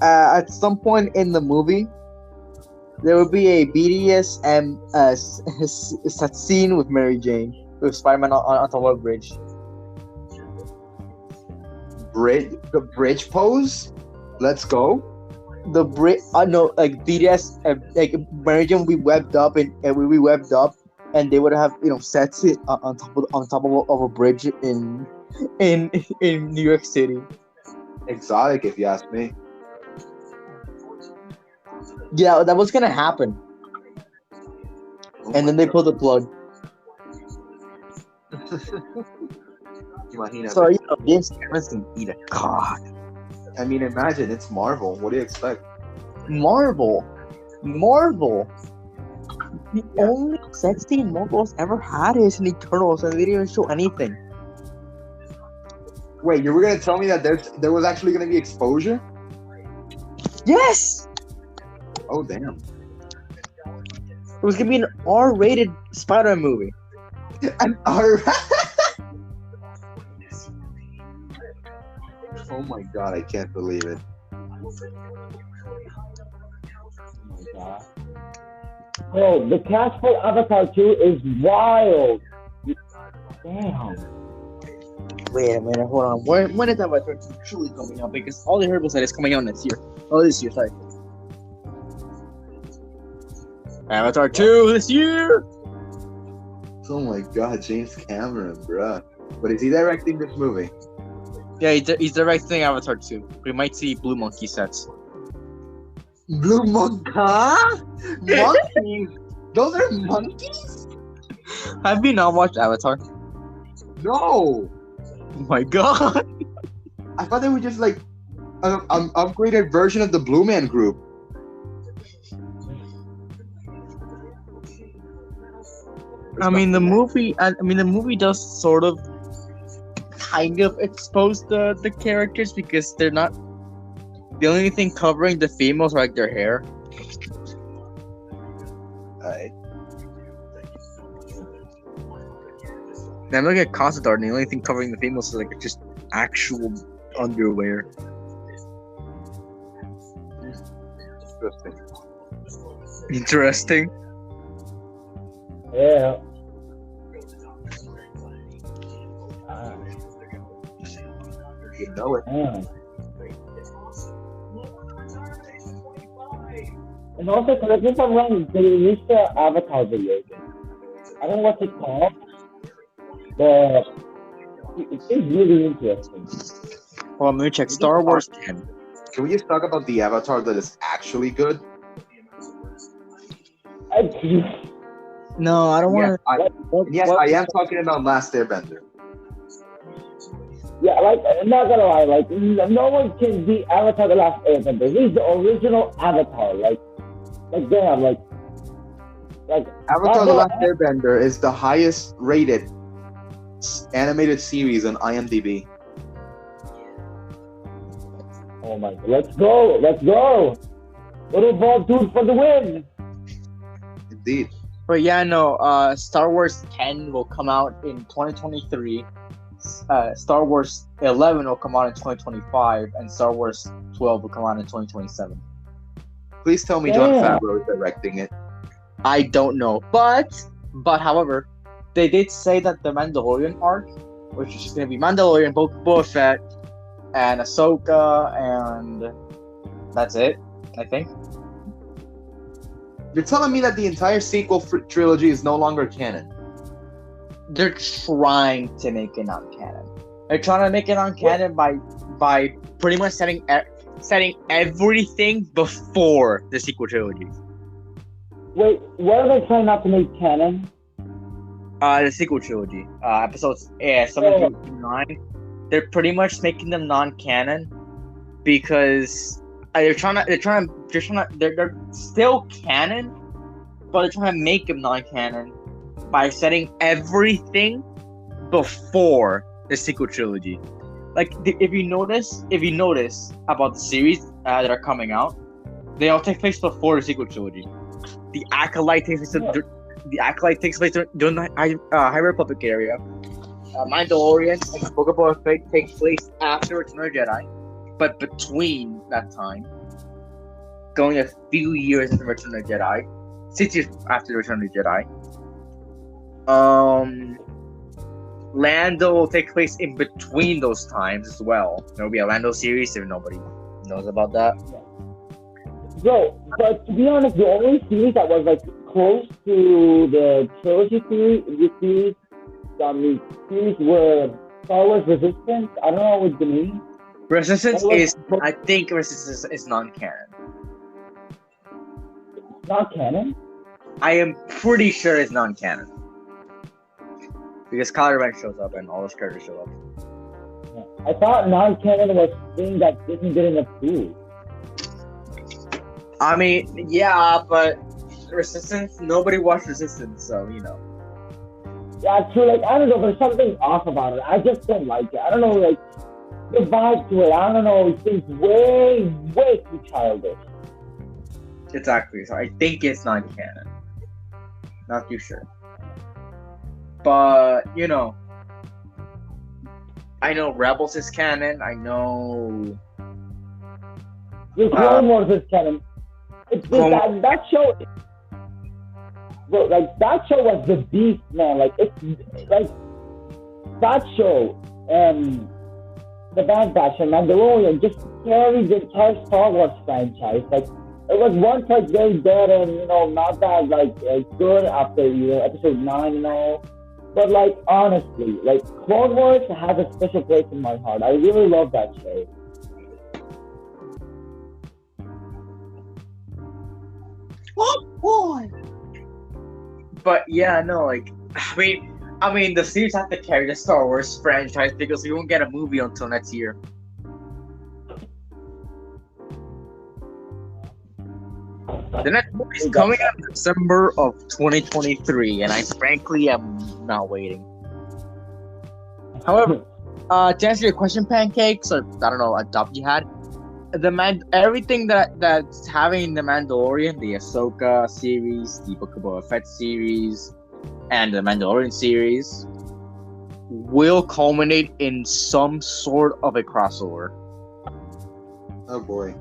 at some point in the movie, there will be a BDSM scene with Mary Jane, with Spider-Man on top of a bridge. The bridge pose. Let's go. The bridge, no, like BDS, like Mary Jane will be webbed up, and they would have sets it on top of a bridge in New York City. Exotic, if you ask me. Yeah, that was gonna happen, and then they pulled the plug. So James Cameron's gonna eat a cock. I mean, imagine, it's Marvel. What do you expect? Marvel. The only sex scene Marvel's ever had is in Eternals, and they didn't even show anything. Wait, you were gonna tell me that there was actually gonna be exposure? Yes. Oh damn! It was gonna be an R-rated Spider-Man movie. An R. Oh my god, I can't believe it. Oh, the cast for Avatar 2 is wild. Damn. Wait a minute, hold on. When is Avatar 2 truly coming out? Because all I heard was that it's coming out this year. Sorry. Avatar 2 this year! Oh my god, James Cameron, bruh. But is he directing this movie? Yeah, he's directing Avatar 2. We might see Blue Monkey sets. Blue monkey? Huh? Monkeys? Those are monkeys? Have you not watched Avatar? No! Oh my god! I thought they were just like an upgraded version of the Blue Man Group. I mean, the movie does sort of kind of expose the characters, because they're not the only thing covering the females are like their hair. Alright. Now I'm looking at Constantine, and the only thing covering the females is like just actual underwear. Interesting. Yeah. You know it. Yeah. And also, correct me if I'm wrong, they released the Avatar video game. I don't know what it's called, but it's really interesting. Well, I'm gonna check Star Wars 10. Can we just talk about the Avatar that is actually good? No, I don't want Yes, I am talking about Last Airbender. Yeah, like, I'm not gonna lie, like, no one can beat Avatar The Last Airbender. He's the original Avatar, like damn, like Avatar The Last Airbender is the highest rated animated series on IMDb. Oh my god, let's go! Little ball dude for the win! Indeed. But yeah, no, Star Wars 10 will come out in 2023. Star Wars 11 will come out in 2025, and Star Wars 12 will come out in 2027. Please tell me Jon Favreau is directing it. I don't know, but however, they did say that the Mandalorian arc, which is going to be Mandalorian, Boba Fett, and Ahsoka, and that's it, I think. You're telling me that the entire sequel trilogy is no longer canon? They're trying to make it non-canon. They're trying to make it non-canon by pretty much setting everything before the sequel trilogy. Wait, what are they trying not to make canon? The sequel trilogy, episodes 7 through 9. They're pretty much making them non-canon because they're still canon, but they're trying to make them non-canon by setting everything before the sequel trilogy. Like if you notice about the series that are coming out, they all take place before the sequel trilogy. The Acolyte takes place during the High Republic area. Mandalorian and Book of Boba Fett takes place after Return of the Jedi, but between that time, going a few years after Return of the Jedi, 6 years after Return of the Jedi, Lando will take place in between those times as well. There will be a Lando series if nobody knows about that. Bro, but to be honest, the only series that was like close to the trilogy series were Star Wars Resistance. I don't know what the name. I think Resistance is non-canon. Not canon? I am pretty sure it's non-canon. Because Kylo Ren shows up and all those characters show up. I thought non-canon was thing that Disney didn't approve. I mean, yeah, but Resistance, nobody watched Resistance, so, you know. Yeah, true, like, I don't know, there's something off about it. I just don't like it. I don't know, like, the vibe to it, I don't know, it seems way too childish. Exactly, so I think it's non-canon. Not too sure. But, you know, I know Rebels is canon, I know... The Clone Wars is canon. That show... Bro, like, that show was the beast, man. Like, it's... Like, that show, The Bad Batch and Mandalorian just carried the entire Star Wars franchise. Like, it was once, like, very dead and, you know, not that, like, good after, you know, episode 9 and all. But, like, honestly, like, Clone Wars has a special place in my heart. I really love that show. Oh, boy! But, yeah, no, like, I mean, the series have to carry the Star Wars franchise because we won't get a movie until next year. The next movie is coming out in December of 2023, and I frankly am not waiting. However, to answer your question, Pancakes, or I don't know, a doubt you had, everything that's having the Mandalorian, the Ahsoka series, the Book of Boba Fett series, and the Mandalorian series will culminate in some sort of a crossover. Oh boy.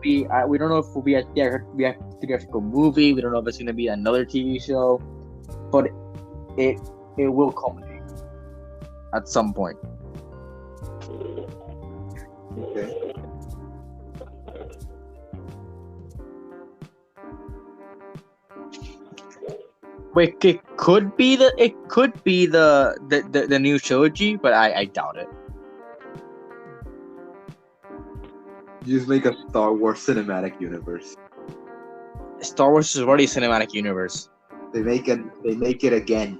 We don't know if we'll be a theatrical movie. We don't know if it's going to be another TV show, but it will culminate at some point. Okay. Wait, it could be the new trilogy, but I doubt it. You just make a Star Wars cinematic universe. Star Wars is already a cinematic universe. They make it again.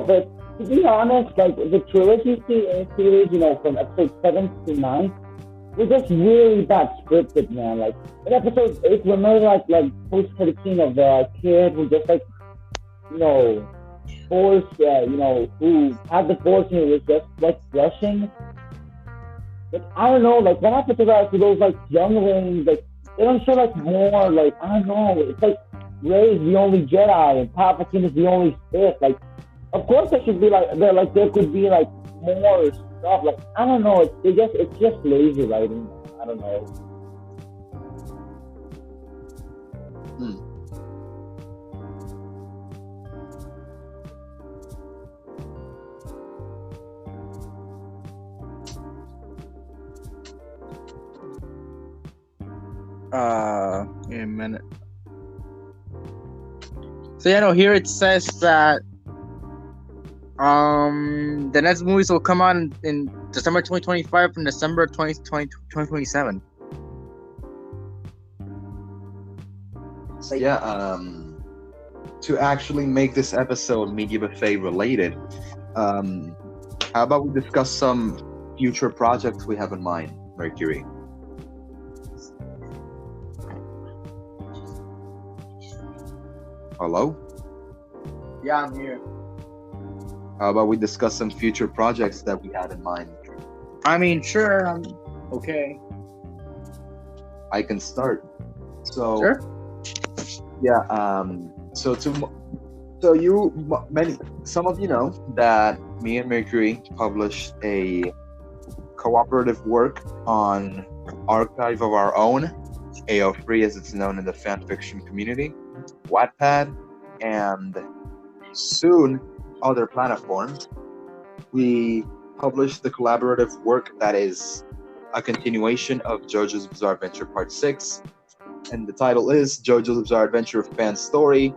But to be honest, like the trilogy series, you know, from episode 7 to 9, was just really bad scripted, man. Like in episode 8, remember like post-credit scene of the kid who just like, you know, Force, who had the Force and it was just like rushing. Like I don't know, like what happened to those like younglings? Like they don't show like more. Like I don't know. It's like Rey's the only Jedi and Palpatine is the only Sith. Like of course there should be there could be like more stuff. Like I don't know. It's just lazy writing. I don't know. In a minute. So yeah, no, here it says that the next movies will come out in December 2025 from December 2027. So yeah, to actually make this episode Media Buffet related, how about we discuss some future projects we have in mind, Mercury? Hello? Yeah, I'm here. How about we discuss some future projects that we had in mind? I mean, sure. Okay. I can start. So Sure. yeah, some of you know that me and Mercury published a cooperative work on Archive of Our Own, AO3 as it's known in the fan fiction community, Wattpad, and soon other platforms. We published the collaborative work that is a continuation of JoJo's Bizarre Adventure Part 6, and the title is JoJo's Bizarre Adventure Fan Story,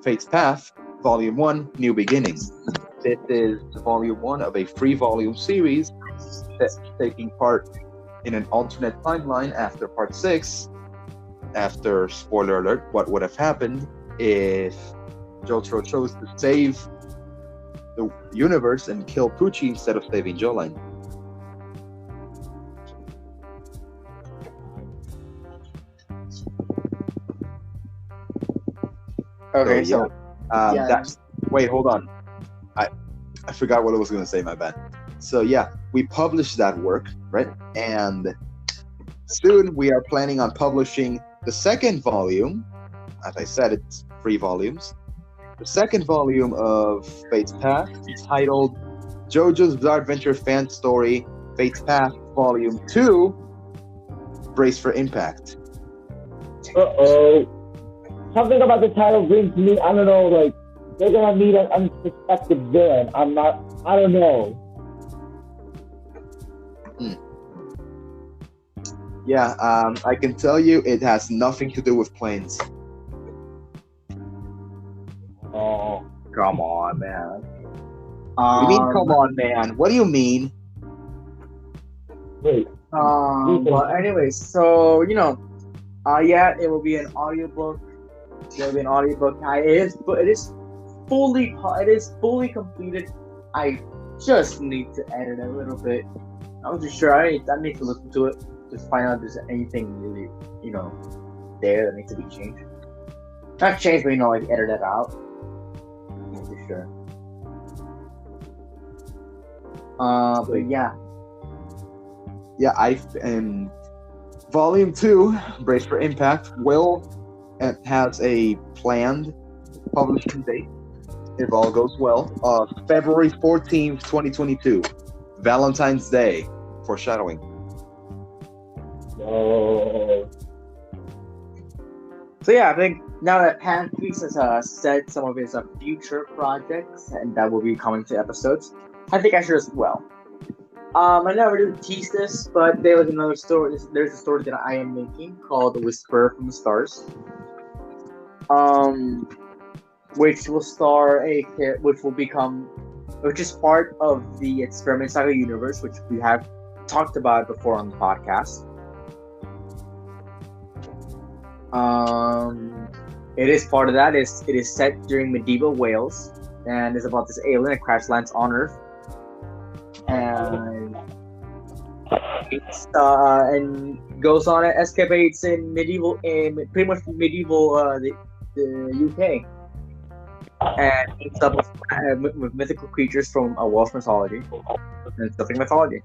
Fate's Path, Volume 1, New Beginnings. This is Volume 1 of a 3-volume series that's taking part in an alternate timeline after Part 6, after, spoiler alert, what would have happened if JoJo chose to save the universe and kill Pucci instead of saving Jolene. Okay, So, yeah. that's wait, hold on. I forgot what I was going to say. My bad. So yeah, we published that work, right? And soon we are planning on publishing the second volume. As I said, it's 3 volumes. The second volume of Fate's Path, titled JoJo's Bizarre Adventure Fan Story, Fate's Path, Volume 2, Brace for Impact. Uh-oh. Something about the title brings me, I don't know, like, they're gonna meet an unsuspected villain. I don't know. Yeah, I can tell you it has nothing to do with planes. Oh. Come on, man. What do you mean, come on, man? What do you mean? Wait. But anyways, so yeah, it will be an audiobook. There'll be an audiobook. It is fully completed. I just need to edit a little bit. I wasn't sure. I need to listen to it. Just find out if there's anything really, there that needs to be changed. Not changed, but like edit it out. Not too sure. But yeah. Yeah, Volume 2, Brace for Impact, has a planned publishing date, if all goes well, February 14th, 2022, Valentine's Day, foreshadowing. Oh. So yeah, I think now that Pancakes has said some of his future projects, and that will be coming to episodes, I think I should as well. I never do tease this, but there was another story. There's a story that I am making called "The Whisperer from the Stars," which will which is part of the Experiment Saga universe, which we have talked about before on the podcast. It is part of that. It is set during medieval Wales, and is about this alien that crash lands on Earth, and and goes on escapades in pretty much medieval the UK. and teams up with mythical creatures from a Welsh mythology and Celtic mythology.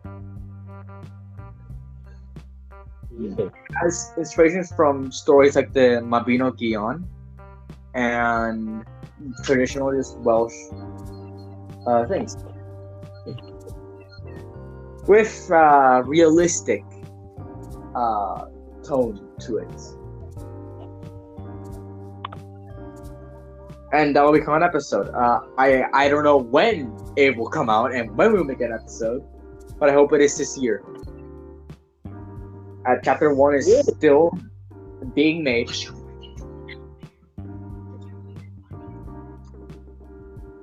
Has inspirations from stories like the Mabinogion and traditional just Welsh things with realistic tone to it. And that will become an episode. I don't know when it will come out and when we'll make an episode, but I hope it is this year. Chapter 1 is still being made.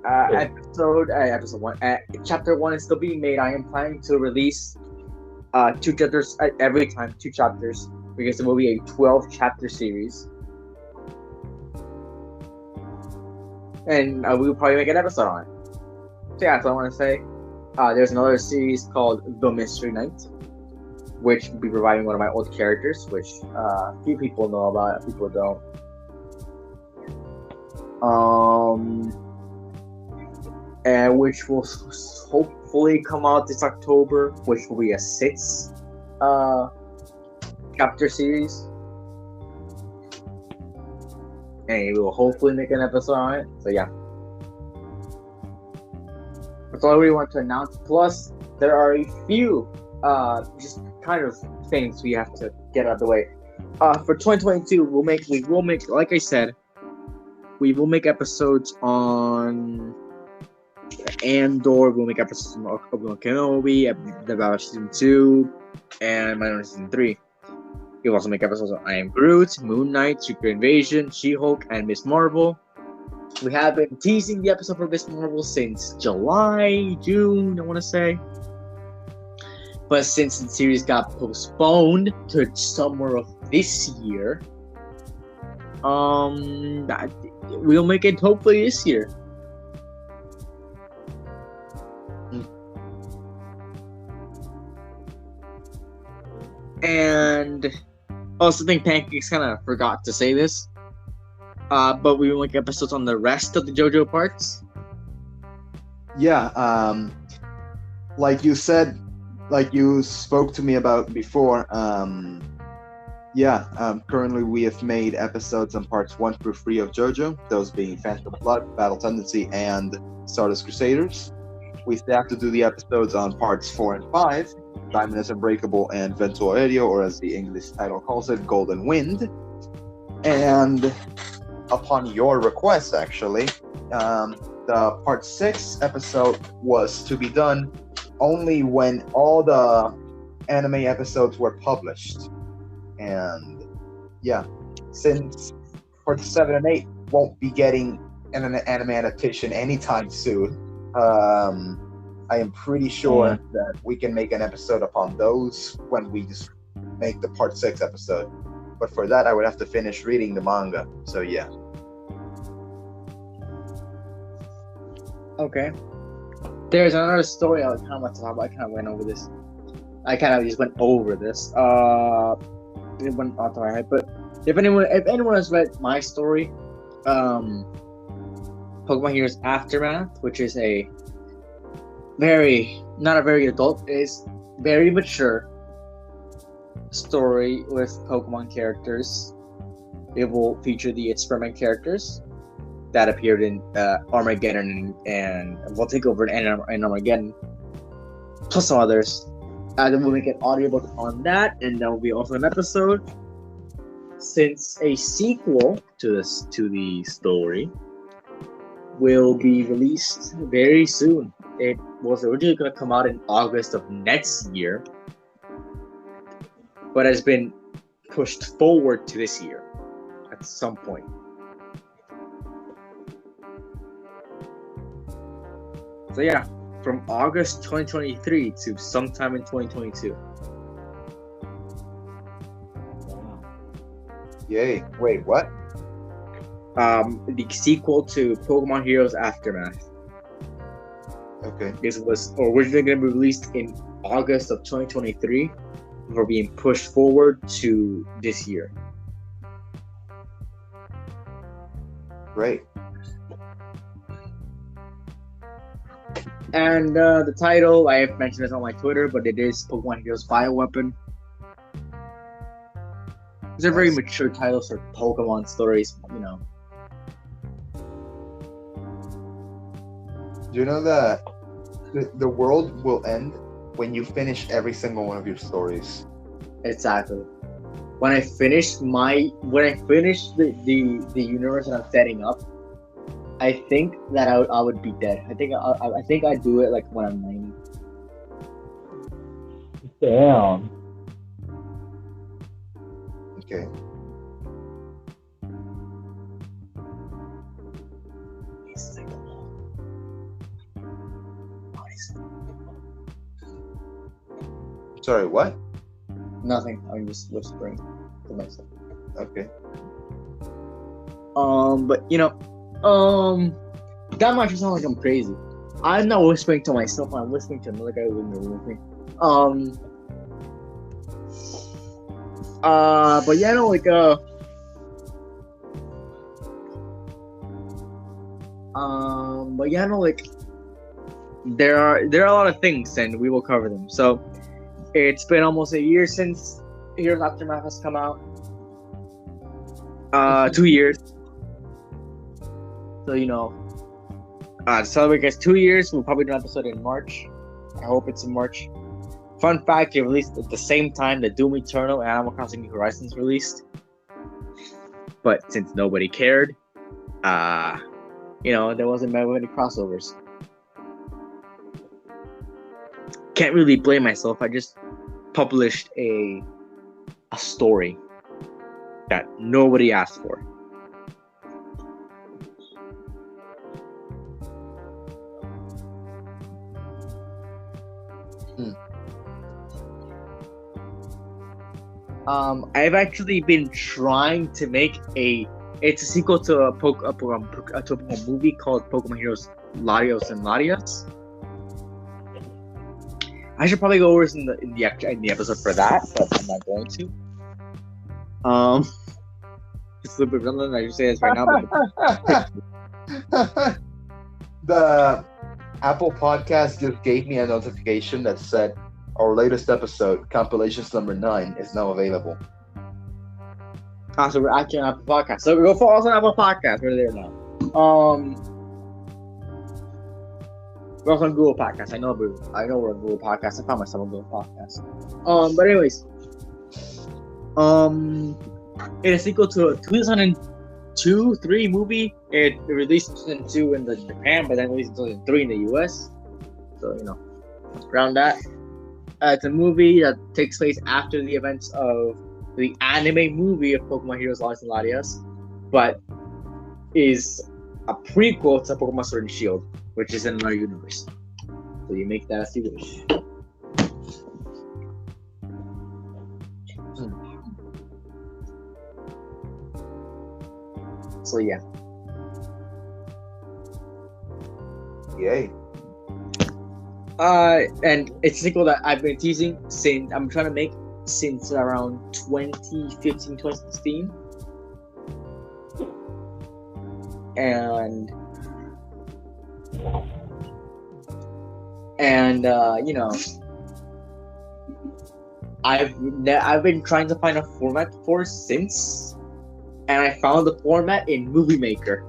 Episode 1. Chapter 1 is still being made. I am planning to release 2 chapters every time, 2 chapters, because it will be a 12-chapter series. And we will probably make an episode on it. So yeah, that's what I want to say. There's another series called The Mystery Knight, which will be providing one of my old characters, which a few people know about, people don't. And which will hopefully come out this October, which will be a 6 chapter series. And we will hopefully make an episode on it. So yeah. That's all I really want to announce. Plus, there are a few just kind of things we have to get out of the way. For 2022, we will make, like I said, we will make episodes on Andor. We'll make episodes on Obi-Wan Kenobi, The Battle Season 2, and Mandalorian Season 3. We'll also make episodes on I Am Groot, Moon Knight, Secret Invasion, She-Hulk, and Miss Marvel. We have been teasing the episode for Miss Marvel since July, June, I want to say. But since the series got postponed to summer of this year, we'll make it hopefully this year. And I also think Pancakes kind of forgot to say this, but we will make episodes on the rest of the JoJo parts. Yeah, like you said, like you spoke to me about before, currently we have made episodes on parts 1 through 3 of JoJo, those being Phantom Blood, Battle Tendency, and Stardust Crusaders. We still have to do the episodes on parts 4 and 5, Diamond is Unbreakable and Vento Aéreo, or as the English title calls it, Golden Wind. And upon your request, actually, the part 6 episode was to be done only when all the anime episodes were published. And yeah, since part 7 and 8 won't be getting an anime adaptation anytime soon, I am pretty sure that we can make an episode upon those when we just make the part 6 episode. But for that, I would have to finish reading the manga. So yeah. Okay. There's another story I kind of want to talk about. I kind of went over this. I kind of just went over this. It went off my head. But if anyone has read my story, Pokemon Heroes Aftermath, which is a not a very adult, is very mature story with Pokemon characters. It will feature the experiment characters that appeared in Armageddon and will take over in Armageddon, plus some others. Then we'll make an audiobook on that, and there will be also an episode. Since a sequel to the story will be released very soon. It was originally going to come out in August of next year, but has been pushed forward to this year at some point. So yeah, from August 2023 to sometime in 2022. Yay. Wait, what? The sequel to Pokemon Heroes Aftermath. Okay. This was originally going to be released in August of 2023 before being pushed forward to this year. Great. And the title, I have mentioned this on my Twitter, but it is Pokemon Heroes Bioweapon. It's a very mature title for Pokemon stories, you know. Do you know that the world will end when you finish every single one of your stories? Exactly. When I finish the universe that I'm setting up, I think that I would be dead. I think I'd do it like when I'm 90. Damn. Okay. Sorry, what? Nothing. I'm just whispering to myself. Okay. But you know, that might just sound like I'm crazy. I'm not whispering to myself. I'm whispering to another guy who's in the room with me. But yeah, no, like, but yeah, no, like, there are a lot of things, and we will cover them. So, it's been almost a year since Heroes Aftermath has come out. 2 years. So, you know, to celebrate guys 2 years, we'll probably do an episode in March. I hope it's in March. Fun fact, it released at the same time that Doom Eternal and Animal Crossing New Horizons released. But since nobody cared, you know, there wasn't many crossovers. Can't really blame myself. I just published a story that nobody asked for. I've actually been trying to make it's a sequel to a Pokemon movie called Pokemon Heroes Latios and Latias. I should probably go over this in the episode for that, but I'm not going to. It's a little bit redundant. I should say this right now. But The Apple Podcast just gave me a notification that said our latest episode, Compilations number 9, is now available. So we're actually on Apple Podcast. So we go follow us on Apple Podcast. We're there now. We're also on Google Podcasts. I know we're on Google Podcasts. I found myself on Google Podcasts. But anyways, it's a sequel to a 2002-3 movie. It released in 2002 in Japan, but then released in 2003 in the US. So, you know, around that. It's a movie that takes place after the events of the anime movie of Pokemon Heroes Latios and Latias, but is a prequel to Pokemon Sword and Shield, which is in our universe. So you make that as you wish. So yeah. Yay. And it's a sequel that I've been teasing since I'm trying to make since around 2015, 2016. And you know, I've been trying to find a format for since, and I found the format in Movie Maker.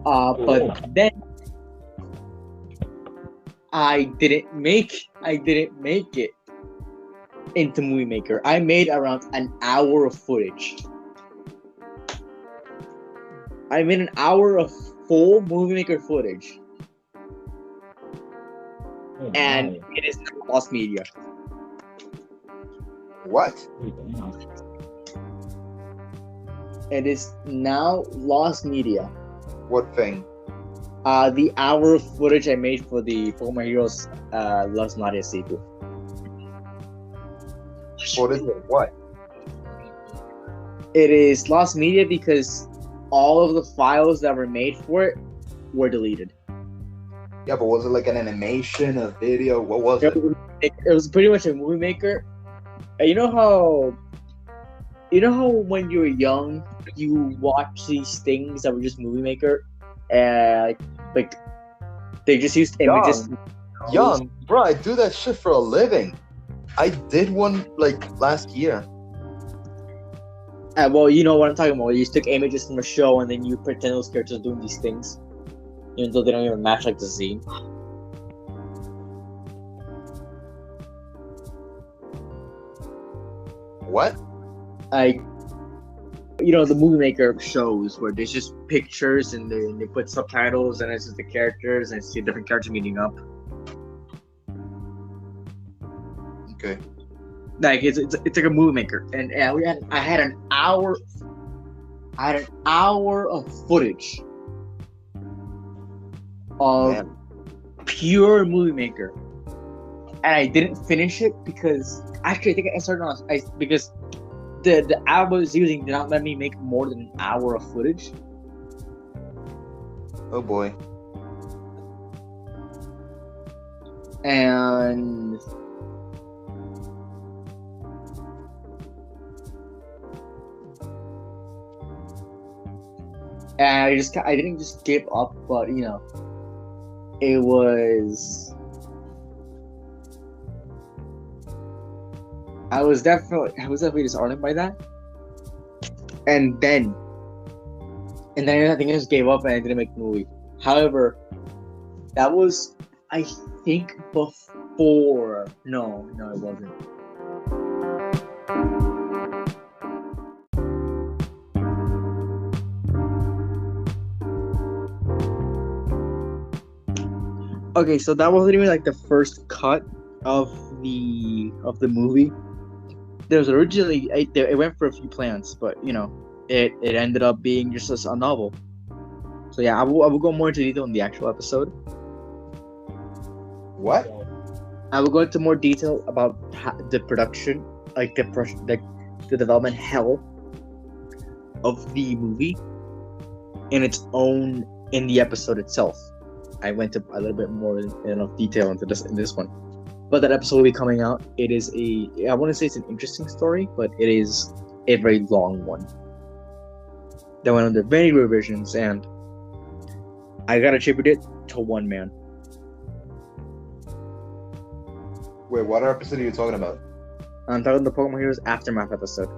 But then I didn't make it into Movie Maker. I made around an hour of footage. I made an hour of full Movie Maker footage. Oh, and nice. it is now lost media. What? It is now lost media. What thing? The hour of footage I made for the Pokemon Heroes Lost Nadia sequel. What is it? What? It is lost media because all of the files that were made for it were deleted. Yeah, but was it like an animation, a video? What was it? It was pretty much a Movie Maker. You know how You know how when you were young, you watch these things that were just Movie Maker, and like they just used images. Young, bro, I do that shit for a living. I did one like last year. Well, you know what I'm talking about. You just took images from a show and then you pretend those characters doing these things, even though they don't even match like the scene. What? Like, you know, the Movie Maker shows where there's just pictures and they put subtitles and it's just the characters and it's the different characters meeting up. Okay. Like it's like a Movie Maker, and I had an hour of footage of pure Movie Maker, and I didn't finish it because actually I think I started on because the app I was using did not let me make more than an hour of footage. Oh boy. And I didn't just give up, but you know, I was definitely disheartened by that. And then I think I just gave up and I didn't make the movie. However, that was, I think, before. No, it wasn't. Okay, so that wasn't even like the first cut of the movie. There was originally it went for a few plans, but you know, it ended up being just a novel. So yeah, I will go more into detail in the actual episode. What? I will go into more detail about the production, like the development hell of the movie in the episode itself. I went a little bit more in detail into this one, but that episode will be coming out. It is I want to say it's an interesting story, but it is a very long one that went under many revisions, and I gotta attribute it to one man. Wait, what episode are you talking about? I'm talking the Pokemon Heroes Aftermath episode.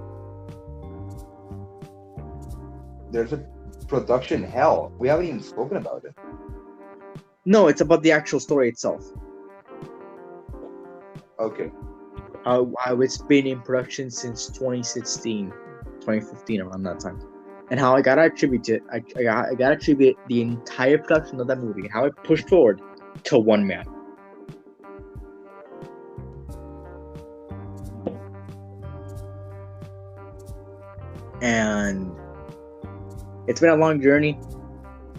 There's a production hell. We haven't even spoken about it. No, it's about the actual story itself. Okay. How it's been in production since 2016, 2015, around that time. And how I gotta attribute it, I gotta attribute the entire production of that movie, how it pushed forward, to one man. And it's been a long journey.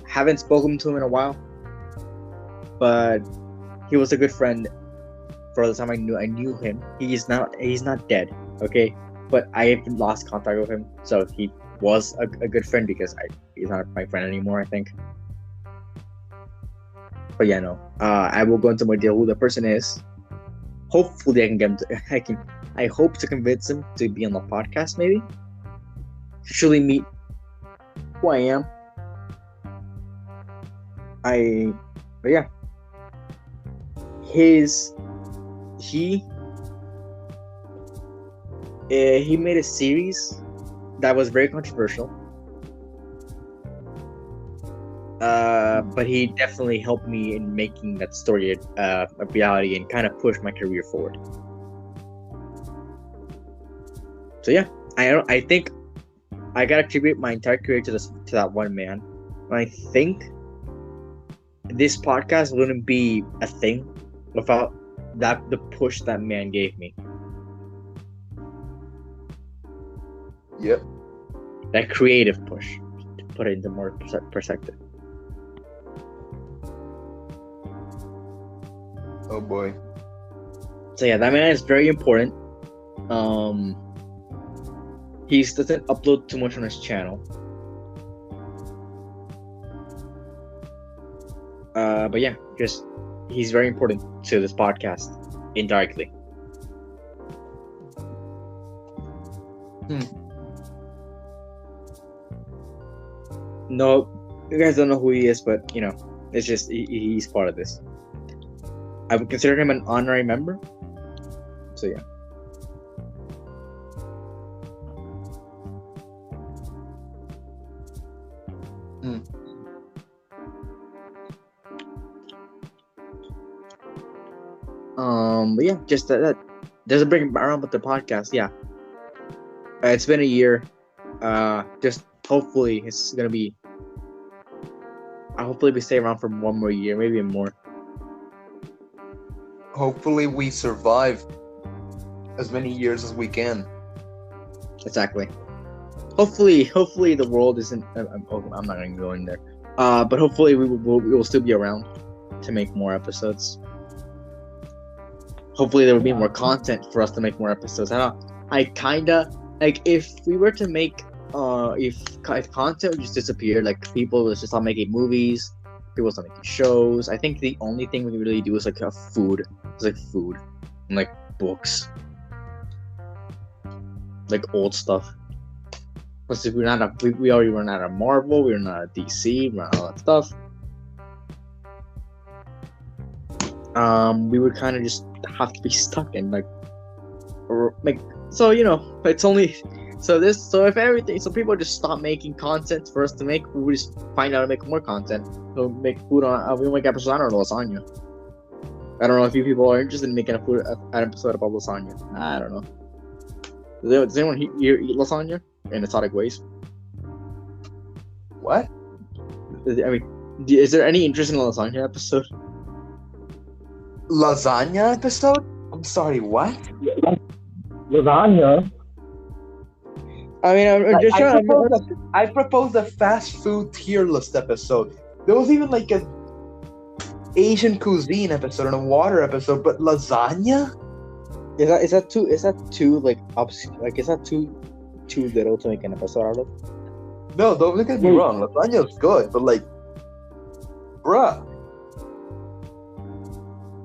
Haven't spoken to him in a while, but he was a good friend for the time I knew him. He's not dead, okay? But I haven't lost contact with him, so he was a good friend because he's not my friend anymore, I think. But yeah, no. I will go into more detail who the person is. Hopefully, I can get him I hope to convince him to be on the podcast, maybe. Truly meet who I am. But yeah. He made a series that was very controversial. But he definitely helped me in making that story a reality and kind of push my career forward. So yeah, I think I gotta attribute my entire career to that one man. And I think this podcast wouldn't be a thing without the push that man gave me. Yep. That creative push, to put it into more perspective. Oh boy. So yeah, that man is very important. He doesn't upload too much on his channel. But yeah, he's very important to this podcast indirectly. No, you guys don't know who he is, but it's just he's part of this. I would consider him an honorary member. So yeah. But yeah, just that doesn't bring it around with the podcast. Yeah, it's been a year. Just hopefully it's gonna be. Hopefully we stay around for one more year, maybe more. Hopefully we survive as many years as we can. Exactly. Hopefully the world isn't. I'm not gonna go in there. But hopefully we will still be around to make more episodes. Hopefully there will be more content for us to make more episodes. I kinda like if we were to make if content would just disappear, like people would just stop making movies, people would stop making shows. I think the only thing we can really do is like food. It's like food and like books, like old stuff. Plus, if we already run out of Marvel, we're not a DC, we're not all that stuff. We would kind of just have to be stuck in like, or make. So it's only so people just stop making content for us to make. We just find out to make more content. So make food on. We make episodes on lasagna. I don't know if you people are interested in making an episode about lasagna. I don't know. Does anyone here eat lasagna in exotic ways? What? I mean, is there any interest in a lasagna episode? Lasagna episode? I'm sorry, what? Lasagna. I mean, I'm just trying. I proposed a fast food tier list episode. There was even like a Asian cuisine episode and a water episode, but lasagna? Is that too like is that too little to make an episode out of? No, don't get me wrong. Lasagna is good, but like, bruh.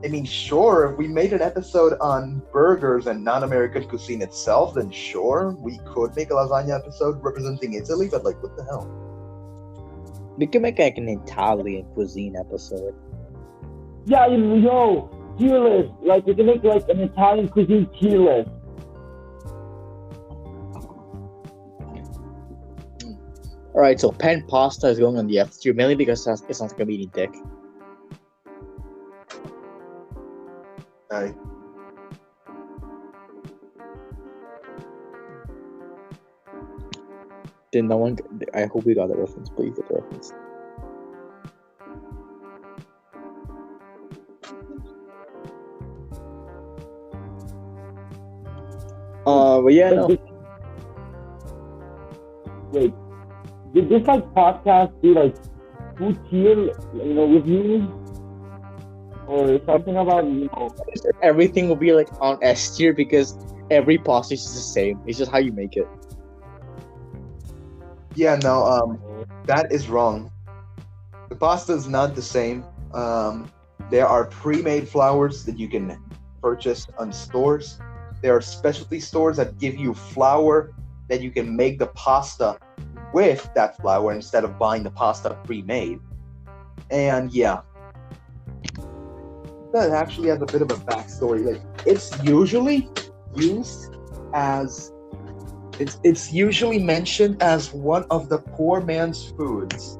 I mean, sure, if we made an episode on burgers and non-American cuisine itself, then sure, we could make a lasagna episode representing Italy, but like, what the hell? We can make like an Italian cuisine episode. Yeah, tier list. Like, we can make like an Italian cuisine tier list. Alright, so pen pasta is going on the F tier, mainly because it sounds like I'm eating dick. Aye. Did no one? I hope we got the reference. Please get the reference. But yeah, no. Wait, did this like podcast do like food tier, reviews? Or something about, everything will be like on S tier because every pasta is the same. It's just how you make it. Yeah, no, that is wrong. The pasta is not the same. There are pre-made flours that you can purchase on stores. There are specialty stores that give you flour that you can make the pasta with that flour instead of buying the pasta pre-made. And yeah. That actually has a bit of a backstory. Like, it's usually used as it's usually mentioned as one of the poor man's foods.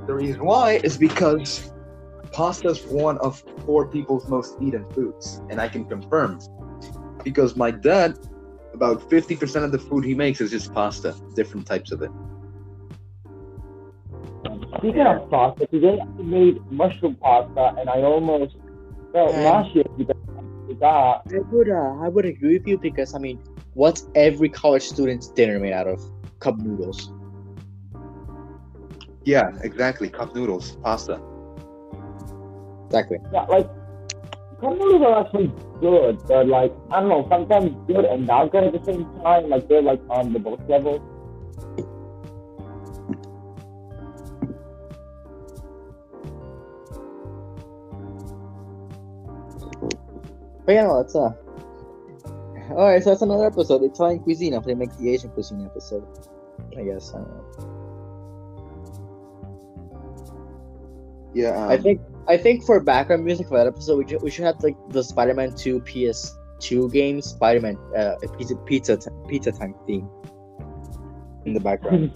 The reason why is because pasta is one of poor people's most eaten foods, and I can confirm because my dad, about 50% of the food he makes is just pasta, different types of it. Speaking of pasta, today I made mushroom pasta, and I almost nauseous because of that. I would agree with you because I mean, what's every college student's dinner made out of? Cup noodles. Yeah, exactly. Cup noodles, pasta. Exactly. Yeah, like cup noodles are actually good, but like I don't know, sometimes good and not good at the same time. Like they're like on the both levels. But yeah, no, that's alright, so that's another episode. Italian cuisine after they make the Asian cuisine episode. I guess, I don't know. Yeah. I think for background music for that episode, we should have like the Spider-Man 2 PS2 game, Spider-Man pizza time theme in the background.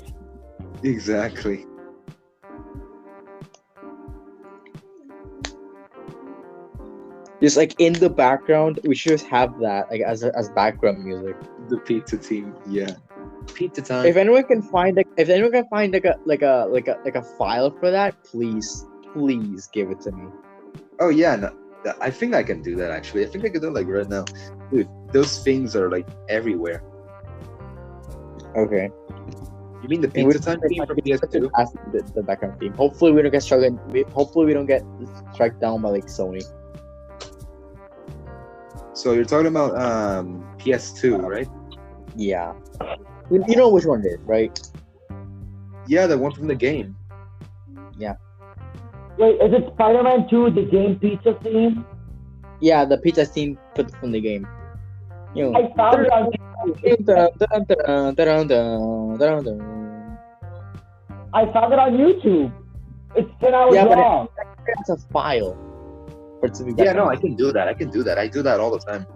Exactly. Just like in the background, we should just have that like as background music. The pizza team. Yeah. Pizza time. If anyone can find like a file for that, please give it to me. Oh yeah, no, I think I can do that actually. I think I can do it like right now. Dude, those things are like everywhere. Okay. You mean the pizza time theme for PS2? The background theme. Hopefully we don't get Hopefully we don't get struck down by like Sony. So you're talking about PS2, right? Yeah. You know which one it is, right? Yeah, the one from the game. Yeah. Wait, is it Spider-Man 2, the game pizza theme? Yeah, the pizza theme from the game. You know. I found it on I found it on YouTube. It's 10 hours long. It's a file. For it to be Yeah, no, I can do that. I do that all the time.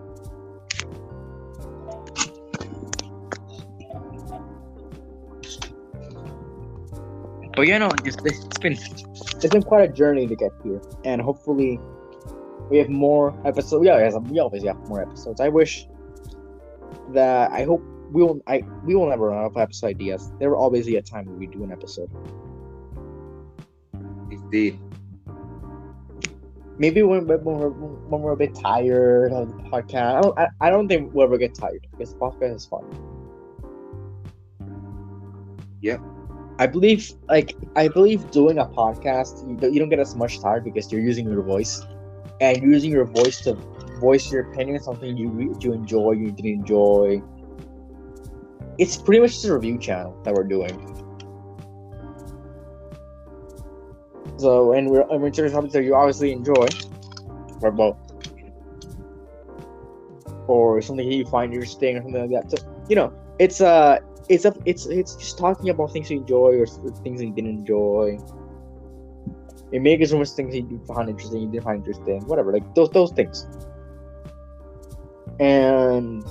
But you know, it's been quite a journey to get here, and hopefully we have more episodes. We always have more episodes. I hope we will never run out of episode ideas. There will always be a time when we do an episode. Indeed. Maybe when we're a bit tired of the podcast. I don't think we'll ever get tired because the podcast is fun. Yeah. I believe doing a podcast, you don't get as much tired because you're using your voice, and you're using your voice to voice your opinion on something you enjoy, you didn't enjoy. It's pretty much just a review channel that we're doing. So, and we're choosing something that you obviously enjoy, or both, or something you find interesting, or something like that. So, you know, it's just talking about things you enjoy or things you didn't enjoy. It may get so much things you found interesting, you didn't find interesting, whatever, like those things. And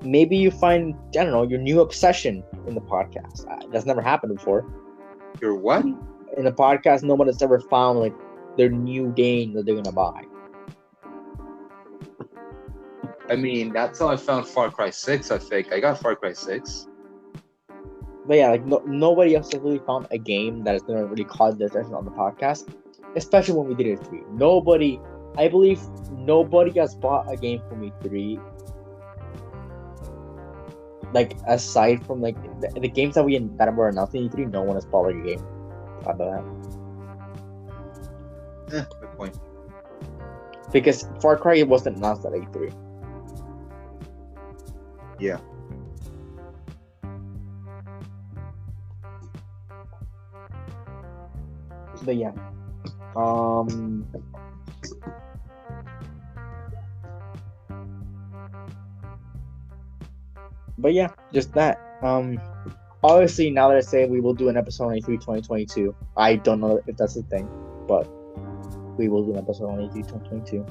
maybe you find, I don't know, your new obsession in the podcast. That's never happened before. Your what? In the podcast, no one has ever found like their new game that they're gonna buy. I mean, that's how I found Far Cry 6, I think. I got Far Cry 6. But yeah, like nobody else has really found a game that is gonna really cause their attention on the podcast, especially when we did E3. I believe nobody has bought a game from E3. Like aside from like the games that were announcing E3, no one has bought like a game out of that. Good point. Because Far Cry wasn't announced at E3. Yeah. But yeah. But yeah, just that. Obviously, now that I say we will do an episode on E3 2022, I don't know if that's the thing, but we will do an episode on E3 2022.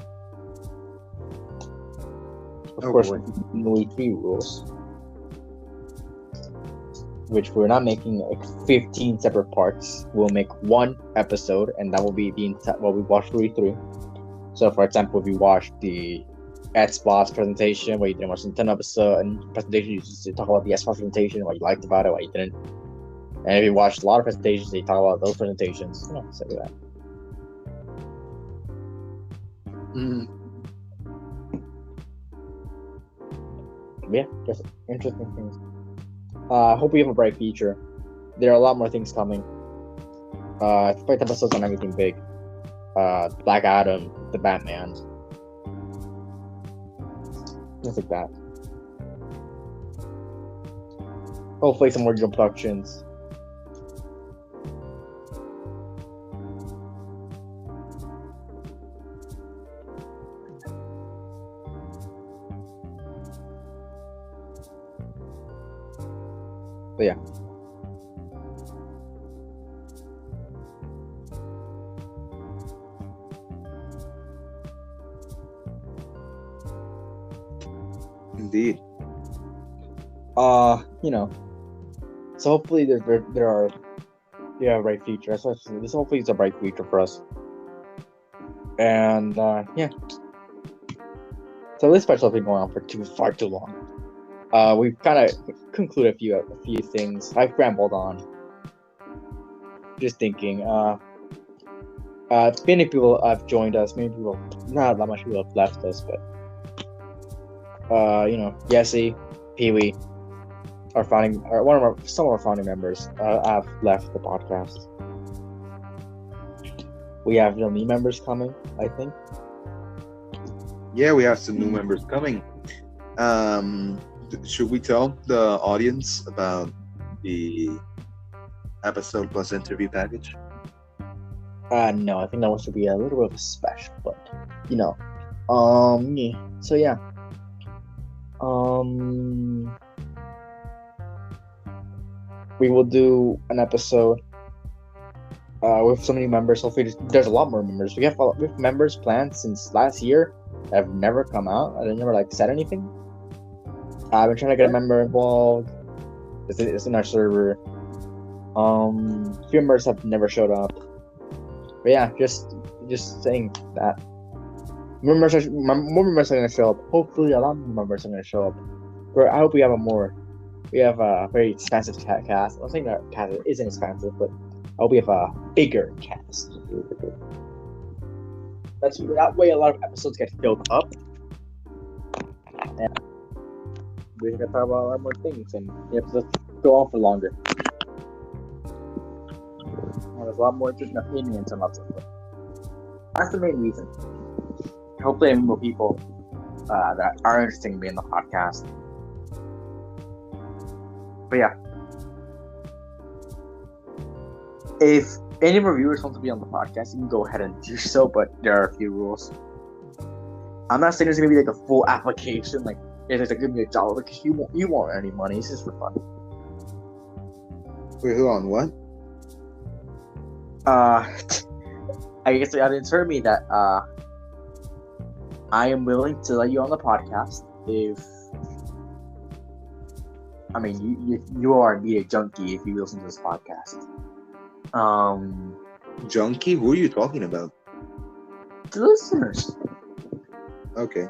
Of course, no E3 rules, which we're not making like 15 separate parts. We'll make one episode, and that will be what we watched for E3. So, for example, if you watched the Xbox presentation, where you didn't watch the Nintendo episode and presentation, you just talk about the Xbox presentation, what you liked about it, what you didn't. And if you watched a lot of presentations, you talk about those presentations. You know, stuff like that. Yeah, just interesting things. Hope we have a bright future. There are a lot more things coming. Expect episodes on everything big. Black Adam, the Batman. Things like that. Hopefully some original productions. But yeah. Indeed. You know. So hopefully there are a bright future. So this hopefully is a bright future for us. And yeah. So this special has been going on for far too long. We've kind of concluded a few things. I've rambled on. Just thinking. Many people have joined us. Many people, not that much people have left us, but you know, Jesse, Piwi, some of our founding members have left the podcast. We have the new members coming, I think. Yeah, we have some new members coming. Should we tell the audience about the episode plus interview package? No, I think that one should be a little bit of a special, but you know, yeah. So yeah, we will do an episode with so many members. Hopefully, there's a lot more members. We have members planned since last year that have never come out. They never said anything. I've been trying to get a member involved. It's in our server. Few members have never showed up. But yeah, just saying that more members are going to show up. Hopefully, a lot more members are going to show up. I hope we have a very expansive cast. I'm saying that cast isn't expansive, but I hope we have a bigger cast. That way a lot of episodes get filled up, and we can talk about a lot more things, and the episodes go on for longer. There's a lot more different opinions and lots of stuff. That's the main reason. Hopefully, I have more people that are interested in being on the podcast. But yeah, if any reviewers want to be on the podcast, you can go ahead and do so. But there are a few rules. I'm not saying there's gonna be a full application, if there's gonna be a job, because you won't earn any money. It's just for fun. Wait, hold on, what? I guess it inserted me that I am willing to let you on the podcast if you are a media junkie if you listen to this podcast. Junkie? Who are you talking about? The listeners. Okay.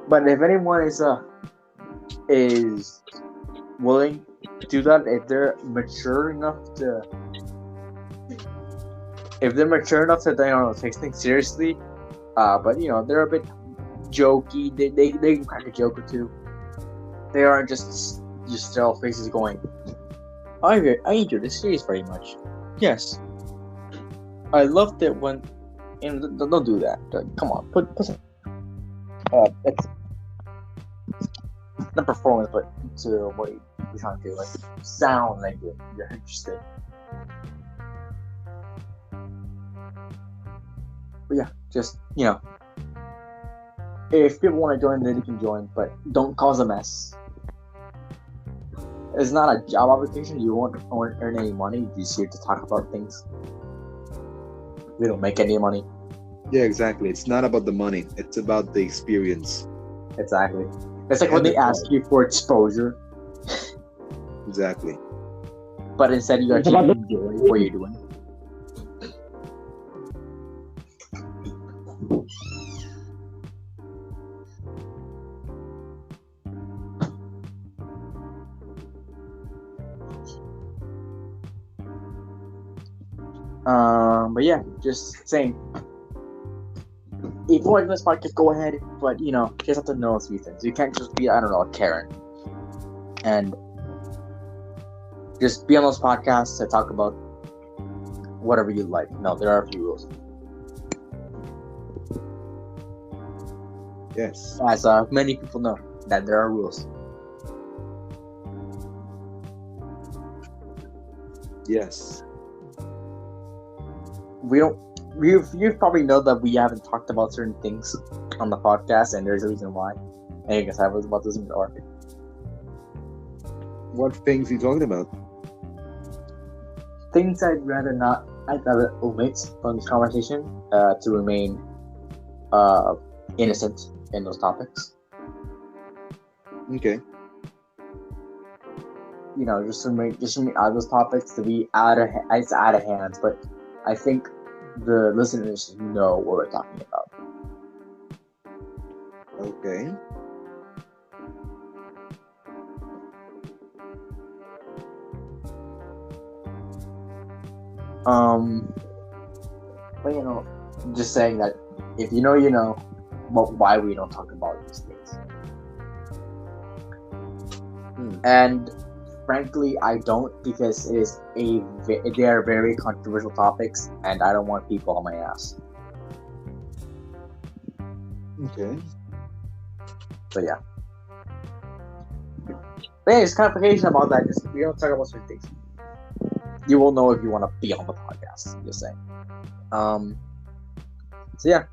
But if anyone is willing to do that, if they're mature enough to take things seriously, but they're a bit jokey. They can crack a joke or two. They aren't just sterile faces going, I enjoyed this series very much. Yes, I loved it when. Don't do that. Come on, put some. It's not performance, but to what you're trying to do, sound like you're interested. But yeah, just if people want to join, then they can join, but don't cause a mess. It's not a job application. You won't earn any money. You're just here to talk about things. We don't make any money. Yeah, exactly. It's not about the money. It's about the experience. Exactly. It's like when they ask you for exposure. Exactly. But instead you actually enjoy what you're doing. But yeah, just saying. If you like this podcast, go ahead. But you just have to know a few things. You can't just be, a Karen. And just be on those podcasts to talk about whatever you like. No, there are a few rules. Yes. As many people know that there are rules. Yes. You probably know that we haven't talked about certain things on the podcast, and there's a reason why. And I guess I was about to ignore. What things are you talking about? Things I'd rather omit from this conversation to remain innocent in those topics. Okay. You know, just to make those topics to be out of hands. But I think the listeners know what we're talking about. Okay. But you know, just saying that if you know, you know. But why we don't talk about these things? And frankly, I don't, because they are very controversial topics, and I don't want people on my ass. Okay. So yeah. But anyways, clarification about that. Just we don't talk about certain things. You will know if you want to be on the podcast. Just saying. So yeah.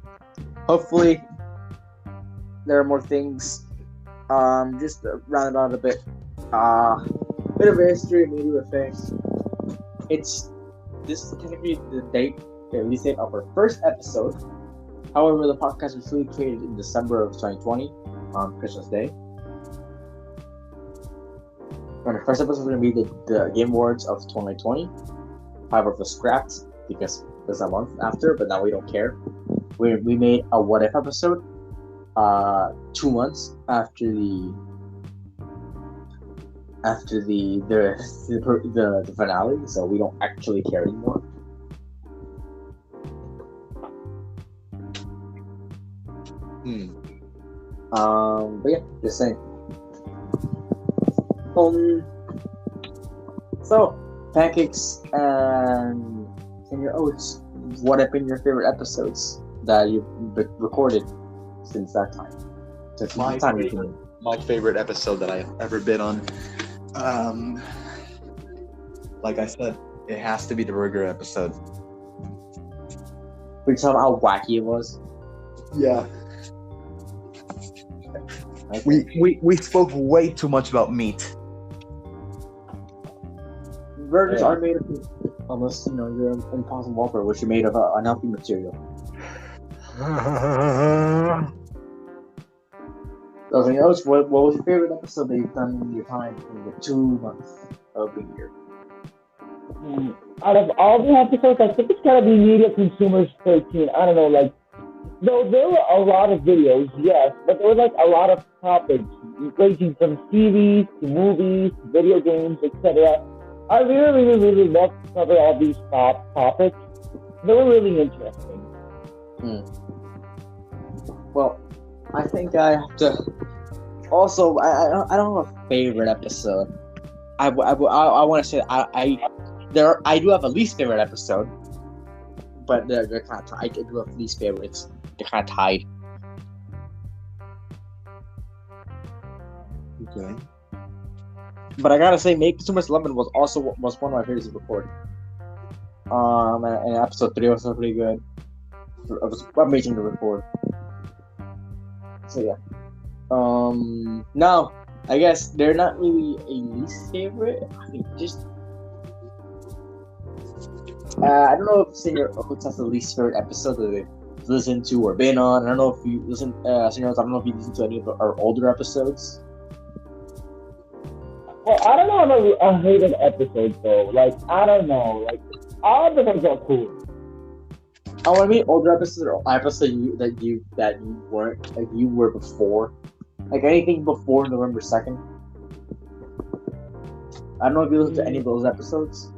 Hopefully, there are more things. Just to round it out a bit. Bit of history, media effects. This is technically the release date of our first episode. However, the podcast was really created in December of 2020, on Christmas Day. And the first episode was going to be the Game Awards of 2020. However, it was scrapped because it was a month after, but now we don't care. We made a What If episode 2 months after the finale, so we don't actually care anymore. But yeah, just saying. So Pancakes and Sr. Oats, what have been your favorite episodes that you've recorded since that time? Since My favorite episode that I've ever been on. Like I said, it has to be the burger episode. We saw how wacky it was. Yeah. Okay. We spoke way too much about meat. Burgers are made of meat, unless you're an Impossible Whopper, which are made of unhealthy material. So, what was your favorite episode that you've done in your time in the 2 months of the year? Out of all the episodes, I think it's gotta be Media Consumers 13. I don't know, like, though there were a lot of videos, yes, but there were like a lot of topics, ranging from TVs to movies, to video games, etc. I really love to cover all these topics. They were really interesting. Well, I think I have to. Also, I don't have a favorite episode. I want to say I do have a least favorite episode, but they're kind of tied. I do have least favorites. They're kind of tied. Okay. But I gotta say, Make Too Much Lemon was one of my favorites to record. And episode 3 was pretty good. It was amazing to record. So yeah. Now I guess they're not really a least favorite. I mean, just I don't know if Sr. Oats has the least favorite episode that they've listened to or been on. I don't know if you listen, Sr. Oats. I don't know if you listen to any of our older episodes. Well, I don't know if I hated episodes though. Like, I don't know. Like, all episodes are cool. Oh, I mean, older episodes or episodes that you weren't, like, you were before, like anything before November 2nd. I don't know if you listened to any of those episodes.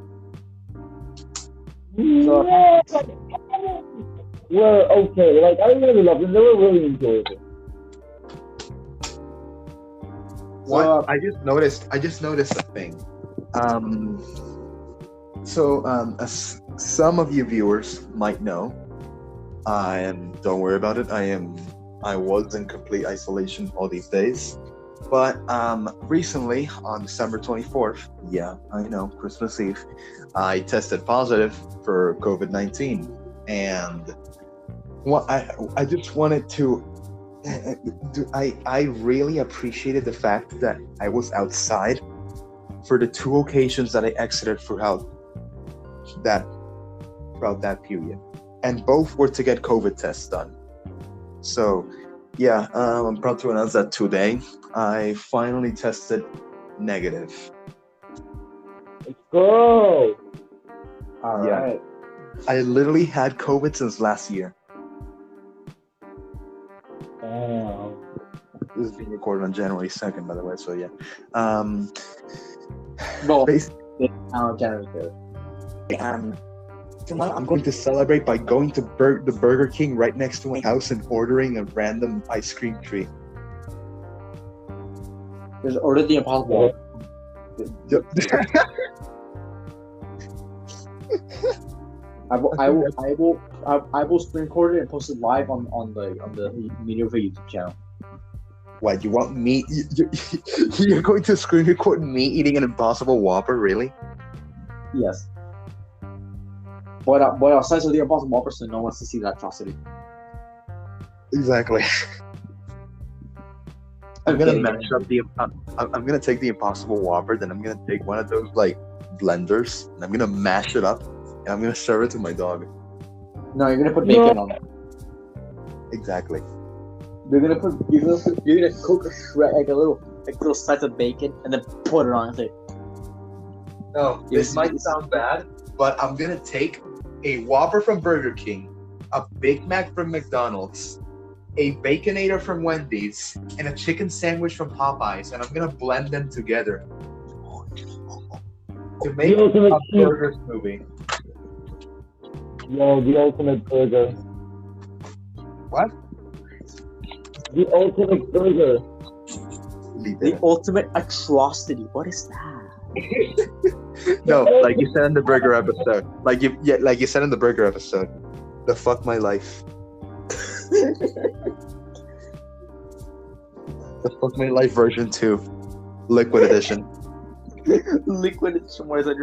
So, were okay. Like, I really loved them. They were really enjoyable. What? I just noticed a thing. As some of you viewers might know, and don't worry about it, I was in complete isolation all these days. But recently, on December 24th, yeah, I know, Christmas Eve, I tested positive for COVID-19, and I just wanted to. I really appreciated the fact that I was outside for the 2 occasions that I exited throughout that period, and both were to get COVID tests done. So, yeah, I'm proud to announce that today I finally tested negative. Let's go. All Yeah. right. I literally had COVID since last year. Damn. This is being recorded on January 2nd, by the way. So yeah. Well, Basically, January 3rd. tomorrow I'm going to celebrate by going to the Burger King right next to my house and ordering a random ice cream treat. Just order the impossible. I will screen record it and post it live on the Media for YouTube channel. What, you want me? You're going to screen record me eating an Impossible Whopper, really? Yes. But outside of the Impossible Whopper, so no one wants to see that atrocity. Exactly. I'm I'm gonna kidding. mash up the. I'm gonna take the Impossible Whopper, then I'm gonna take one of those like blenders, and I'm gonna mash it up, and I'm gonna serve it to my dog. No, you're gonna put bacon on it. Exactly. You're gonna cook a shred like little slice of bacon and then put it on. It's like, No, this might sound bad, but I'm gonna take a Whopper from Burger King, a Big Mac from McDonald's, a Baconator from Wendy's, and a chicken sandwich from Popeyes, and I'm gonna blend them together to make The ultimate a cheat. burger smoothie. Yo, the ultimate burger. What? The ultimate burger. the ultimate atrocity. What is that? No, like you said in the burger episode. Like you said in the burger episode. The fuck my life. The fuck my life version 2. Liquid edition. Liquid edition. What is that?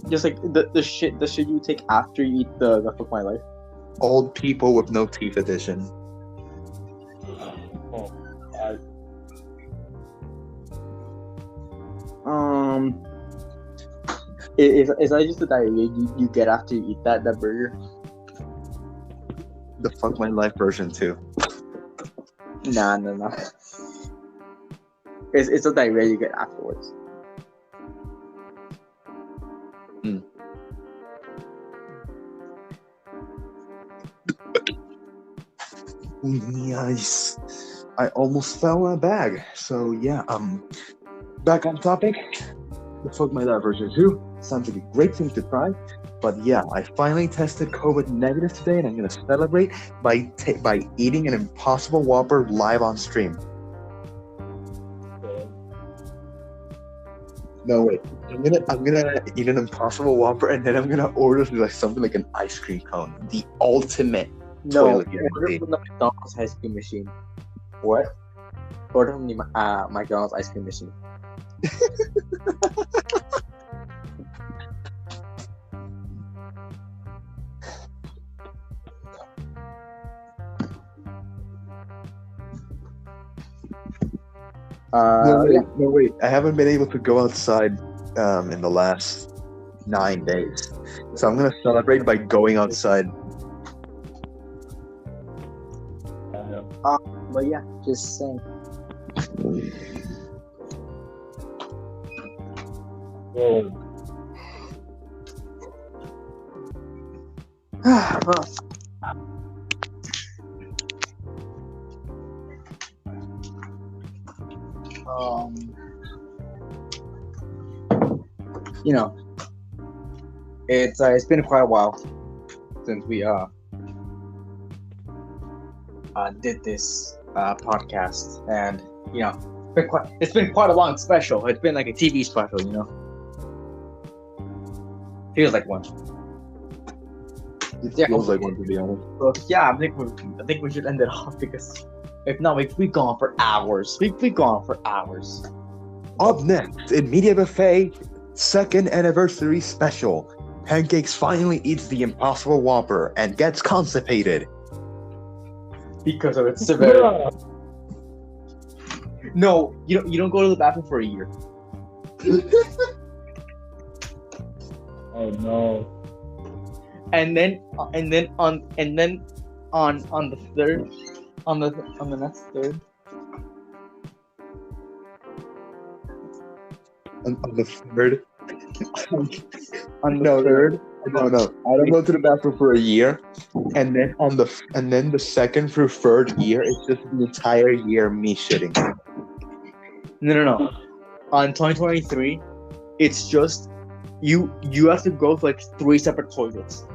Just like the shit you take after you eat the fuck my life. Old people with no teeth edition. Is that just the diarrhea you get after you eat that burger? The fuck my life version 2. Nah. It's the diarrhea you get afterwards. Nice. I almost fell in a bag. So yeah, back on topic. The fuck my life version 2 sounds like a great thing to try. But yeah, I finally tested COVID negative today, and I'm gonna celebrate by eating an Impossible Whopper live on stream. No wait, I'm gonna eat an Impossible Whopper, and then I'm gonna order like something like an ice cream cone, the ultimate No, toilet order game. from the McDonald's ice cream machine. What? Order from the McDonald's ice cream machine. No wait. I haven't been able to go outside in the last 9 days, so I'm gonna celebrate by going outside. But yeah, just saying. You know, it's been quite a while since we did this podcast, and you know, it's been quite a long special. It's been like a TV special, you know. Feels like one. It feels like one, to be honest. So yeah, I think we should end it off, because if not, we've gone for hours. We've gone for hours. Up next, in Media Buffet, 2nd anniversary special, Pancakes finally eats the Impossible Whopper and gets constipated. Because of its severity. No, you don't go to the bathroom for a year. Oh no. And then on the third on the next third. On the third. On the No, third. No. I don't go to the bathroom for a year, and then the second through third year is just the entire year me shitting. No. On 2023, it's just you have to go to like 3 separate toilets.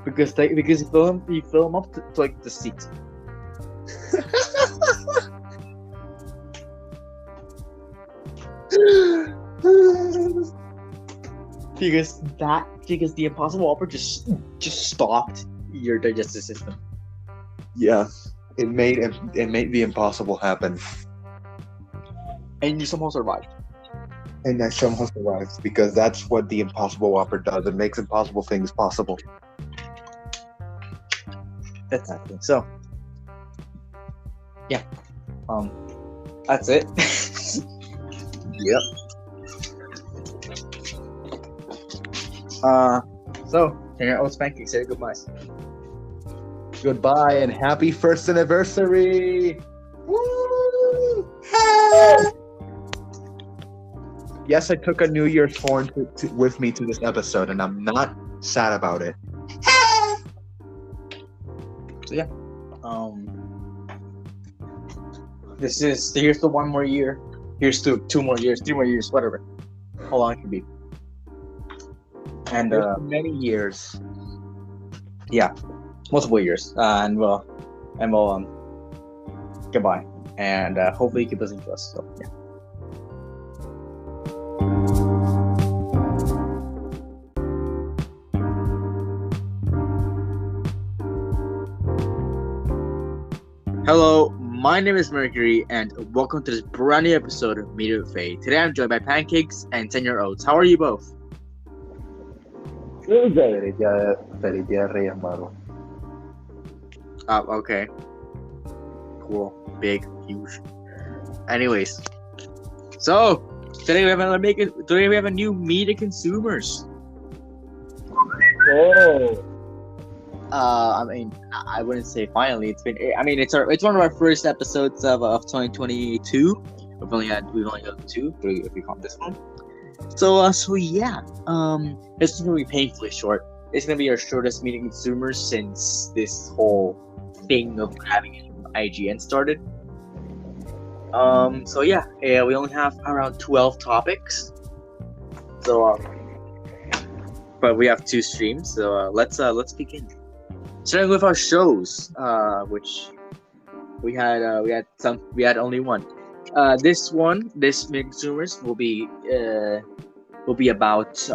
because you fill them up to like the seat. because the Impossible Whopper just stopped your digestive system. Yeah, it made the impossible happen, And you somehow survived. and I somehow survived because that's what the Impossible Whopper does. It makes impossible things possible. Exactly. So, yeah. That's it. Yep. So, Sr. Oats Pancakes, say goodbyes. Goodbye and happy first anniversary! Woo! Yes, I took a New Year's horn with me to this episode, and I'm not sad about it. So yeah, here's to 1 more year. Here's to 2 more years, 3 more years, whatever. How long it can be. And There's many years. yeah, multiple years. And we'll goodbye. And hopefully you keep listening to us. So yeah. Hello, my name is Mercury, and welcome to this brand new episode of Media with Faye. Today I'm joined by Pancakes and Sr. Oats. How are you both? Tuesday. Feliz Día de Reyes Magos. Okay. Cool. Big, huge. Anyways, so today we have a new media consumers. Oh. I mean, I wouldn't say finally. It's one of our first episodes of 2022. We've only got 2, 3 if we count this one. So yeah. It's gonna be painfully short. It's gonna be our shortest meeting consumers since this whole thing of having an IGN started. So yeah, we only have around 12 topics. So but we have 2 streams. So let's begin. Starting with our shows, which we had only one. This meeting consumers will be about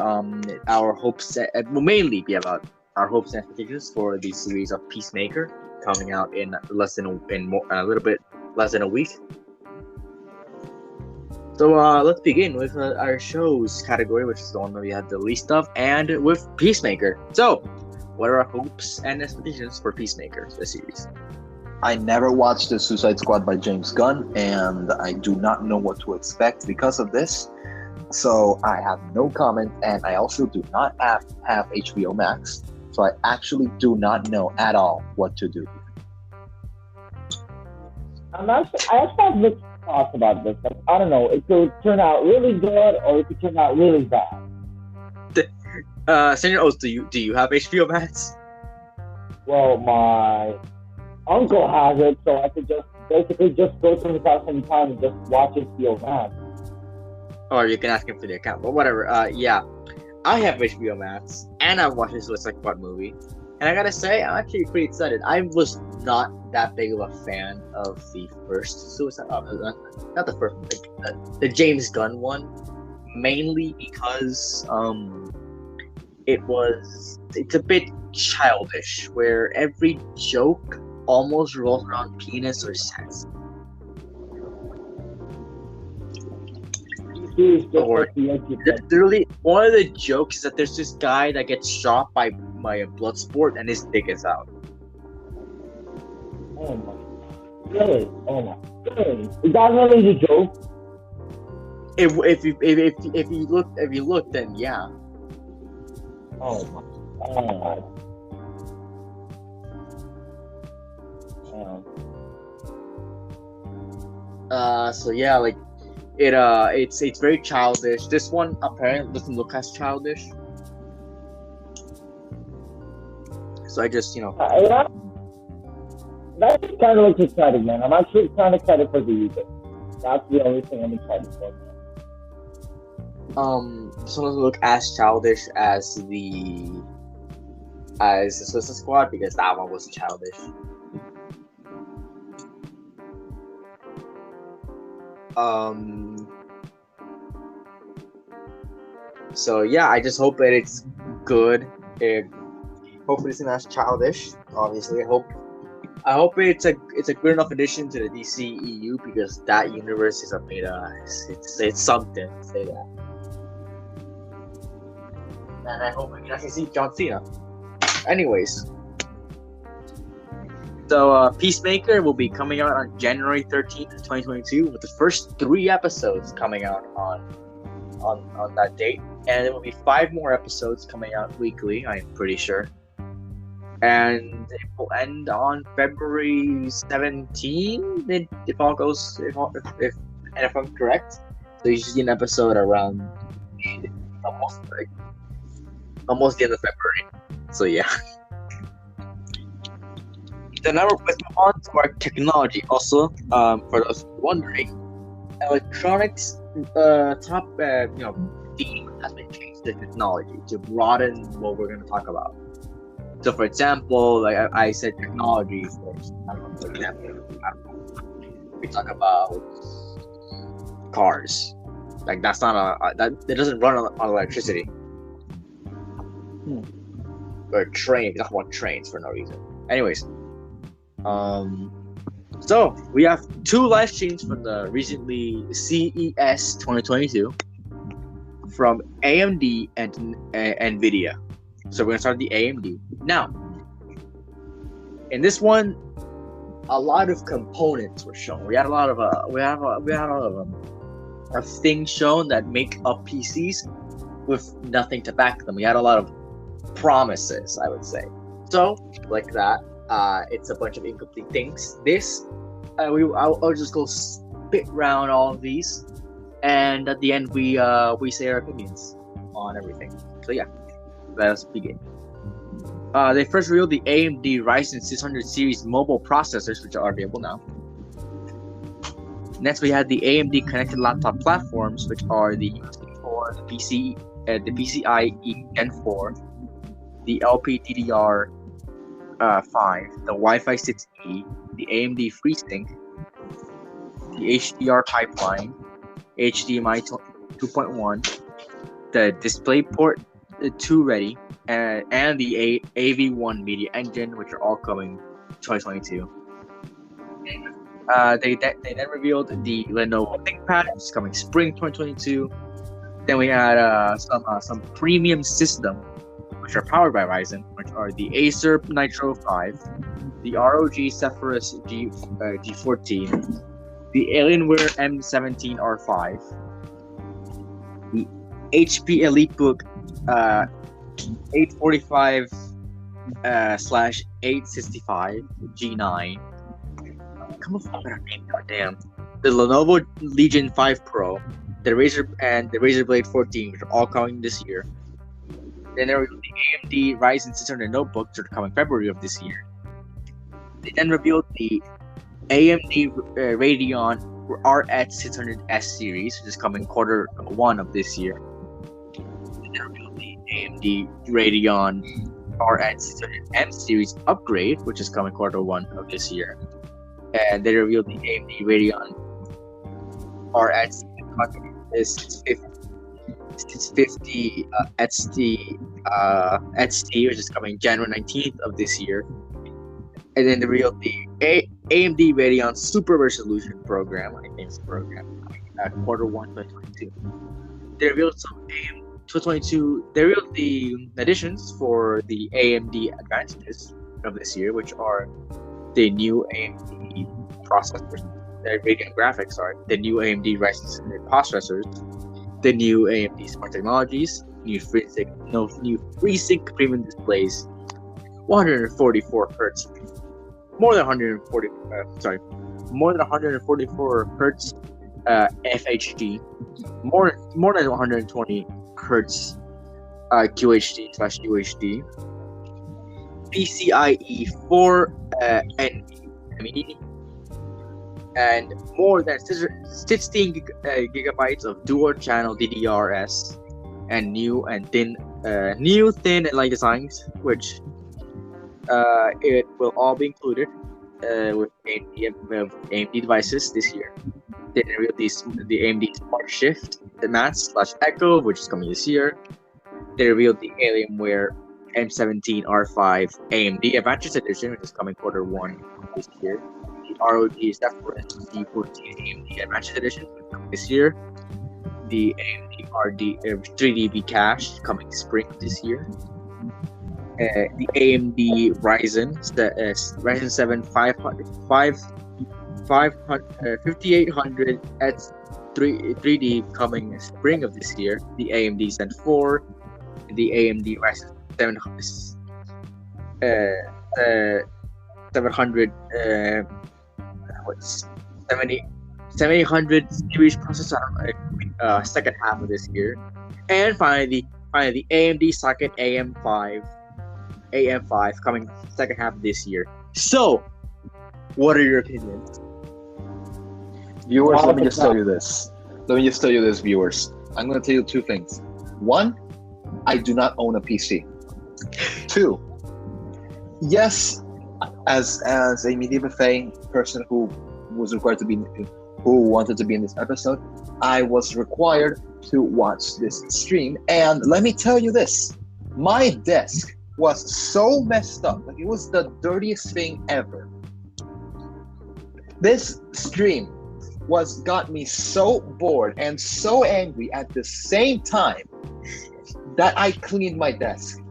our hopes. Will mainly be about our hopes and expectations for the series of Peacemaker coming out in a little bit less than a week. So let's begin with our shows category, which is the one that we had the least of, and with Peacemaker. So, what are our hopes and expectations for Peacemaker, the series? I never watched the Suicide Squad by James Gunn, and I do not know what to expect because of this. So I have no comment, and I also do not have HBO Max. So I actually do not know at all what to do. I actually have mixed thoughts about this. Like, I don't know, it could turn out really good or it could turn out really bad. Senior Oats, do you have HBO Max? Well, my uncle has it, so I could just go to his house anytime and just watch HBO Max. Or you can ask him for the account, but whatever. Yeah, I have HBO Max, and I've watched this Suicide Squad movie, and I gotta say, I'm actually pretty excited. I was not that big of a fan of the first Suicide, not the first one, the James Gunn one, mainly because it's a bit childish, where every joke almost rolls around penis or sex. Literally, one of the jokes is that there's this guy that gets shot by a blood sport and his dick is out. Oh my! Really? Oh my! Really? Is that really the joke? If you look, then yeah. Oh my God! So yeah, like it's very childish. This one apparently doesn't look as childish. So I just Yeah, that kind of looks exciting, man. I'm actually kind of excited for the user. That's the only thing I'm excited for. this one doesn't look as childish as the Suicide Squad because that one was childish. So yeah, I just hope that it's good. Hopefully it's not as childish. Obviously, I hope it's a good enough addition to the DCEU because that universe is it's something. Say that. And I hope I can actually see John Cena. Anyways, so Peacemaker will be coming out on January 13th, 2022, with the first 3 episodes coming out on that date, and there will be 5 more episodes coming out weekly. I'm pretty sure, and it will end on February 17th if all goes if I'm correct. So you should see an episode around almost the end of February. So yeah. So now let's move on to our technology. Also, for those wondering, electronics top theme has been changed to technology to broaden what we're going to talk about. So, for example, like I said, technology. For example, we talk about cars. Like that's not that doesn't run on electricity. Or trains. We talk about trains for no reason. Anyways. So we have 2 live streams from the recently CES 2022 from AMD and NVIDIA. So we're gonna start with the AMD. Now, in this one, a lot of components were shown. We had a lot of things shown that make up PCs with nothing to back them. We had a lot of promises, I would say. So, like that. It's a bunch of incomplete things. I'll just go spit round all of these, and at the end we say our opinions on everything. So yeah, let us begin. They first revealed the AMD Ryzen 600 series mobile processors, which are available now. Next, we had the AMD connected laptop platforms, which are the USB4, the PCIe Gen 4, the LPDDR 5, the Wi-Fi 6E, the AMD FreeSync, the HDR pipeline, HDMI 2.1, the DisplayPort 2 ready, and the AV1 media engine, which are all coming 2022. They then revealed the Lenovo ThinkPad, which is coming spring 2022. Then we had some premium systems, which are powered by Ryzen, which are the Acer Nitro 5, the ROG Zephyrus G14, the Alienware M17 R5, the HP EliteBook 845/865 G9. Come on, better name, goddamn. The Lenovo Legion 5 Pro, the Razer Blade 14, which are all coming this year. Then there was the AMD Ryzen 600 notebooks, which are coming February of this year. They then revealed the AMD Radeon RX 600S series, which is coming Q1 of this year. They then revealed the AMD Radeon RX 600M series upgrade, which is coming Q1 of this year. And they revealed the AMD Radeon RX 650 XT, which is coming January 19th of this year. And then they revealed the AMD Radeon Super Resolution program, I think it's a program, Q1 2022. They revealed some AMD 2022. They revealed the additions for the AMD advantages of this year, which are the new AMD processors, the Radeon graphics are the new AMD Ryzen processors, the new AMD Smart Technologies, new FreeSync premium displays, 144 Hz more than 140. More than 144 hertz FHD, more than 120 hertz QHD/UHD, PCIe 4 NVMe, and more than 16 gigabytes of dual channel DDRs, and new, thin, and light designs, which it will all be included with AMD devices this year. They released the AMD Smart Shift, the Max/Echo, which is coming this year. They revealed the Alienware M17R5 AMD Advanced Edition, which is coming Q1 this year. The ROG Zephyrus C14 AMD Advanced Edition, which is coming this year. The AMD 3DB Cache coming spring this year. The AMD Ryzen 7 5800 X 3D coming spring of this year. The AMD Zen 4, the AMD Ryzen 700 700 series processor second half of this year, and finally the AMD socket AM5 coming second half of this year. So, what are your opinions? Viewers, let me just tell you this. Viewers. I'm going to tell you two things. One, I do not own a PC. Two, yes, as a media buffet person who wanted to be in this episode, I was required to watch this stream. And let me tell you this, my desk was so messed up. Like, it was the dirtiest thing ever. This stream got me so bored and so angry at the same time that I cleaned my desk.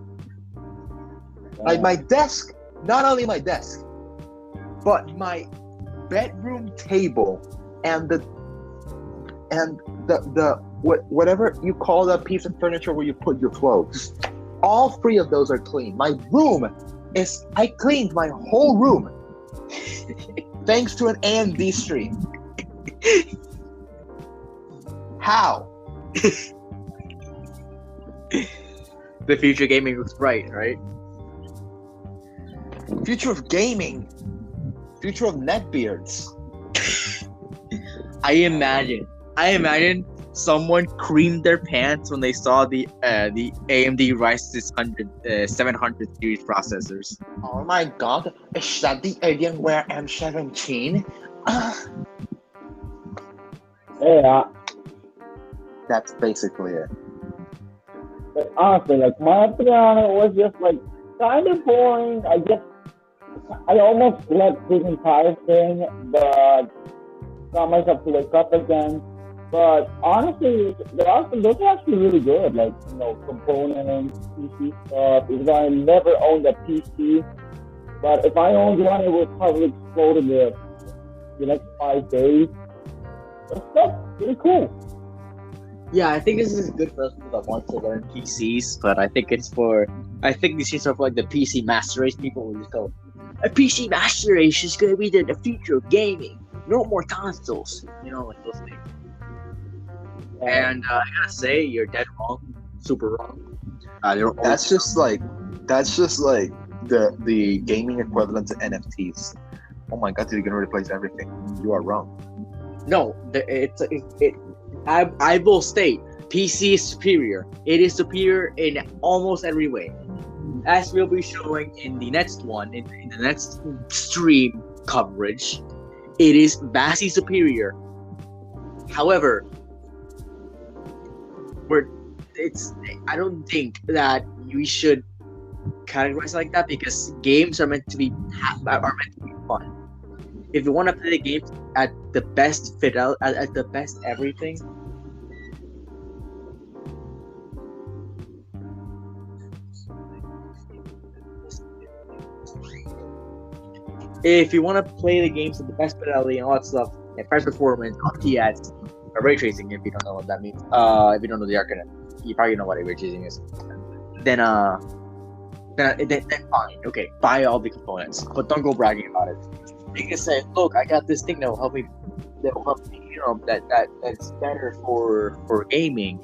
Like, my desk, not only my desk, but my bedroom table and whatever you call that piece of furniture where you put your clothes. All three of those are clean. My room I cleaned my whole room thanks to an AMD stream. How? The future gaming looks bright, right? Future of gaming. Future of neckbeards. I imagine someone creamed their pants when they saw the AMD Ryzen 700 series processors. Oh my god, is that the Alienware M17? Yeah. That's basically it. But honestly, like, my opinion on it was just like kind of boring. I almost slept this entire thing, but got myself to wake up again. But honestly, those are actually really good. Like, components, PC stuff. Even though I never owned a PC, but if I owned one, it would probably explode in the next 5 days. That stuff's pretty cool. Yeah, I think this is good for us people that want to learn PCs, but I think this is sort of like the PC master race people who just go, a PC master race is going to be the future of gaming. No more consoles. Like those things. And I gotta say, you're dead wrong. Super wrong. That's just like the gaming equivalent to NFTs. Oh my god, they're gonna replace everything. You are wrong. No, I will state, PC is superior. It is superior in almost every way. As we'll be showing in the next one, in the next stream coverage, it is vastly superior. However, I don't think that we should categorize like that, because games are meant to be fun. If you want to play the games at the best at the best everything, if you want to play the games at the best fidelity and all that stuff, and fast performance, RTX, ray tracing, if you don't know what that means, if you don't know the acronym, you probably know what ray tracing is. Then then fine. Okay, buy all the components, but don't go bragging about it. You can say, look, I got this thing that will help me. That's better for gaming.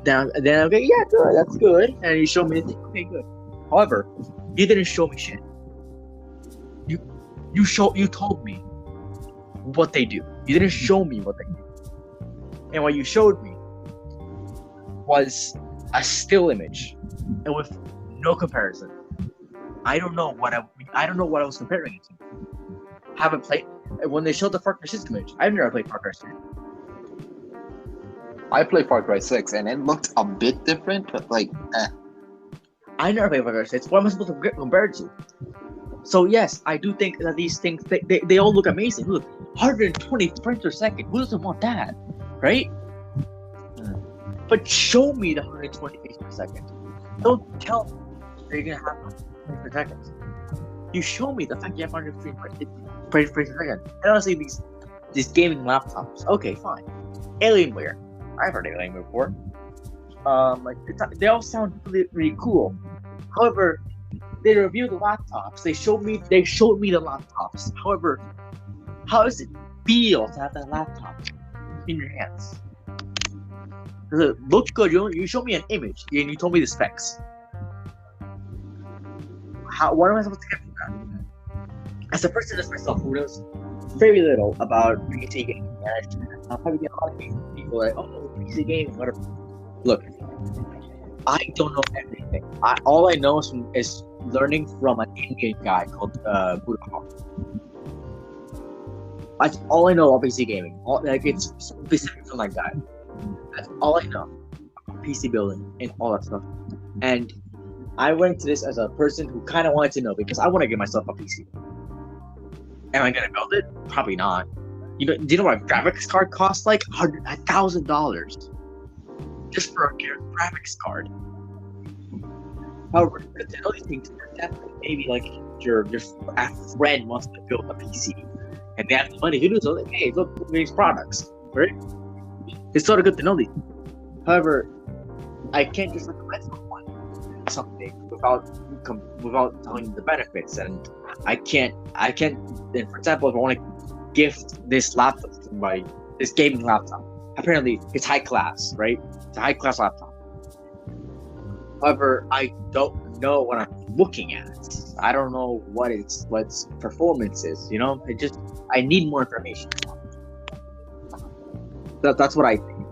Then okay, yeah, good, that's good. And you show me the thing, okay, good. However, you didn't show me shit. You told me what they do. You didn't show me what they do. And what you showed me was a still image, and with no comparison. I don't know what I was comparing it to. Haven't played. When they showed the Far Cry 6 image, I've never played Far Cry 6. I played Far Cry 6 and it looked a bit different, but like, I never played Far Cry 6. What am I supposed to compare it to? So yes, I do think that these things they all look amazing. Look, 120 frames per second. Who doesn't want that, right? But show me the 120 frames per second. Don't tell me that you're gonna have 120 per second. You show me the fact you have 120 frames per second. And honestly, these gaming laptops. Okay, fine. Alienware. I've heard Alienware before. They all sound really cool. However, they reviewed the laptops. They showed me the laptops. However, how does it feel to have that laptop in your hands? Does it look good? You showed me an image and you told me the specs. What am I supposed to get from that? As a person as myself who knows very little about PC gaming, I'll probably get a lot of people like, oh, PC gaming, whatever. Look, I don't know everything. All I know is learning from an in-game guy called Buddha. That's all I know about PC gaming. It's specific from that guy. That's all I know about PC building and all that stuff. And I went into this as a person who kind of wanted to know because I want to get myself a PC. Am I gonna build it? Probably not. Do you know what a graphics card costs? Like $1,000 just for a graphics card. However, good to know these things. Definitely, maybe like your friend wants to build a PC and they have the money to do so. Like, hey, look these products, right? It's sort of good to know these. However, I can't just recommend someone something without telling them the benefits, and I can't. And for example, if I want to gift this laptop to somebody, this gaming laptop, apparently it's high class, right? It's a high class laptop. However, I don't know what I'm looking at. I don't know what its performance is. I need more information. That's what I think.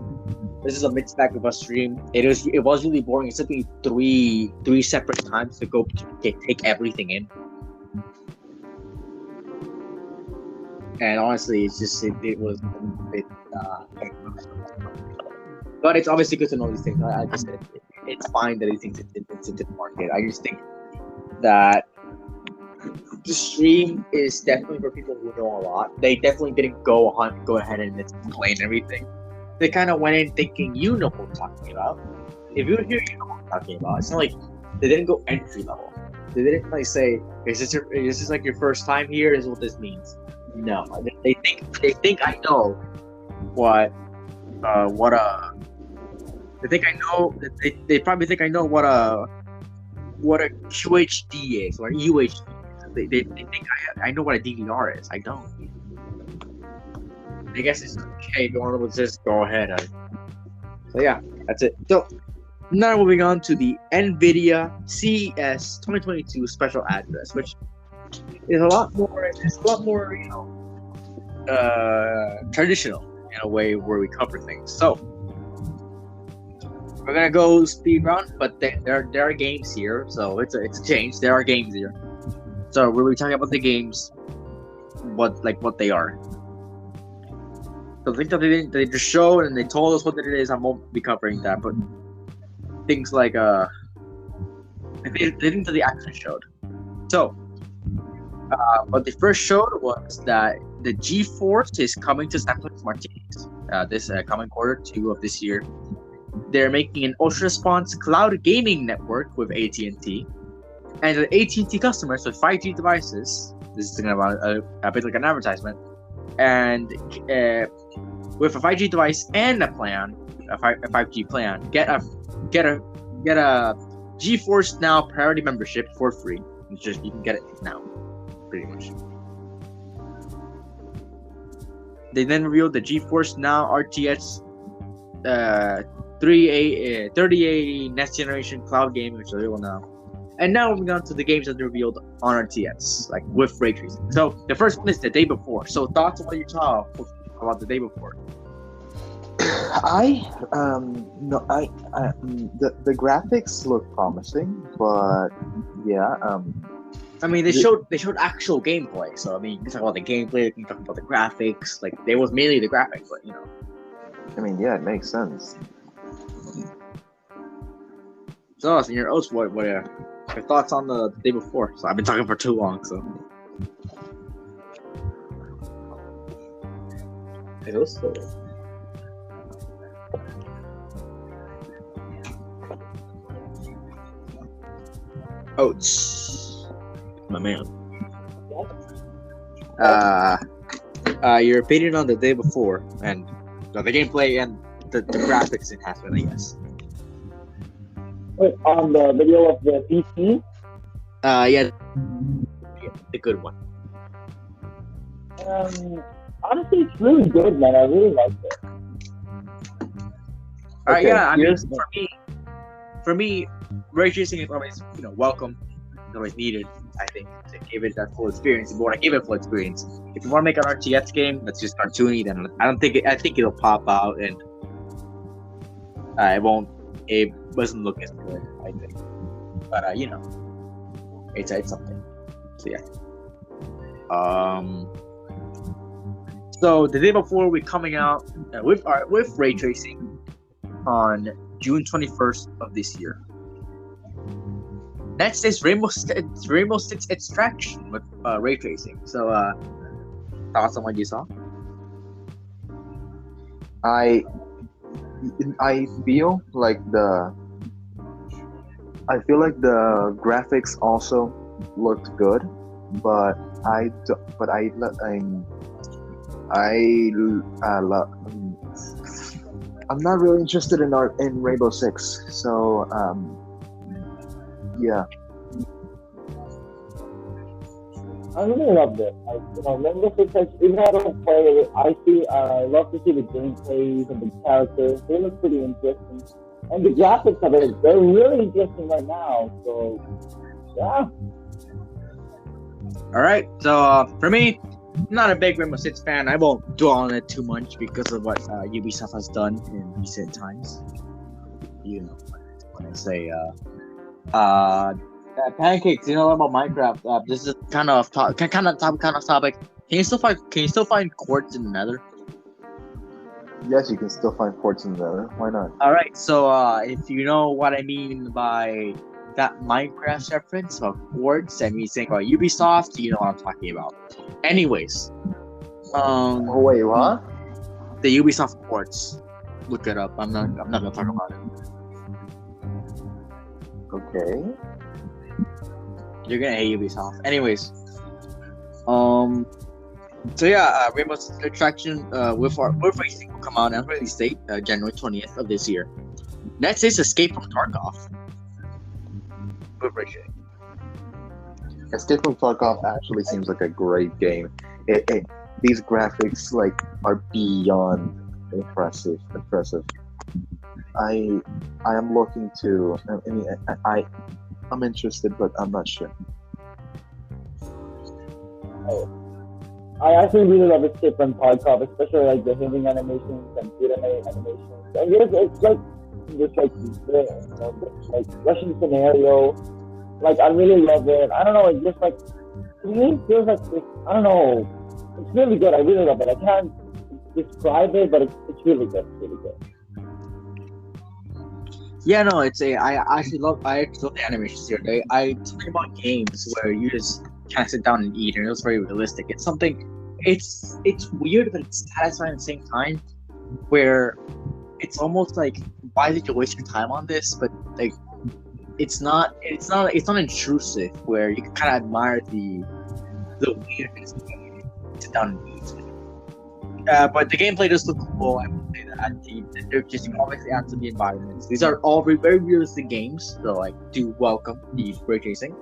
This is a mixed bag of a stream. It was really boring. It took me three separate times to go take everything in. And honestly, it was a bit. But it's obviously good to know these things. I just it's fine that these things it's into the market. I just think that the stream is definitely for people who know a lot. They definitely didn't go ahead and explain everything. They kind of went in thinking you know what I'm talking about. If you're here, you know what I'm talking about. It's not like they didn't go entry level. They didn't like say, "Is this like your first time here? This is what this means." No, they think I know what they think I know. They probably think I know what a QHD is or UHD. They think I know what a DVR is. I don't. I guess it's okay. If you want to just go ahead. So yeah, that's it. So now moving on to the NVIDIA CES 2022 special address, which is a lot more, traditional in a way where we cover things. So we're gonna go speed run, but there are games here, so it's a change. There are games here, so we'll be talking about the games, what they are. So the things that they just showed and they told us what it is. I won't be covering that, but things like the things that they actually showed. So what they first showed was that the GeForce is coming to San Francisco Martinez this coming Q2 of this year. They're making an ultra response cloud gaming network with AT&T, and the AT&T customers with 5G devices. This is a bit like an advertisement, and with a 5G device and a 5G plan, get a GeForce Now Priority membership for free. It's just you can get it now, pretty much. They then revealed the GeForce Now RTX 3080 next generation cloud game, which is available now. And now moving on to the games that are revealed on RTX, like with ray tracing. So the first one is the day before. So thoughts on what you saw about the day before? The graphics look promising, but yeah, I mean, they showed actual gameplay. So I mean, you can talk about the gameplay, you can talk about the graphics. Like, they was mainly the graphics, but you know. I mean, yeah, it makes sense. So, Sr. Oats, what are your thoughts on the day before? So I've been talking for too long, so. It was so. Oats, my man. Your opinion on the day before and the gameplay and the graphics enhancement, I guess. Wait, on the video of the PC? Yeah, the good one. Honestly, it's really good, man. I really like it. Okay, Yeah, I mean, here's- for me, ray tracing is always, welcome. It's always needed, I think, to give it that full experience. If you want to give it full experience, if you want to make an RTX game that's just cartoony, then I think it'll pop out and it doesn't look as good, I think. But it's something. So yeah. So the day before, we're coming out with ray tracing on June 21st of this year. Next is Rainbow Six Extraction with ray tracing. So, thoughts on what you saw? I feel like the graphics also looked good, but I'm not really interested in Rainbow Six. So yeah. I really loved it. Rainbow Six, even though I don't play it, I love to see the gameplays and the characters. They look pretty interesting. And the graphics of it, they're really interesting right now. So, yeah. All right. So for me, I'm not a big Rainbow Six fan. I won't dwell on it too much because of what Ubisoft has done in recent times. You know, when I say Pancakes, about Minecraft. This is kind of topic. Can you still find quartz in the Nether? Yes, you can still find quartz in the Nether. Why not? All right. So if you know what I mean by that Minecraft reference of quartz and me saying about Ubisoft, you know what I'm talking about. Anyways, Oh wait, what? the Ubisoft quartz. Look it up. I'm not gonna talk about it. Okay. You're gonna hate Ubisoft. Anyways, so yeah, Rainbow Six Extraction with racing will come out on release date January 20th of this year. Next is Escape from Tarkov. With racing. Escape from Tarkov actually seems like a great game. These graphics are beyond impressive. I am looking to. I'm interested, but I'm not sure. I actually really love Escape from Tarkov, especially the hitting animations and good animations. And it's Russian scenario. I really love it. I don't know. It just to me it feels like this. I don't know. It's really good. I really love it. I can't describe it, but it's really good. It's really good. Yeah, no, I actually love the animations here. I talk about games where you just kind of sit down and eat, and it was very realistic. It's something. It's weird, but it's satisfying at the same time. Where it's almost like, why did you waste your time on this? But it's not intrusive. Where you can kind of admire the weirdness of it. Sit down and eat. But the gameplay does look cool. say that. They're just obviously add to the environments. These are all very realistic games, so I do welcome the ray tracing.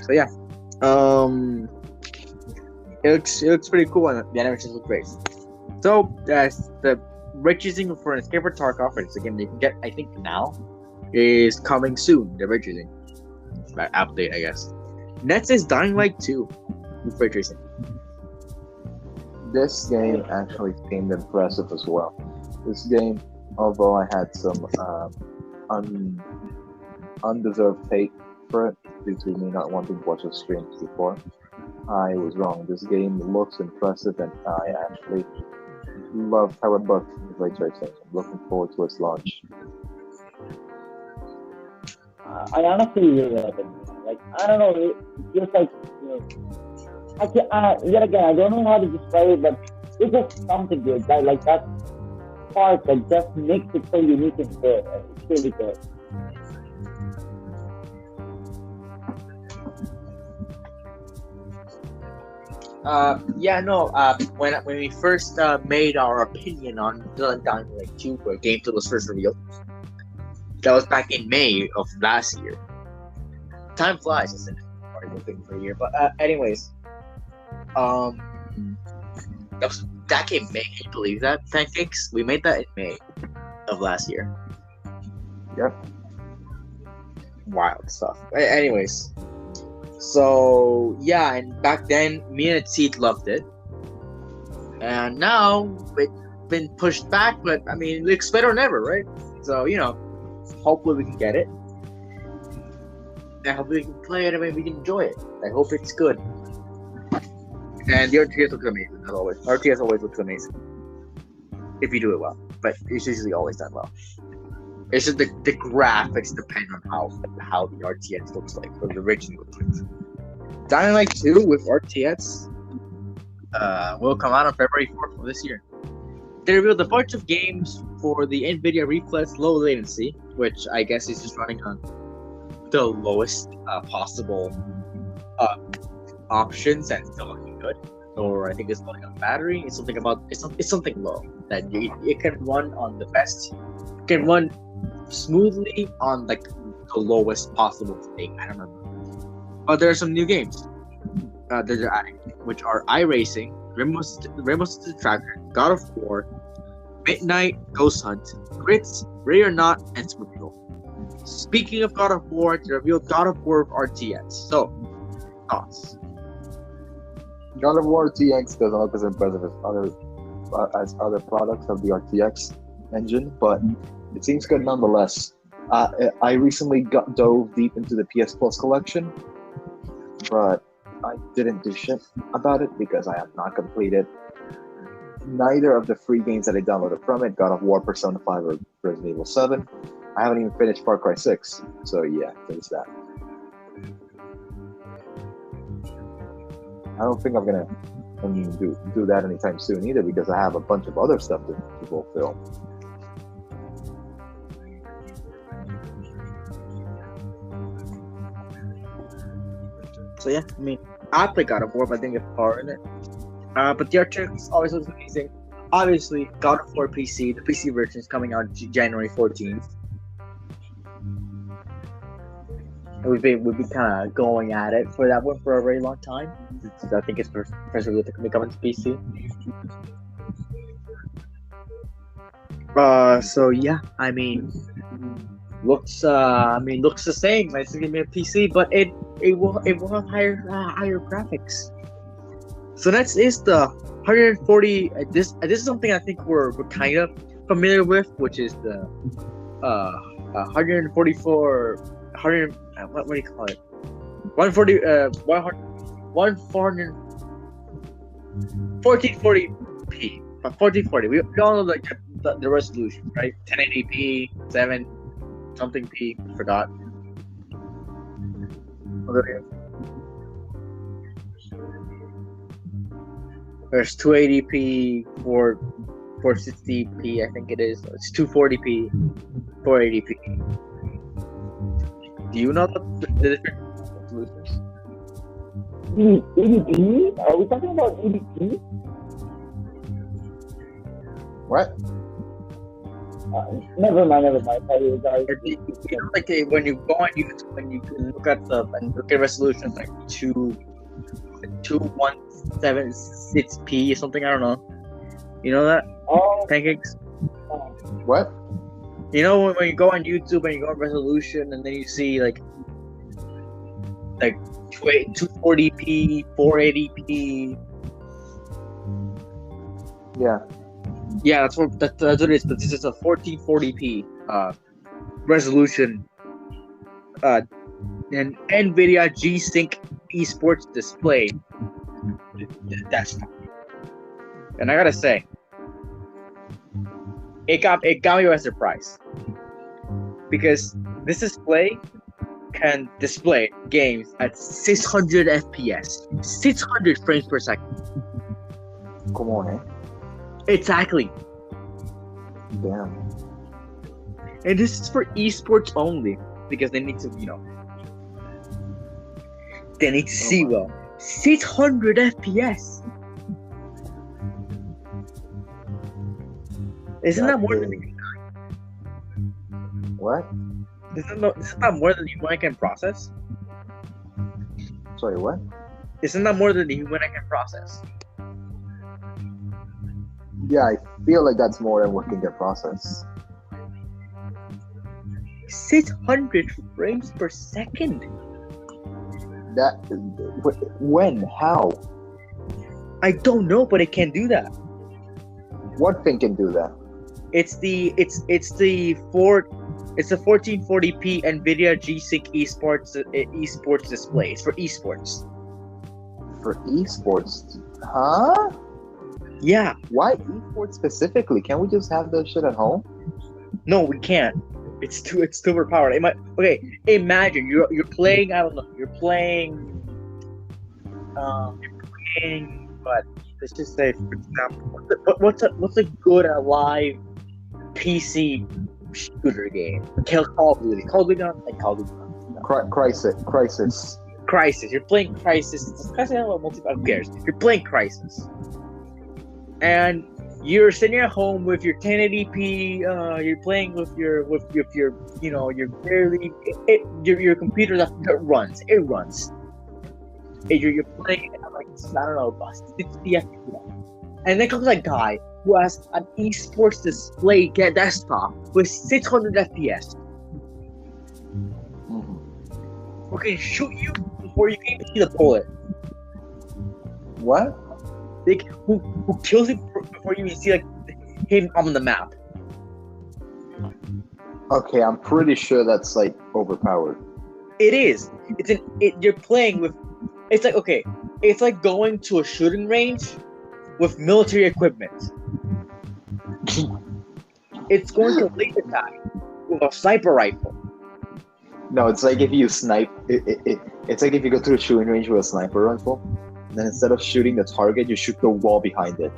So yeah, it looks pretty cool, and the animations look great. So the ray tracing for Escape from Tarkov, it's a game that you can get, I think now, is coming soon. The ray tracing update, I guess. Next is Dying Light 2 with ray tracing. This game actually seemed impressive as well. This game, although I had some undeserved hate for it due to me not wanting to watch the streams before, I was wrong. This game looks impressive, and I actually love how it looks with ray tracing. I'm looking forward to its launch. I honestly really love it. Like, I don't know, it feels like, yet again, I don't know how to describe it, but it's just something good. Like that part that just makes it so unique and good. It's really good. When we first made our opinion on Dying Light 2, where gameplay was first revealed, that was back in May of last year. Time flies, isn't it? Already looking for a year, but anyways, that came May. Can you believe that? Pancakes? We made that in May of last year. Yep. Wild stuff. Anyways, so yeah, and back then, me and Seed loved it, and now it's been pushed back. But I mean, it's better than ever, right? So hopefully we can get it. I hope we can play it and we can enjoy it. I hope it's good. And the RTS looks amazing, as always. RTS always looks amazing. If you do it well. But it's usually always done well. It's just the graphics depend on how the RTS looks like, or the original looks like. Dying Light 2 with RTS will come out on February 4th of this year. They revealed a bunch of games for the NVIDIA Reflex low latency, which I guess is just running on the lowest possible options and still looking good. Or I think it's running on battery. It's something low that it can run on the best. It can run smoothly on like the lowest possible thing. I don't know. But there are some new games that they're adding, which are iRacing, Rainbow Six Tracker, God of War, Midnight, Ghost Hunt, Grits, Ready or Not, and Superhero. Speaking of God of War, they revealed God of War RTX. So, thoughts? God of War RTX doesn't look as impressive as other products of the RTX engine, but it seems good nonetheless. I recently dove deep into the PS Plus collection, but I didn't do shit about it because I have not completed neither of the free games that I downloaded from it, God of War, Persona 5, or Resident Evil 7. I haven't even finished Far Cry 6, so yeah, there's that. I don't think I'm gonna do that anytime soon either, because I have a bunch of other stuff to fulfill. So yeah, I mean, I play God of War, but I think it's far in it. But the RTX always looks amazing. Obviously, God of War PC, the PC version is coming out January 14th. And we've been kind of going at it for that one for a very long time. I think it's first coming to PC. So yeah, I mean, looks the same. It's gonna be a PC, but it will have higher graphics. So next is the 140. This is something I think we're kind of familiar with, which is the 144. 100. What do you call it? 140. 1440p. 1440. We all know like the resolution, right? 1080p, 7 something p. Forgot. There's 280p, 460p. I think it is. It's 240p, 480p. Do you know the different resolutions? EDP? Are we talking about EDP? What? Never mind. Sorry, guys. Like when you go on YouTube and you can look at resolutions like 2176p or something. I don't know. You know that? Oh, Pancakes. What? You know when you go on YouTube and you go on resolution and then you see like 240p, 480p. Yeah. Yeah, that's what it is. But this is a 1440p resolution. An NVIDIA G-Sync esports display. That's fine. And I gotta say, it got me by surprise because this display can display games at 600 FPS, 600 frames per second. Come on, eh? Exactly. Damn. And this is for esports only because they need to, they need to see well. 600 FPS. Isn't that more than What? isn't that more than the human can process? Sorry, what? Isn't that more than the human can process? Yeah, I feel like that's more than what can get processed. 600 frames per second. When? How? I don't know, but it can do that. What thing can do that? It's the 1440p NVIDIA G-Sync esports display. It's for esports. For esports? Huh? Yeah. Why esports specifically? Can't we just have that shit at home? No, we can't. It's too overpowered. Imagine you're playing. I don't know. You're playing. But let's just say, for example, what's a good live PC shooter game? Call of Duty. Call of Duty. Call of Duty. Crisis. You're playing Crisis. Who cares? You're playing Crisis, and you're sitting at home with your 1080p. You're playing with your you're barely your computer that runs. It runs. You're playing at like, I don't know, 60 FPS, and then comes a guy who has an esports display desktop with 600 FPS. Who can shoot you before you can even see the bullet. What? Who kills you before you even see him on the map. Okay, I'm pretty sure that's like overpowered. It is. You're playing with. It's like, okay. It's like going to a shooting range with military equipment. It's going to laser tag with a sniper rifle. No, it's like if you snipe. It's like if you go to a shooting range with a sniper rifle, and then instead of shooting the target, you shoot the wall behind it.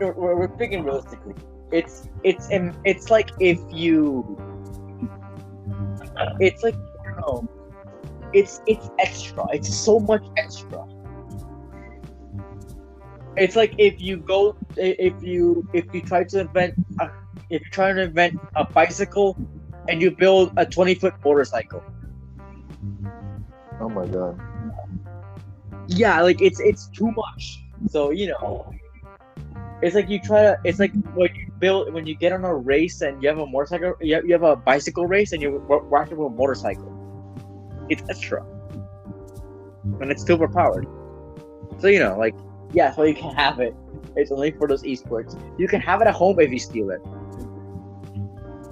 We're thinking realistically. It's like if you. It's like, I don't know. It's extra. It's so much extra. It's like if you try to invent a bicycle and you build a 20-foot motorcycle. Oh my god. Yeah, like it's too much. So it's like it's like when you get on a race and you have a motorcycle, you have a bicycle race and you're riding with a motorcycle. It's extra, and it's super powered. So so you can have it. It's only for those esports. You can have it at home if you steal it.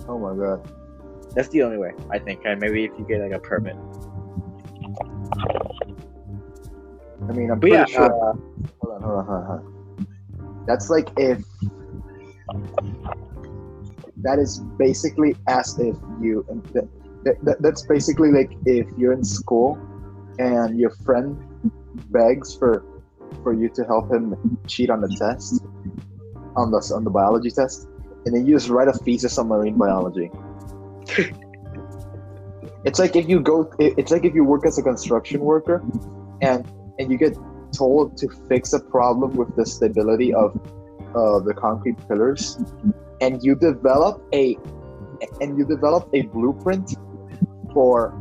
Oh my god. That's the only way, I think. And maybe if you get like a permit. I mean, I'm pretty sure. Hold on. That's like if. That is basically as if you. That's basically like if you're in school and your friend begs for you to help him cheat on the test, on the biology test, and then you just write a thesis on marine biology. It's like if you work as a construction worker and you get told to fix a problem with the stability of the concrete pillars, and you develop a blueprint for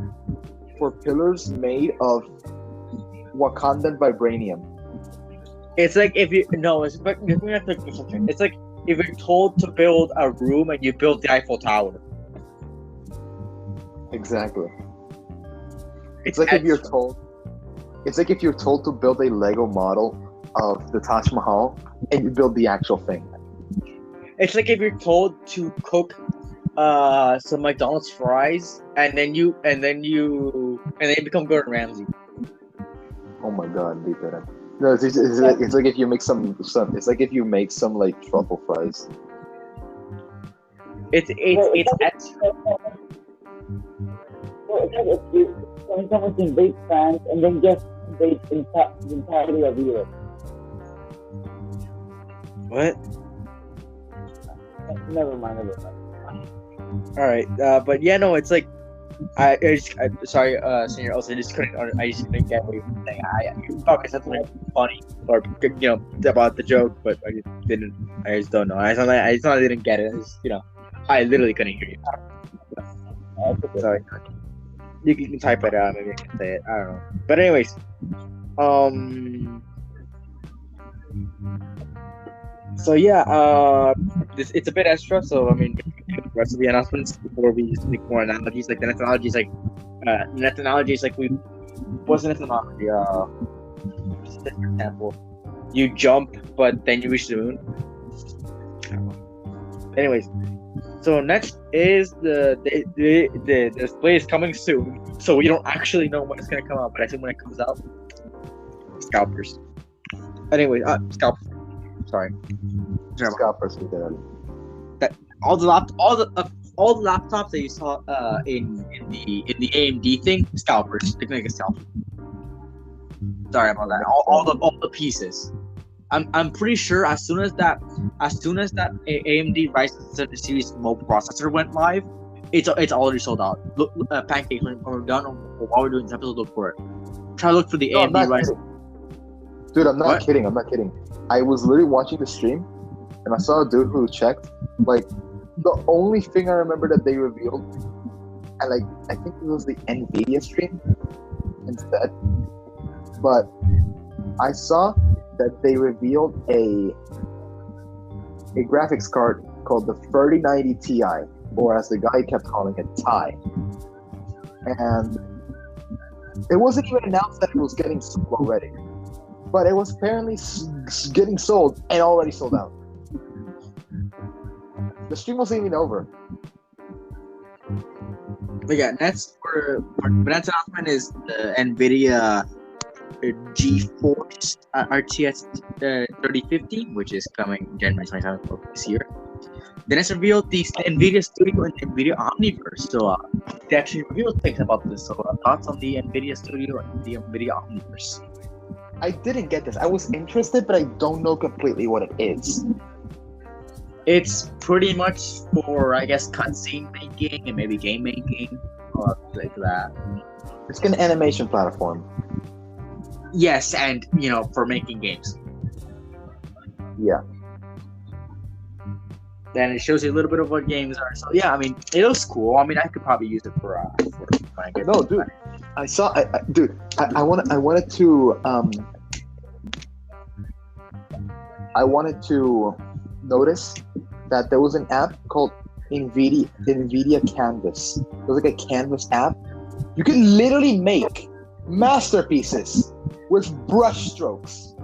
pillars made of Wakandan vibranium. It's like if you no, it's like it's like if you're told to build a room and you build the Eiffel Tower. Exactly. It's like if you're told to build a Lego model of the Taj Mahal and you build the actual thing. It's like if you're told to cook some McDonald's fries and then you become Gordon Ramsay. Oh my god, literal. No, it's like if you make some it's like if you make some like truffle fries. It's extra. When someone invades France and then just invade the entirety of Europe. What? Never mind. All right, but yeah, no, it's like sorry, Senior. Also, I just couldn't get what you were saying. You probably said something funny or about the joke, but I just didn't. I just don't know. I didn't get it. I literally couldn't hear you. Sorry. You can type it out. Maybe I can say it. I don't know. But anyways, So yeah, it's a bit extra. So I mean, the rest of the announcements before we just make more analogies. Like the next analogy is like, what's the next analogy? For example, you jump, but then you reach the moon. Anyways, so next is the display is coming soon. So we don't actually know when it's gonna come out, but I think when it comes out, scalpers. Anyway, scalpers. Sorry. Scalpers, literally. All the laptops that you saw in the AMD thing, scalpers. They can make a scalper. Sorry about that. All the pieces. I'm pretty sure as soon as that AMD Ryzen series mobile processor went live, it's already sold out. Look, Pancakes, when we're done while we're doing this episode, look for it. Try to look for the AMD Ryzen. Dude, I'm not kidding. I was literally watching the stream, and I saw a dude who checked. Like, the only thing I remember that they revealed, and like I think it was the NVIDIA stream instead. But I saw that they revealed a graphics card called the 3090 Ti, or as the guy kept calling it, Ti. And it wasn't even announced that it was getting sold already. But it was apparently getting sold and already sold out. The stream wasn't even over. But yeah, next announcement is the NVIDIA GeForce RTX 3050, which is coming January 27th of this year. Then it's revealed the NVIDIA Studio and NVIDIA Omniverse. So they actually revealed things about this. So thoughts on the NVIDIA Studio and the NVIDIA Omniverse? I didn't get this. I was interested, but I don't know completely what it is. It's pretty much for, I guess, cutscene making and maybe game making, or like that. It's an animation platform. Yes, and for making games. Yeah. Then it shows you a little bit of what games are. So yeah, I mean, it looks cool. I mean, I could probably use it for when I get. No, dude. I wanted to notice that there was an app called NVIDIA Canvas. It was like a Canvas app. You can literally make masterpieces with brush strokes.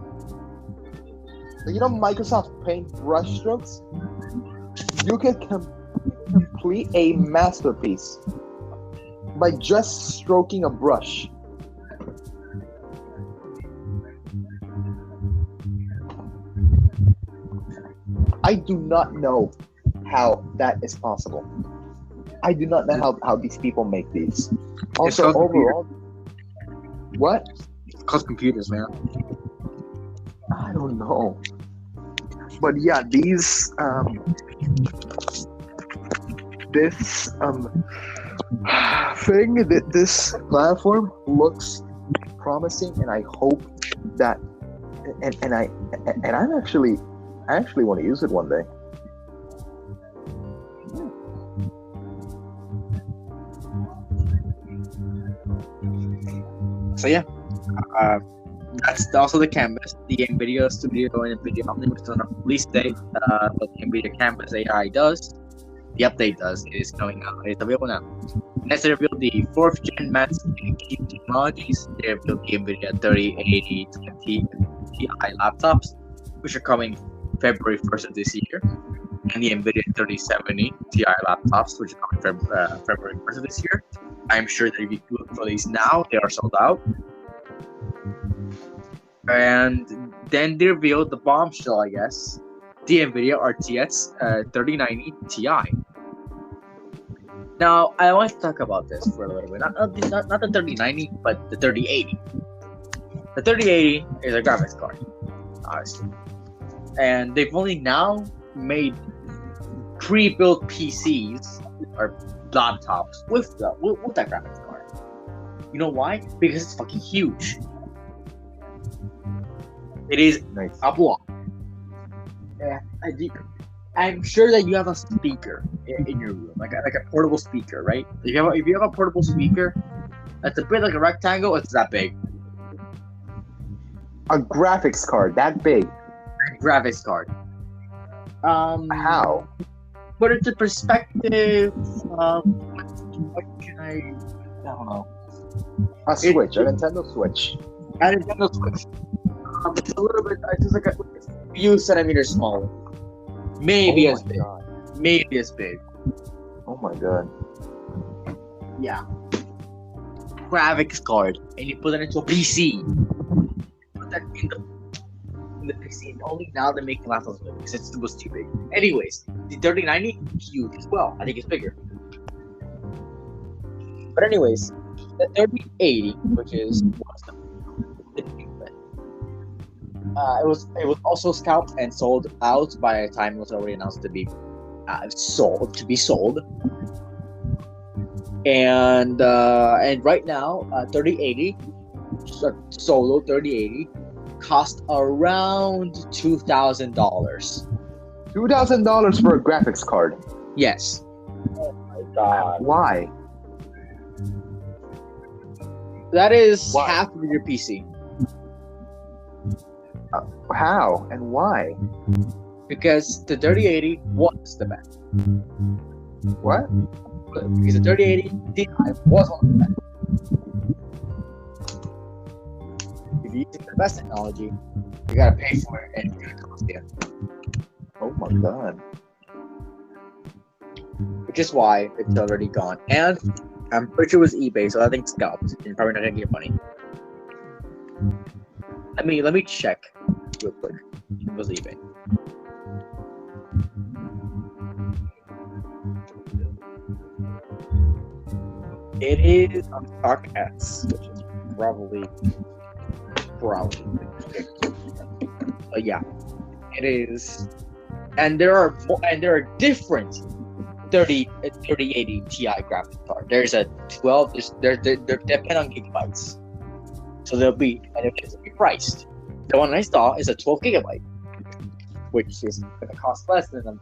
Microsoft Paint brush strokes? You can complete a masterpiece by just stroking a brush. I do not know how that is possible. I do not know how these people make these. Also, overall, what? It's called computers, man. I don't know. But yeah, these this platform looks promising, and I hope that, and I'm I actually want to use it one day. So yeah, that's also the canvas. The NVIDIA Studio and NVIDIA Omniverse on a release date. What the NVIDIA Canvas AI does, the update does. It is coming out. It's available now. Next, they revealed the 4th gen mass GPU technologies. They revealed the NVIDIA 3080 Ti laptops, which are coming February 1st of this year, and the NVIDIA 3070 Ti laptops, which are coming February 1st of this year. I'm sure that if you look for these now, they are sold out. And then they revealed the bombshell, I guess, the NVIDIA RTX 3090 Ti. Now, I want to talk about this for a little bit. Not the 3090, but the 3080. The 3080 is a graphics card, obviously. And they've only now made pre-built PCs or laptops with that graphics card. You know why? Because it's fucking huge. It is Nice. a block. Yeah, I'm sure that you have a speaker in your room, like a portable speaker, right? If you have a portable speaker that's a bit like a rectangle, it's that big. A graphics card that big. Graphics card. How? Put it into perspective. What can I don't know. A Switch, a Nintendo Switch. A Nintendo Switch. It's a little bit. It's just like a few centimeters smaller. Maybe Oh as my big. God. Maybe as big. Oh my god. Yeah. Graphics card, and you put that into a PC. Put that in the PC. And only now they're making laptops big because it was too big. Anyways, the 3090 huge as well. I think it's bigger. But anyways, the 3080, which is it was also scalped and sold out by the time it was already announced to be sold. And right now, 3080 solo 3080 cost around $2,000. $2,000 for a graphics card. Yes. Oh my god. Why? That is Why? half of your PC. How and why? Because the 3080 was the best. What? Because the 3080 Ti was one of the best. If you're using the best technology, you gotta pay for it and it's gonna cost you. Oh my god. Which is why it's already gone. And I'm pretty sure it was eBay, so that thing's scalped. You're probably not gonna get money. Let me check real quick. It was eBay. It is on StockX, which is probably. But yeah, it is. And there are different 3080 Ti graphics card. There's a 12. They're depend on gigabytes, so they'll be priced. The one I saw is a 12 gigabyte, which is going to cost less than a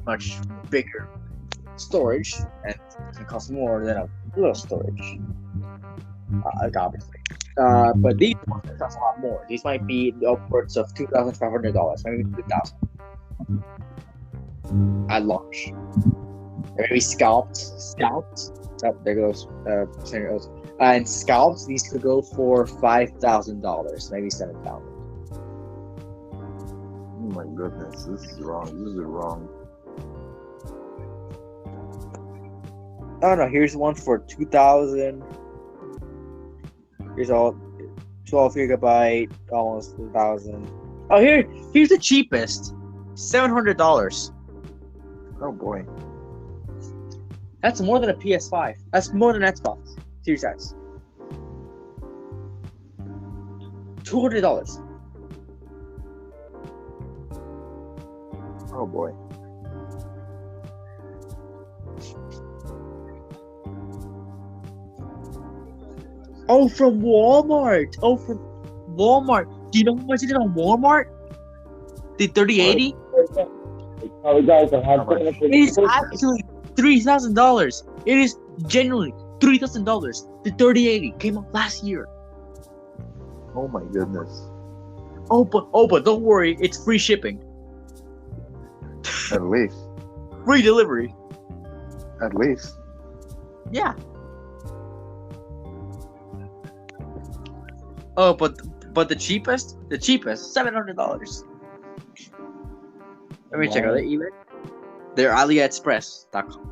much bigger storage, and it's going to cost more than a little storage. Obviously. But these ones cost a lot more. These might be upwards of $2,500, maybe $2,000 at launch. Maybe scalped. Oh, there goes Sr. Oats. And scalped, these could go for $5,000, maybe $7,000. Oh my goodness, this is wrong. Oh no, here's one for $2,000. Here's all 12 gigabyte, almost 1,000. Oh, here's the cheapest, $700. Oh boy. That's more than a PS5. That's more than Xbox Series X. $200. Oh boy. Oh, from Walmart. Do you know how much it is on Walmart? The 3080? Sorry guys, I have How much? technical It is difficulties. actually $3,000. It is genuinely $3,000. The 3080 came out last year. Oh my goodness. Oh, but don't worry, it's free shipping, At least. free delivery. At least. Yeah. Oh, but the cheapest, $700. Let me check out their eBay. They're AliExpress.com.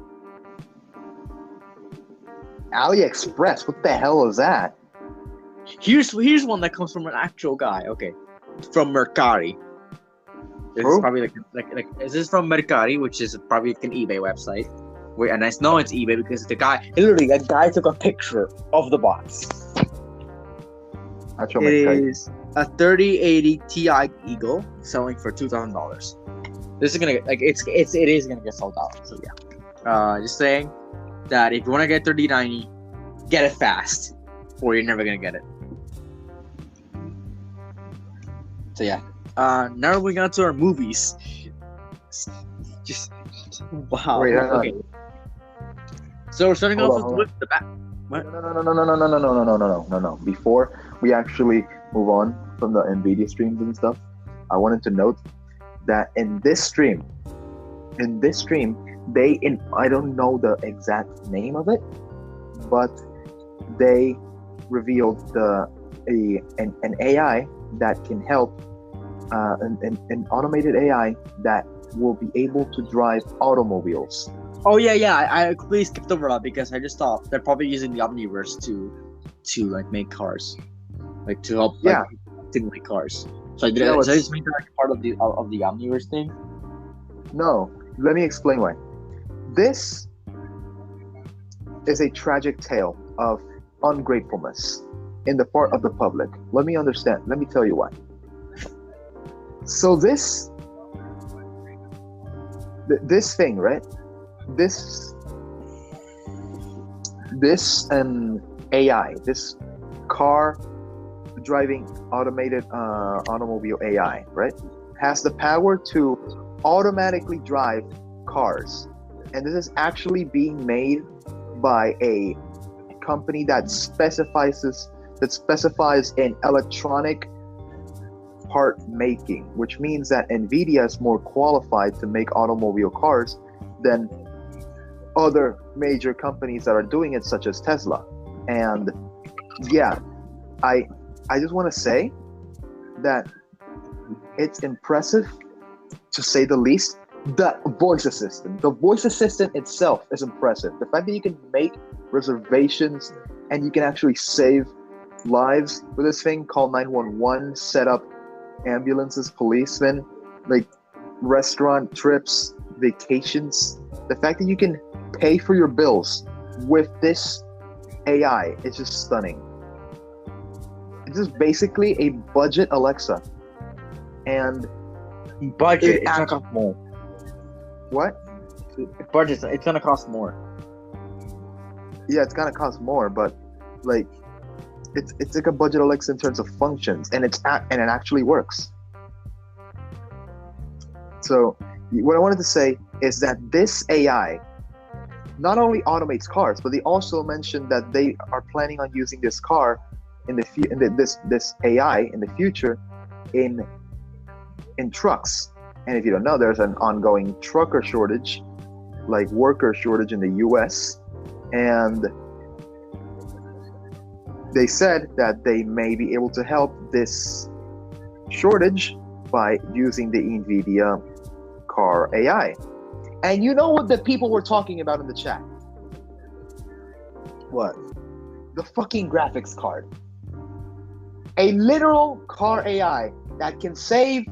AliExpress, what the hell is that? Here's one that comes from an actual guy. Okay, from Mercury. This is Who? probably like this is from Mercury, which is probably like an eBay website. Wait, and I know it's eBay because the guy literally a guy took a picture of the box. Actual It mechanic. is a 3080 Ti Eagle selling for $2,000. This is gonna get it is gonna get sold out. So yeah, just saying that if you want to get 3090, get it fast, or you're never gonna get it. So yeah, now moving on to our movies. Just wow. Wait, hang on. Okay. So we're starting Hold off on, with the back. No. Before we actually move on from the NVIDIA streams and stuff, I wanted to note that in this stream, I don't know the exact name of it, but they revealed an AI that can help, an automated AI that will be able to drive automobiles. Oh yeah. I completely skipped over that because I just thought they're probably using the Omniverse to like make cars, like to help like, simulate cars. So I did. Yeah, So I just made that like, part of the Omniverse thing. No, let me explain why. This is a tragic tale of ungratefulness in the part of the public. Let me tell you why. So this thing, right? This AI, this car driving automated automobile AI, right, has the power to automatically drive cars, and this is actually being made by a company that specifies in electronic part making, which means that NVIDIA is more qualified to make automobile cars than other major companies that are doing it, such as Tesla. And yeah, I just want to say that it's impressive, to say the least. The voice assistant itself is impressive. The fact that you can make reservations and you can actually save lives with this thing, call 911, set up ambulances, policemen, like restaurant trips, vacations. The fact that you can pay for your bills with this AI is just stunning. It's just basically a budget Alexa. And Budget, It it's gonna act- cost more. what? Budget, it's gonna cost more. Yeah, it's gonna cost more, but like it's like a budget Alexa in terms of functions, and it actually works. So what I wanted to say is that this AI not only automates cars, but they also mentioned that they are planning on using this car this AI in the future in trucks. And if you don't know, there's an ongoing trucker shortage, like worker shortage in the US, and they said that they may be able to help this shortage by using the NVIDIA car AI. And you know what the people were talking about in the chat? What? The fucking graphics card. A literal car AI that can save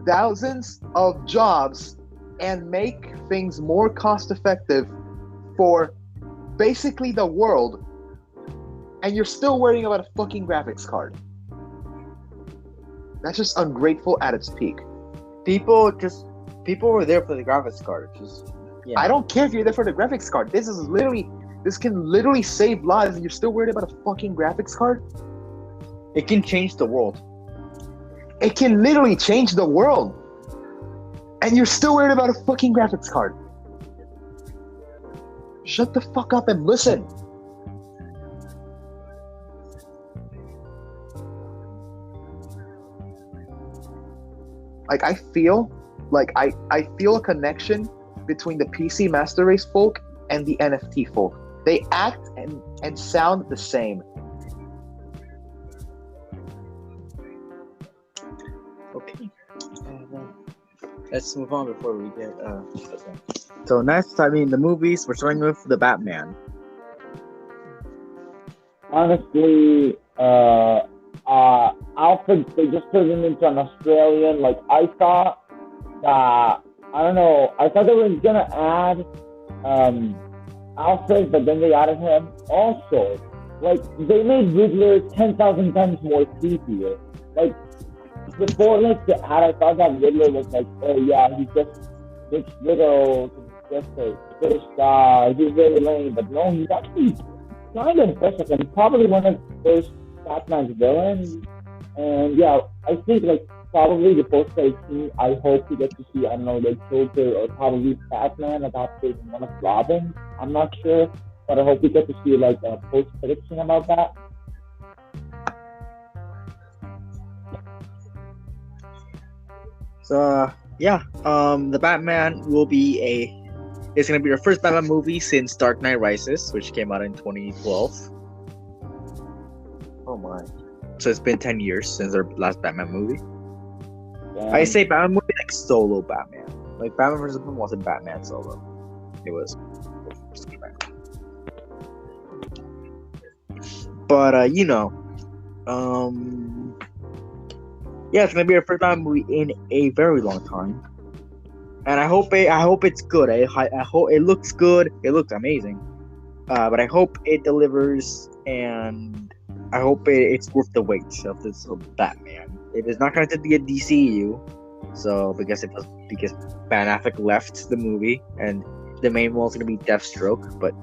thousands of jobs and make things more cost effective for basically the world, and you're still worrying about a fucking graphics card. That's just ungrateful at its peak. People were there for the graphics card. Yeah. I don't care if you're there for the graphics card. This can literally save lives, and you're still worried about a fucking graphics card? It can change the world. It can literally change the world. And you're still worried about a fucking graphics card. Shut the fuck up and listen. Like I feel a connection between the PC Master Race folk and the NFT folk. They act and sound the same. Okay. Let's move on before we get. Okay. So next, I mean, the movies. We're starting with the Batman. Honestly, Alfred, they just turned him into an Australian. Like, I thought that, I don't know, I thought they were going to add Alfred, but then they added him. Also, like, they made Riddler 10,000 times more creepier. Like, before, like, the ad, I thought that Riddler was like, oh yeah, he's just rich widow, just a British guy, he's very lame, but no, he's actually kind of impressive and probably one of the first Batman's villains. And yeah, I think like probably the post-credit scene, I hope we get to see, I don't know, the Joker or probably Batman adopted one of Robin. I'm not sure, but I hope we get to see like a post-credit scene about that. So the Batman will be it's gonna be the first Batman movie since Dark Knight Rises, which came out in 2012. Oh my. So it's been 10 years since their last Batman movie. Yeah. I say Batman movie like solo Batman. Like Batman vs. Superman wasn't Batman solo. It was Superman. But yeah, it's gonna be our first Batman movie in a very long time, and I hope it's good. I hope it looks good. It looks amazing, but I hope it delivers, and I hope it's worth the wait of this Batman. It is not going to be a DCU, so because Ben Affleck left the movie, and the main villain is going to be Deathstroke, but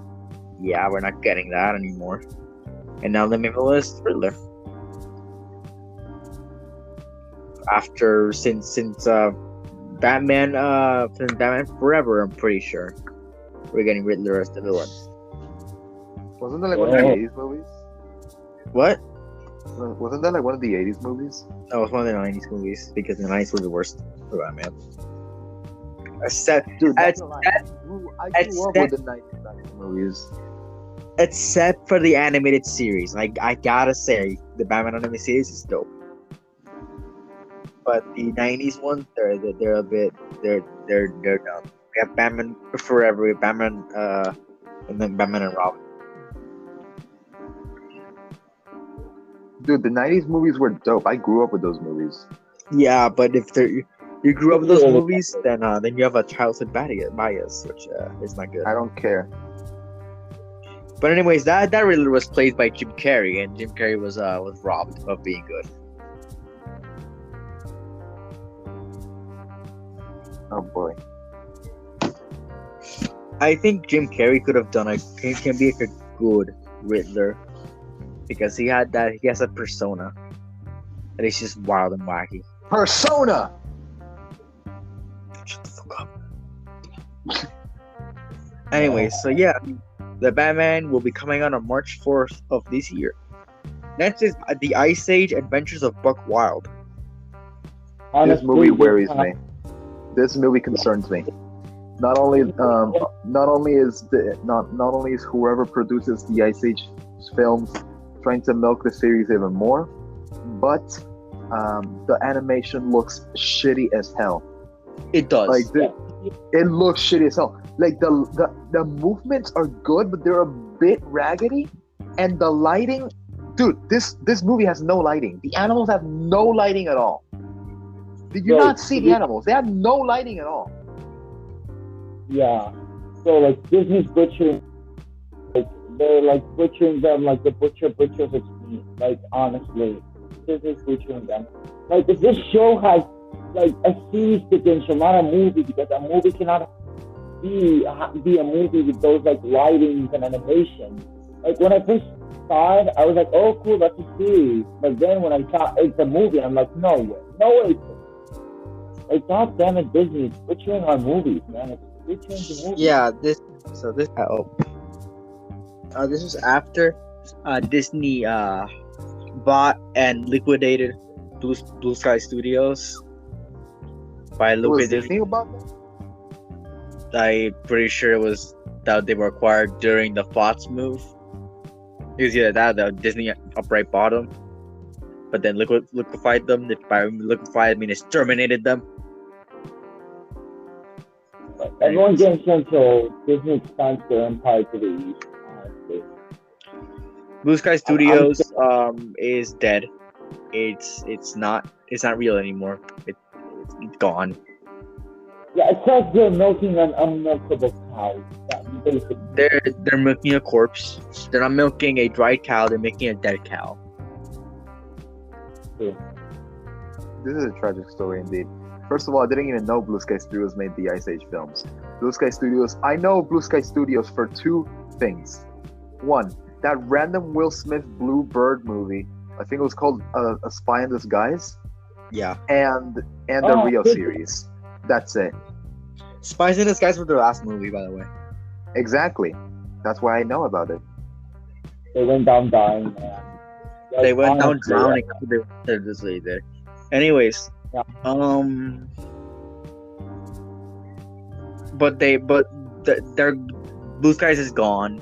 yeah, we're not getting that anymore, and now the main villain is Riddler. Since Batman Forever, I'm pretty sure we're getting Riddler as the villain. Wasn't that like one of the 80s movies? What? Wasn't that like one of the 80s movies? No, it's one of the 90s movies because the 90s were the worst for Batman. Dude, I grew up with the 90s movies. Except for the animated series. Like I gotta say, the Batman animated series is dope. But the 90s ones, they're a bit they're dumb. We have Batman Forever, we have Batman and then Batman and Robin. Dude, the 90s movies were dope. I grew up with those movies. Yeah, but if you grew up with those movies, then you have a childhood bias, which is not good. I don't care. But anyways, that Riddler was played by Jim Carrey, and Jim Carrey was robbed of being good. Oh boy. I think Jim Carrey could have done can be like a good Riddler because he has a persona that is just wild and wacky. Persona. Shut the fuck up. Anyways, so yeah, the Batman will be coming out on March 4th of this year. Next is the Ice Age Adventures of Buck Wild. This movie worries me. This movie concerns me. Not only is whoever produces the Ice Age films trying to milk the series even more, but the animation looks shitty as hell. It does. It looks shitty as hell. Like the movements are good, but they're a bit raggedy, and the lighting, dude. This movie has no lighting. The animals have no lighting at all. Did you not see the animals? They have no lighting at all. Yeah. So like Disney's butchering, like they're like butchering them like the butchers its meat. Like honestly, Disney's butchering them. Like if this show has like a series potential, not a movie, because a movie cannot be a movie with those like lightings and animation. Like when I first saw it, I was like, oh cool, that's a series. But then when I saw it's a movie, I'm like, no way. Like, god damn it, Disney, it's butchering our movies, man. It's butchering the movies. Yeah, this was after Disney bought and liquidated Blue Sky Studios by It was liquidating. Disney about that? I'm pretty sure it was that they were acquired during the Fox move. It was either that or the Disney upright bottom, but then liquefied them. By liquefied, I mean exterminated them. Everyone getting central. Disney expands their empire to the east. Honestly. Blue Sky Studios is dead. It's not real anymore. It's gone. Yeah, it's like they're milking an unmilkable cow. That basically. They're milking a corpse. They're not milking a dry cow. They're making a dead cow. Yeah. This is a tragic story indeed. First of all, I didn't even know Blue Sky Studios made the Ice Age films. I know Blue Sky Studios for two things. One, that random Will Smith Blue Bird movie. I think it was called A Spy in Disguise. Yeah. And the Rio series. That's it. Spies in Disguise was their last movie, by the way. Exactly. That's why I know about it. They went down dying, man. They went down drowning after they were this late there. Anyways, Yeah. but their Blue Skies is gone.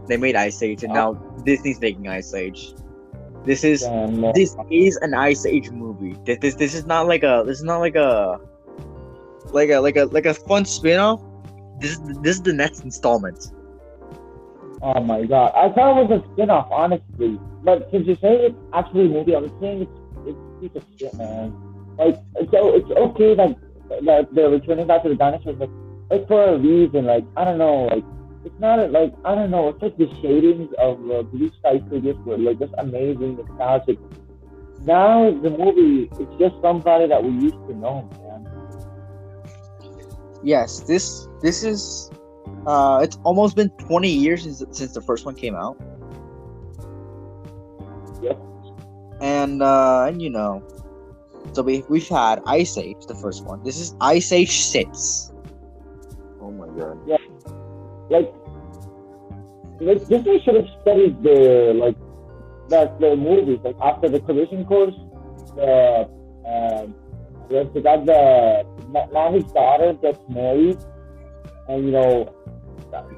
They made Ice Age, and now Disney's making Ice Age. This is an Ice Age movie. This is not like a fun spin-off. This is the next installment. Oh my god. I thought it was a spin-off, honestly. But since you say it's actually a movie, I'm saying it's a piece of shit, man. Like, so it's okay that they're returning back to the dinosaurs, but like for a reason, like, I don't know, like, it's not like, I don't know, it's like the shadings of Blue Sky Studios were like just amazing, nostalgic. Now the movie, it's just somebody that we used to know, man. Yes, this is it's almost been 20 years since the first one came out. Yep. And you know, so we've had Ice Age, the first one. This is Ice Age 6. Oh my god. Yeah. Like Disney should have studied the movies. Like after the collision course, the now his daughter gets married, and you know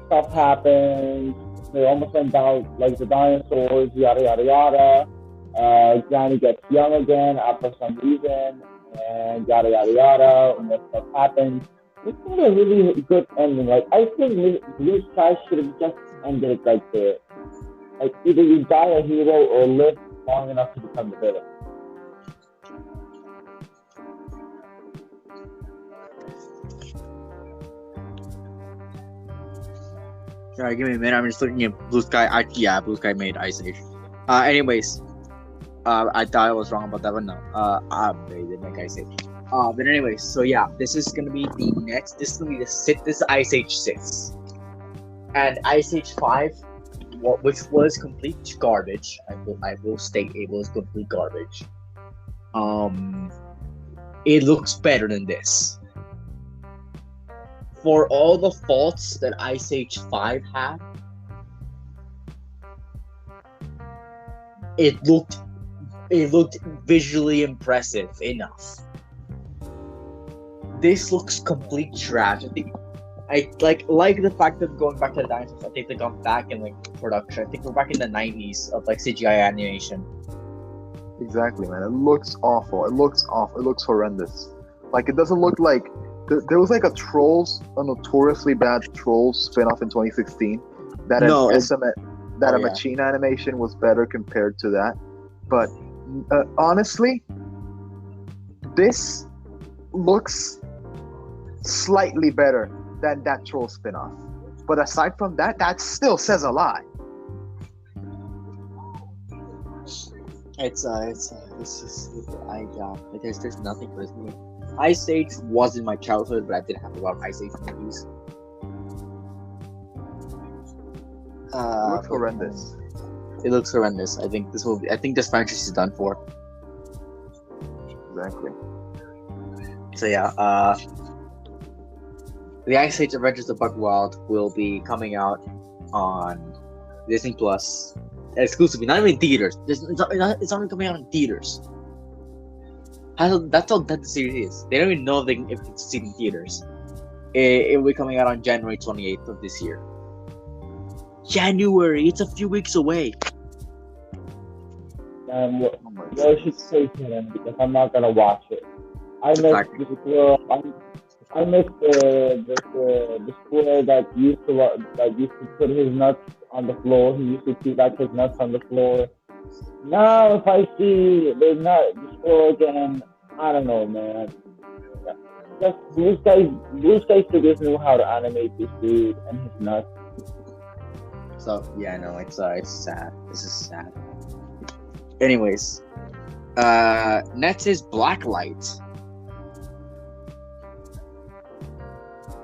stuff happens. They almost went down like the dinosaurs, yada yada yada. Granny gets young again for some reason, and yada yada yada. And that stuff happens. It's not a really good ending. Like I think Blue Sky should have just ended it like this. Like either you die a hero or live long enough to become the villain. Sorry, give me a minute. I'm just looking at Blue Sky. Blue Sky made Ice Age. Anyways, I thought I was wrong about that, but no. They did make Ice Age. But anyways, so yeah, this is gonna be the next. This is gonna be this is Ice Age 6, and Ice Age 5, which was complete garbage. I will state it was complete garbage. It looks better than this. For all the faults that Ice Age 5 had, it looked visually impressive enough. This looks complete trash. I like the fact that going back to the dinosaurs. I think they got back in like production. I think we're back in the 90s of like CGI animation. Exactly, man. It looks awful. It looks awful. It looks horrendous. Like it doesn't look like there was like a notoriously bad Trolls spin-off in 2016 that a machine animation was better compared to that. But honestly, this looks slightly better than that Troll spin-off. But aside from that, that still says a lot. There's nothing for this movie. Ice Age was in my childhood, but I didn't have a lot of Ice Age movies. It looks horrendous. It looks horrendous. I think this franchise is done for. Exactly. So yeah, the Ice Age Adventures of Buck Wild will be coming out on Disney Plus exclusively, not even in theaters. It's only coming out in theaters. That's how dead the series is. They don't even know if it's seen in theaters. It will be coming out on January 28th of this year. January, it's a few weeks away. What I should say to him, because I'm not gonna watch it. I miss Exactly. the squirrel. I miss the squirrel that used to put his nuts on the floor. He used to keep like his nuts on the floor. Now if I see the squirrel again, I don't know, man. Just Blue Sky Studios knew how to animate this dude and his nuts. So yeah, no, it's sad. This is sad. Anyways, next is Blacklight.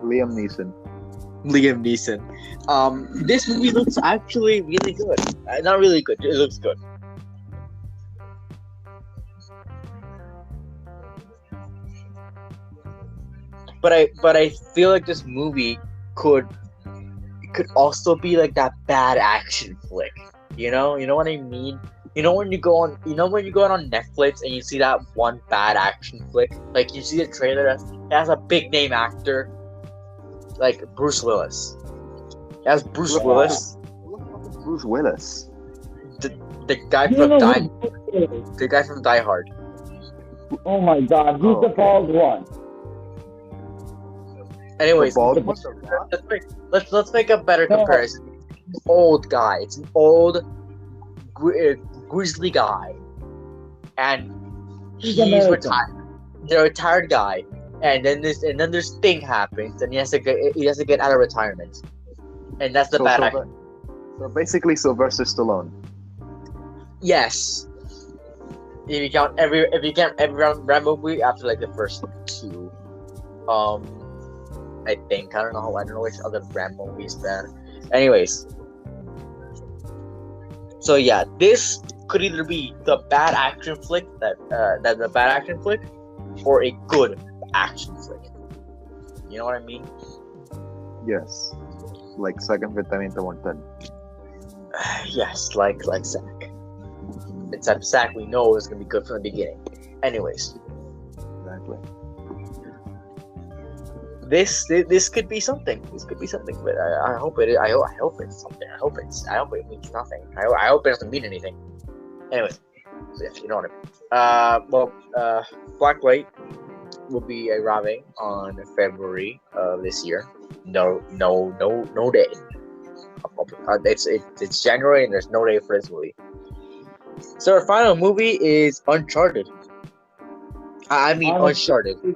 Liam Neeson. This movie looks actually really good. Not really good. It looks good. But I feel like this movie could also be like that bad action flick. You know what I mean? You know when you go on Netflix and you see that one bad action flick, like you see a trailer that has a big name actor, like Bruce Willis. It has Bruce Willis. Bruce Willis. The guy from Die Hard. Oh my God, he's the bald one. Anyways, let's make a better comparison. It's an old guy. It's an old grizzly guy, and he's retired. The retired guy, and then this thing happens, and he has to get out of retirement, and that's the bad actor. So basically, Sylvester Stallone. Yes. If you count every Rambo movie after like the first two, I think I don't know which other Rambo movies there. Anyways, so yeah, this could either be the bad action flick or a good action flick. You know what I mean? Yes. Like Second Vitamina Mortal. Yes, like Zack. Except Zack, we know is gonna be good from the beginning. Anyways, Exactly. This could be something. This could be something, but I hope it. I hope it's something. I hope it means nothing. I hope it doesn't mean anything. Anyways, so yeah, you know what I mean. Blacklight will be arriving on February of this year. No day. It's January and there's no day for this movie. So our final movie is Uncharted. Uncharted.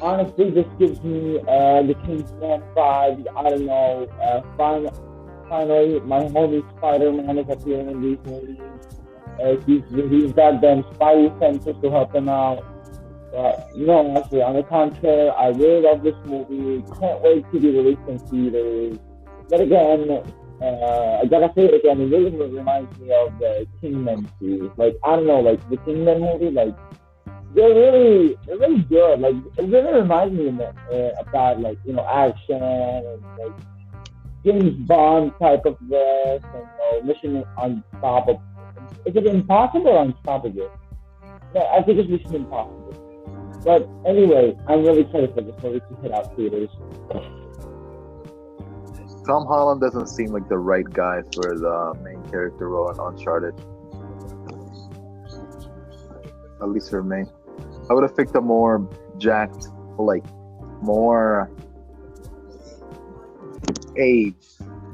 Honestly, this gives me the Kingsman vibes. I don't know. Finally, my homie Spider-Man is appearing in these movies. He's got them spidey senses to help him out. But no, actually, on the contrary, I really love this movie. Can't wait to be released in theaters. But again, I gotta say it again. It really reminds me of the Kingman series. Like I don't know, like the Kingman movie, like. They're really good. Like it really reminds me of that, like action and like James Bond type of this, and Mission Unstoppable. Is it Impossible or Unstoppable? No, I think it's Mission Impossible. But anyway, I'm really excited for this movie to hit out theaters. Tom Holland doesn't seem like the right guy for the main character role in Uncharted. At least for me. I would have picked a more jacked, like, more age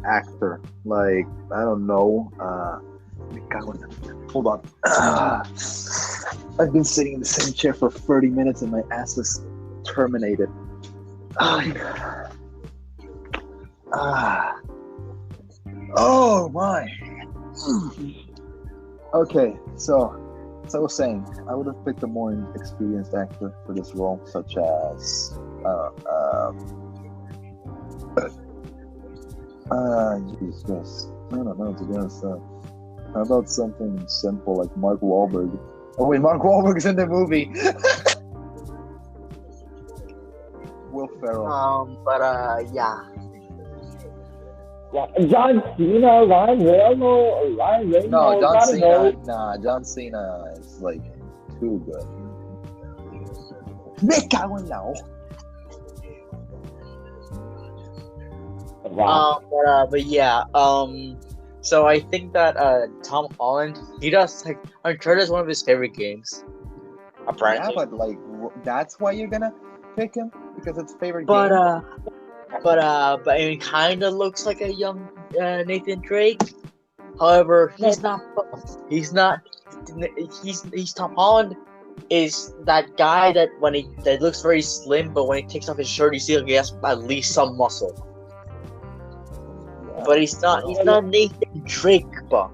actor. Like, I don't know. Hold on. I've been sitting in the same chair for 30 minutes and my ass is terminated. Oh my. Okay, so as I was saying, I would have picked a more experienced actor for this role, such as Jesus. I don't know, to be honest. How about something simple like Mark Wahlberg? Oh wait, Mark Wahlberg's in the movie. Yeah. Yeah, John Cena, Ryan Reynolds, No, John I don't Cena. know. Nah, John Cena is like too good. Me cago en la hoja. Wow. But yeah. So I think that Tom Holland, he does like Uncharted is one of his favorite games. Yeah, Apparently. but like that's why you're gonna pick him because it's favorite But game. but I mean, kind of looks like a young Nathan Drake. However, he's not. He's not. He's Tom Holland. Is that guy that that looks very slim, but when he takes off his shirt, you see like he has at least some muscle. Yeah, But he's not. He's not Nathan Drake buff.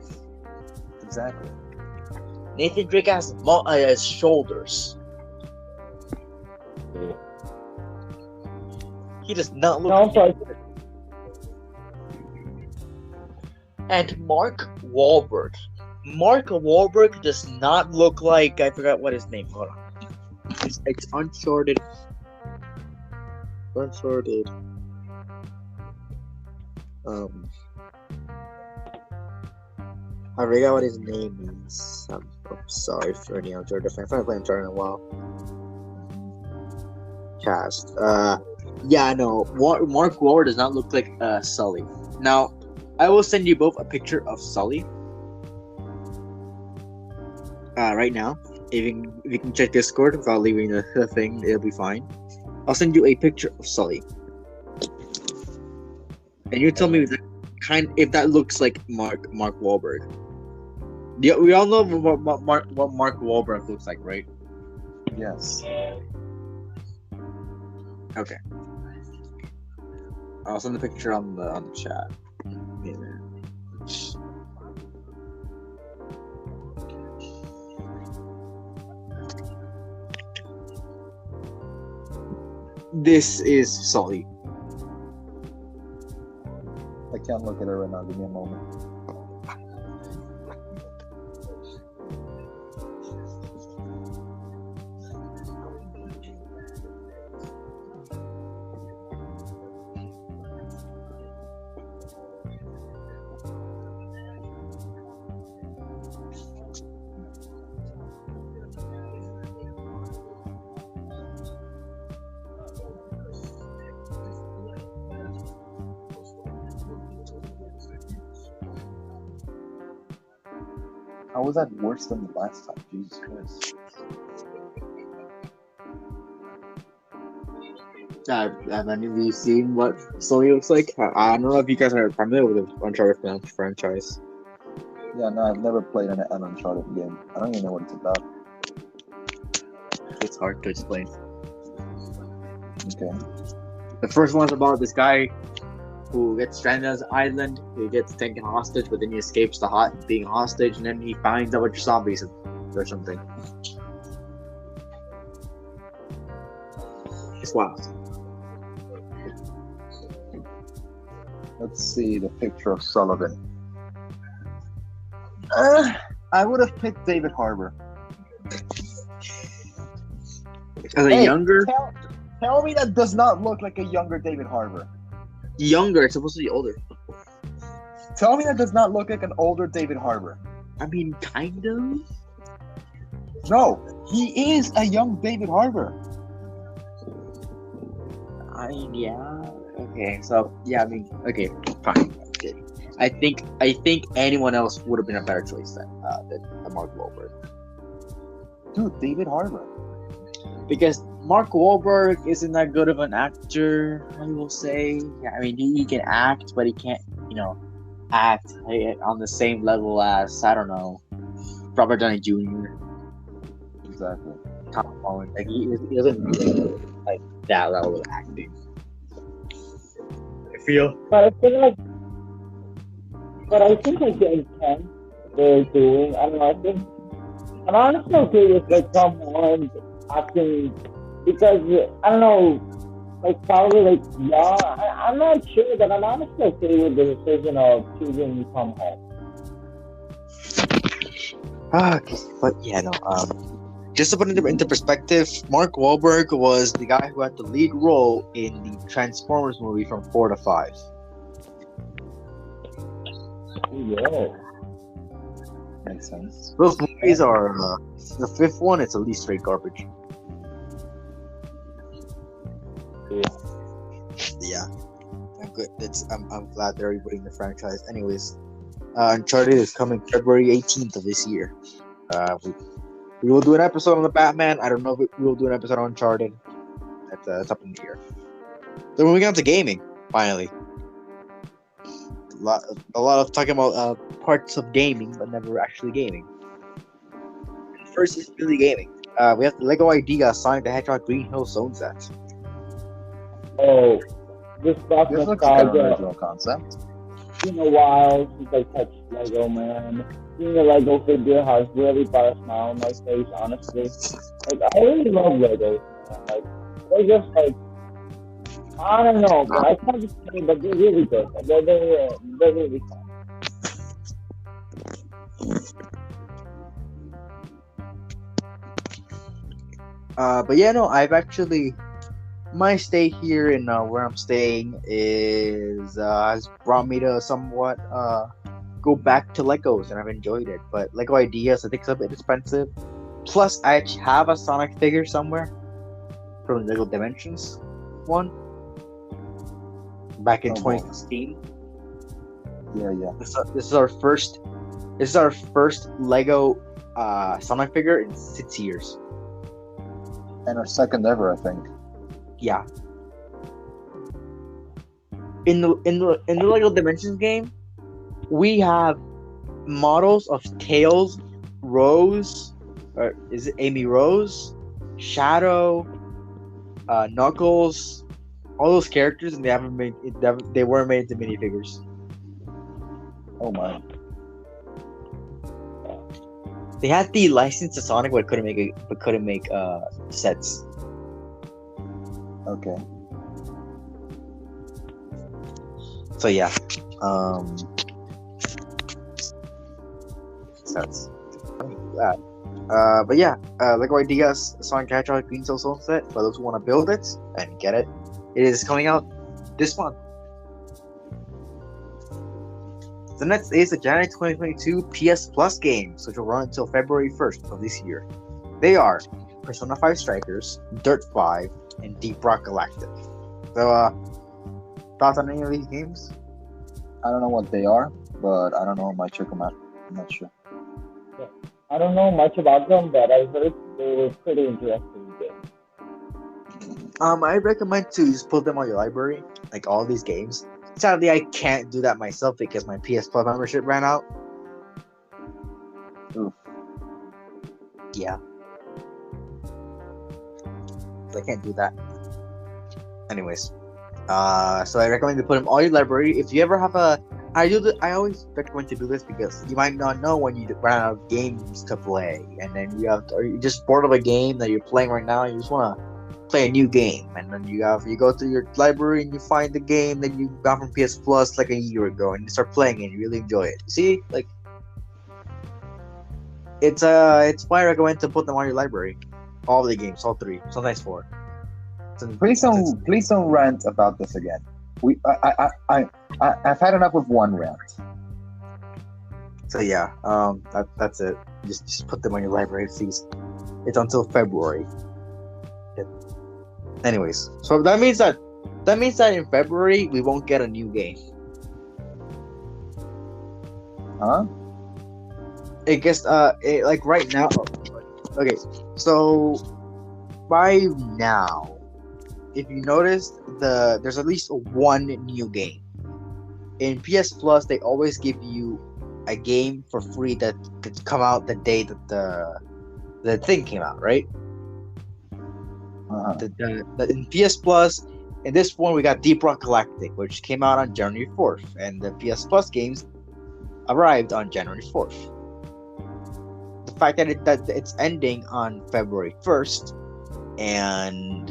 exactly. Nathan Drake has shoulders. He does not look. No, I'm sorry. And Mark Wahlberg. Mark Wahlberg does not look like, I forgot what his name. Hold on. It's Uncharted. Uncharted. I forgot what his name is. I'm sorry for any Uncharted fan. I haven't played Uncharted in a while. Cast. Yeah, no. Mark Wahlberg does not look like Sully. Now, I will send you both a picture of Sully. Right now. If you can check Discord without leaving the thing, it'll be fine. I'll send you a picture of Sully. And you tell me if that looks like Mark Wahlberg. Yeah, we all know what Mark Wahlberg looks like, right? Yes. Okay. I'll send the picture on the chat. Yeah. This is Sully. I can't look at her right now. Give me a moment. How was that worse than the last time? Jesus Christ. Have you seen what Sully looks like? I don't know if you guys are familiar with the Uncharted franchise. Yeah, no, I've never played an Uncharted game. I don't even know what it's about. It's hard to explain. Okay. The first one's about this guy who gets stranded on an island. He gets taken hostage, but then he escapes being hostage, and then he finds a bunch of zombies or something. It's wild. Let's see the picture of Sullivan. I would have picked David Harbour. As a younger, Tell me that does not look like a younger David Harbour. it's supposed to be older. Tell me that does not look like an older David Harbour. I mean, kind of. No, he is a young David Harbour. I mean, yeah. Okay, so yeah, I mean, okay, fine. Okay. I think anyone else would have been a better choice than Mark Wahlberg. Dude, David Harbour. Because Mark Wahlberg isn't that good of an actor, I will say. Yeah, I mean, he can act, but he can't, act on the same level as, I don't know, Robert Downey Jr. Exactly. Tom Holland. Like, he doesn't do like that level of acting. I feel. But I think like the intent they're doing, I don't know, I think I'm honestly okay with like Tom Holland acting because I don't know, like probably like I'm not sure, but I'm honestly okay with the decision of choosing Tom Holland. Okay, but yeah, no. just to put it into perspective, Mark Wahlberg was the guy who had the lead role in the Transformers movie from 4 to 5. Yeah. Makes sense. Those movies are the fifth one. It's at least straight garbage. Yeah, I'm good. I'm glad they're rebooting the franchise. Anyways, Uncharted is coming February 18th of this year. We will do an episode on the Batman. I don't know if we will do an episode on Uncharted. That's up in the air. Then moving on to gaming, finally. A lot of talking about parts of gaming, but never actually gaming. First is really gaming. We have the Lego Idea Sonic the Hedgehog Green Hill Zone set. Oh, this stuff This looks like an nostalgia. original concept. It's been a while since I touched Lego, man. Seeing a Lego figure has really brought a smile on my face, honestly. Like, I really love Legos, man. Like, they're just like, I don't know, but I can't explain, but they're really good. They're really fun. But yeah, no, I've actually my stay here in where I'm staying has brought me to somewhat go back to Legos, and I've enjoyed it. But Lego Ideas, I think, is a bit expensive. Plus, I actually have a Sonic figure somewhere from Lego Dimensions one back in 2016. Yeah. This is our first Lego Sonic figure in 6 years. And our second ever, I think. Yeah. In the Lego Dimensions game, we have models of Tails, Rose, or is it Amy Rose, Shadow, Knuckles, all those characters, and they weren't made into minifigures. Oh my. They had the license to Sonic, but couldn't make sets. Okay. So yeah, sets. But yeah, Lego Ideas Sonic Hedgehog Green Hill Zone set for those who want to build it and get it. It is coming out this month. The next is the January 2022 PS Plus games, which will run until February 1st of this year. They are Persona 5 Strikers, Dirt 5, and Deep Rock Galactic. So, thoughts on any of these games? I don't know what they are, but I don't know much about. I'm not sure. I don't know much about them, but I heard they were pretty interesting games. I recommend to just put them on your library, like all these games. Sadly, I can't do that myself because my PS Plus membership ran out. Oof. Yeah. So I can't do that. Anyways, so I recommend to put them on your library. If you ever have I always recommend to do this because you might not know when you run out of games to play, and then or you're just bored of a game that you're playing right now, and you just want to play a new game, and then you go through your library and you find the game that you got from PS Plus like a year ago, and you start playing it and you really enjoy it. See, like it's why I recommend to put them on your library. All the games, all 3, sometimes 4. Please don't rant about this again. I've had enough of one rant. So yeah, that's it. Just put them on your library, please. It's until February. Anyways, so that means that in February we won't get a new game. Huh? It gets like right now. Okay, so by now, if you noticed, there's at least one new game. In PS Plus, they always give you a game for free that could come out the day that the thing came out, right? In PS Plus, in this one we got Deep Rock Galactic, which came out on January 4th, and the PS Plus games arrived on January 4th. The fact that it's ending on February 1st, and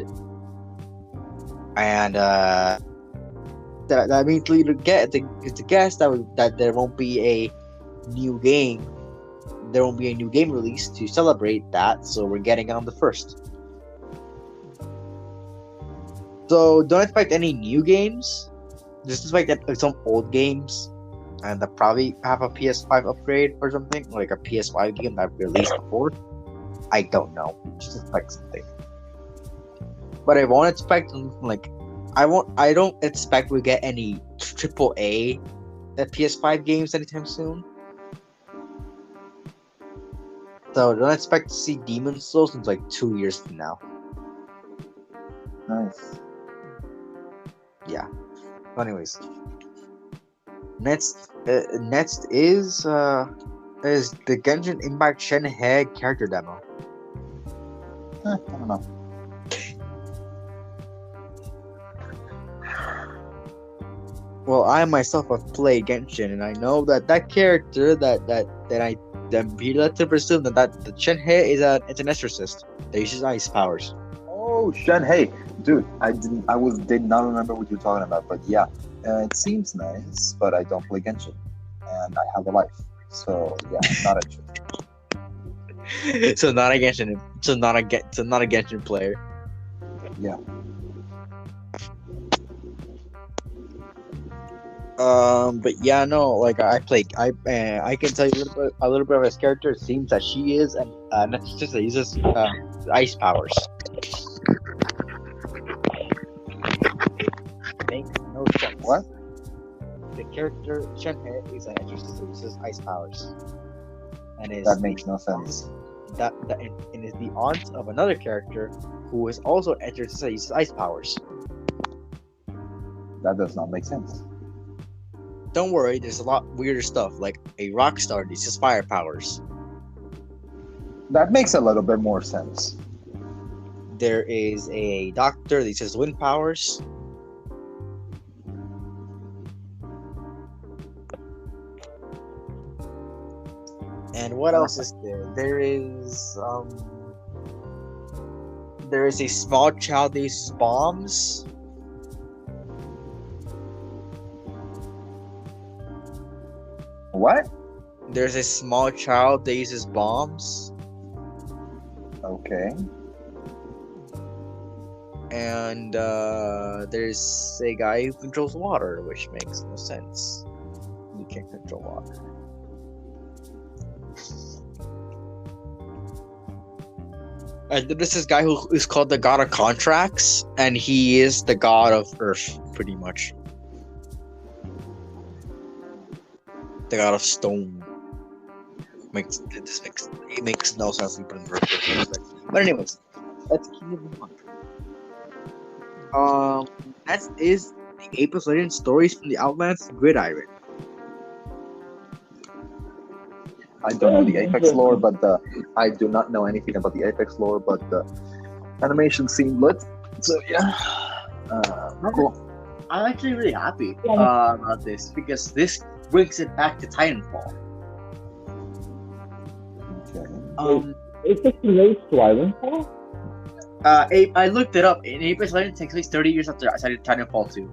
that means to guess that there won't be a new game there won't be a new game release to celebrate that, so we're getting on the 1st. So don't expect any new games. Just expect that some old games, and that probably have a PS5 upgrade or something, like a PS5 game that released before. I don't know. Just expect something. But I won't expect something like I don't expect we get any AAA PS5 games anytime soon. So don't expect to see Demon's Souls until like 2 years from now. Nice. Yeah. Anyways, next is the Genshin Impact Shenhe character demo. I don't know. Well, I myself have played Genshin, and I know that character that he led to presume that the Shenhe is an exorcist that uses ice powers. Oh, Shenhe, dude, I did not remember what you're talking about, but yeah, it seems nice, but I don't play Genshin, and I have a life, so yeah, I'm not interested. So not a Genshin player. Yeah. But yeah, no, like I can tell you a little bit of his character. It seems that she is an exorcist that uses ice powers. Makes no sense. What? The character Shenhe is an exorcist that uses ice powers, and That makes no sense. That and is the aunt of another character who is also an exorcist that uses ice powers. That does not make sense. Don't worry, there's a lot weirder stuff, like a rock star that uses fire powers. That makes a little bit more sense. There is a doctor that uses wind powers. And what else is there? There is a small child that uses bombs. What? There's a small child that uses bombs. Okay. And there's a guy who controls water, which makes no sense. You can't control water. And then there's this guy who is called the God of Contracts, and he is the god of Earth, pretty much. The god of stone. It makes no sense when you put it in perspective. But anyways, let's keep moving on. That is the Apex Legends stories from the Outlands Gridiron. I don't know the Apex lore, but I do not know anything about the Apex lore, but the animation seemed lit. So yeah, cool. I'm actually really happy about this because this brings it back to Titanfall. Okay. It takes place to Ironfall? I looked it up. In Apex Legends takes place 30 years after I started Titanfall 2.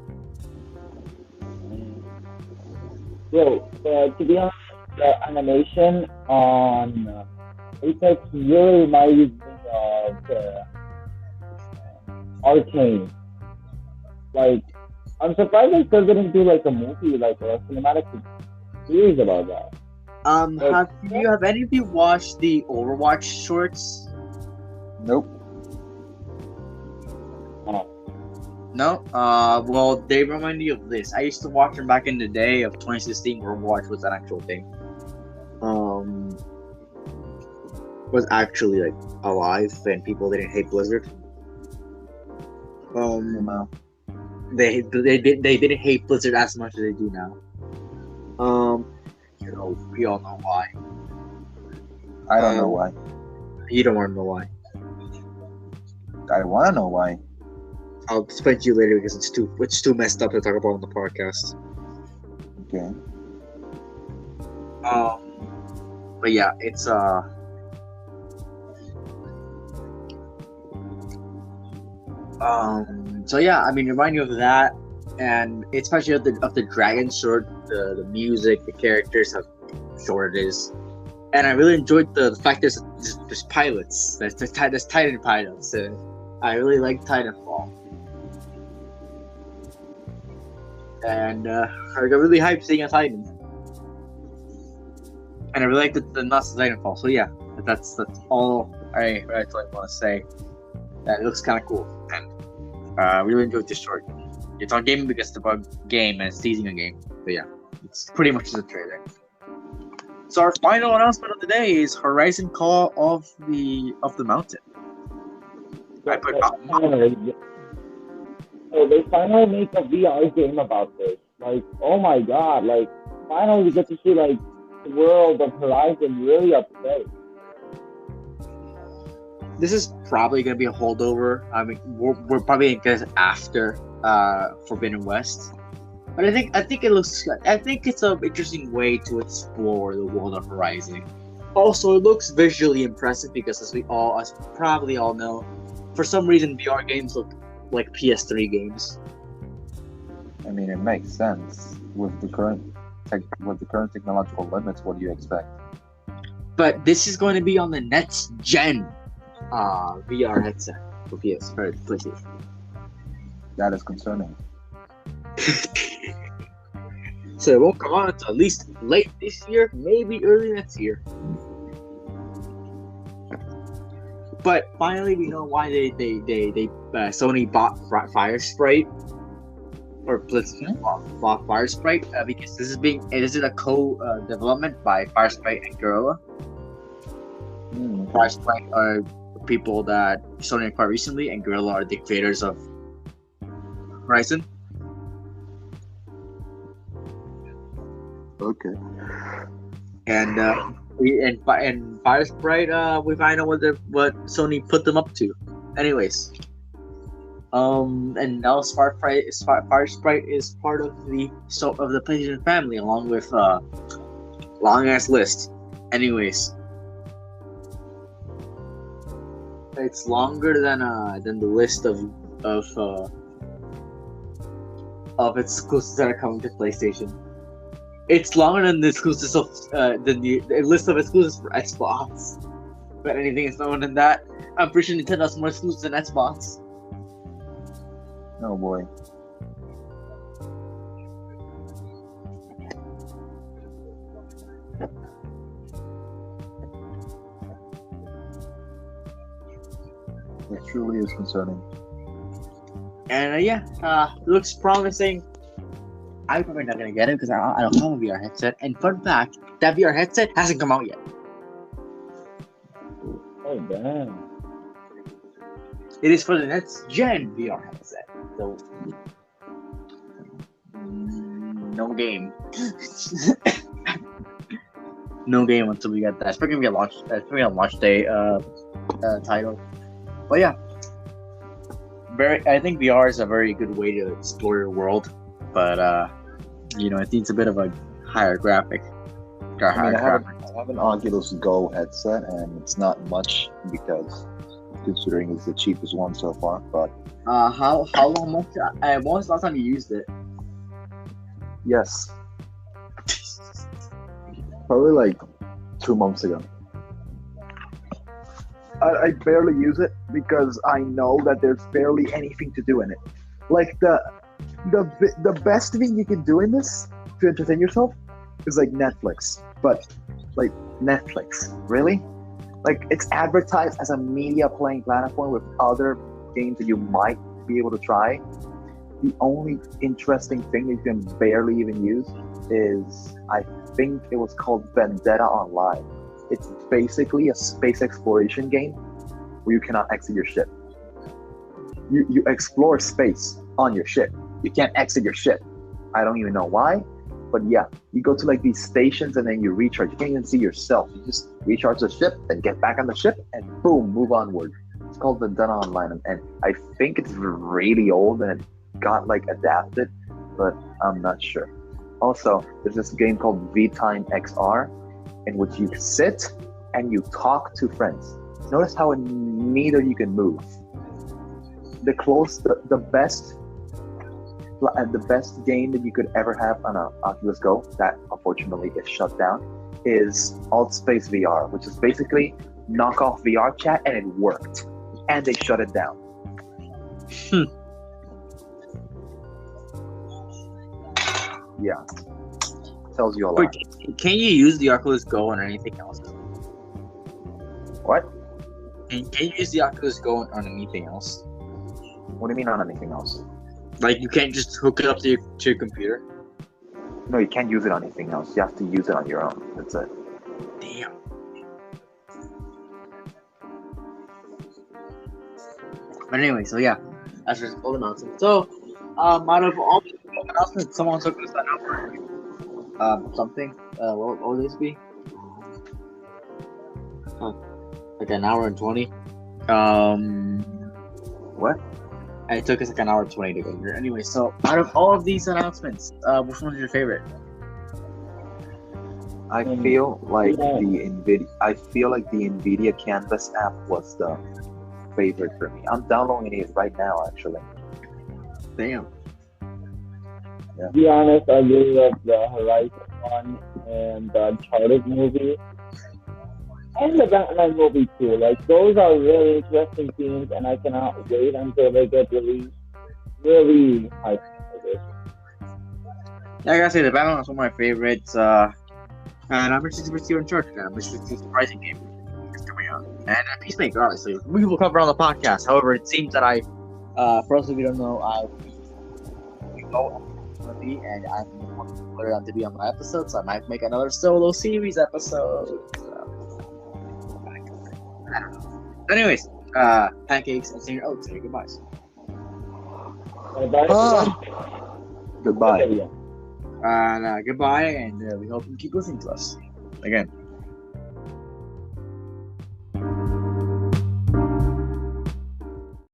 Well, to be honest, the animation on Apex really reminds me of Arcane. Like, I'm surprised they still didn't do like a movie, like a cinematic series about that. Have any of you watched the Overwatch shorts? Nope. No? Well, they remind me of this. I used to watch them back in the day of 2016 where Overwatch was an actual thing. Was actually like alive and people didn't hate Blizzard. They didn't hate Blizzard as much as they do now. We all know why. I don't know why. You don't want to know why. I want to know why. I'll explain to you later because it's too messed up to talk about on the podcast. Okay. But yeah, it's so yeah, I mean, remind you of that, and especially of the dragon sword, the music, the characters, how short it is, and I really enjoyed the fact there's pilots. There's Titan pilots. I really like Titanfall, and I got really hyped seeing a Titan, and I really like the nuts Titanfall. So yeah, that's all I want to say. That it looks kind of cool, and I really enjoyed this short. It's on Gaming because it's about game and it's teasing a game. But yeah, it's pretty much just a trailer. So our final announcement of the day is Horizon Call of the Mountain. I put So they finally make a VR game about this. Like, oh my god! Like, finally we get to see like the world of Horizon really up close. This is probably gonna be a holdover. I mean, we're probably gonna get it after Forbidden West, but I think it's an interesting way to explore the world of Horizon. Also, it looks visually impressive because, as probably all know, for some reason VR games look like PS3 games. I mean, it makes sense with the current technological limits. What do you expect? But this is going to be on the next gen VR headset for PlayStation. That is concerning. So it won't come out until at least late this year, maybe early next year. But finally, we know why they Sony bought Fire Sprite, or PlayStation bought Fire Sprite, because this is a co-development by Fire Sprite and Guerrilla. Fire Sprite are people that Sony acquired recently, and Guerrilla are the creators of Horizon. Okay. And Fire Sprite, we find out what Sony put them up to. Anyways, and now Fire Sprite is part of the PlayStation family, along with long ass list. Anyways, it's longer than the list of exclusives that are coming to PlayStation. It's longer than the exclusives of the list of exclusives for Xbox. But anything is longer than that. I'm pretty sure Nintendo has more exclusives than Xbox. Oh boy. It truly is concerning. And looks promising. I'm probably not gonna get it because I don't have a VR headset. And fun fact, that VR headset hasn't come out yet. Oh damn! It is for the next gen VR headset. So no game. No game until we get that. It's probably gonna be a launch day title. But yeah, I think VR is a very good way to explore your world. But it needs a bit of a higher graphic. I have an Oculus Go headset, and it's not much because, considering it's the cheapest one so far. But how long? When was the last time you used it? Yes, probably like 2 months ago. I barely use it because I know that there's barely anything to do in it. Like the best thing you can do in this to entertain yourself is like Netflix. But like Netflix, really? Like it's advertised as a media playing platform with other games that you might be able to try. The only interesting thing that you can barely even use is, I think it was called Vendetta Online. It's basically a space exploration game where you cannot exit your ship. You explore space on your ship. You can't exit your ship. I don't even know why, but yeah, you go to like these stations and then you recharge. You can't even see yourself. You just recharge the ship, then get back on the ship, and boom, move onward. It's called Vendetta Online, and I think it's really old and it got like adapted, but I'm not sure. Also, there's this game called V-Time XR, in which you sit and you talk to friends. Notice how neither you can move. The best the best game that you could ever have on a Oculus Go that unfortunately is shut down is Alt Space VR, which is basically knockoff VR chat, and it worked, and they shut it down. Yeah, tells you a lot. Wait, can you use the Oculus Go on anything else? What? Can you use the Oculus Go on anything else? What do you mean on anything else? Like, you can't just hook it up to your computer? No, you can't use it on anything else. You have to use it on your own. That's it. Damn. But anyway, so yeah, that's just all announcement. So, out of all the announcements, someone took this sign up for something. What would this be? Like an hour and 20. What? It took us like an hour and 20 to go here. Anyway, so out of all of these announcements, which one's your favorite? I feel like the NVIDIA Canvas app was the favorite for me. I'm downloading it right now, actually. Damn. To be honest, I really love the Horizon one and the Uncharted movie. And the Batman movie too. Like, those are really interesting themes, and I cannot wait until they get released. Really hyped for this. Yeah, I gotta say, the Batman was one of my favorites. And I'm interested to see Uncharted. I'm interested to see the surprising game is coming out. And Peacemaker, obviously. We will cover on the podcast. However, it seems that for those of you who don't know, we go on be, and I'm put it on to be on my episode, so I might make another solo series episode. I don't know. Anyways, Pancakes and Sr. Oats, say goodbyes. Goodbye. Yeah. And goodbye, and we hope you keep listening to us. Again.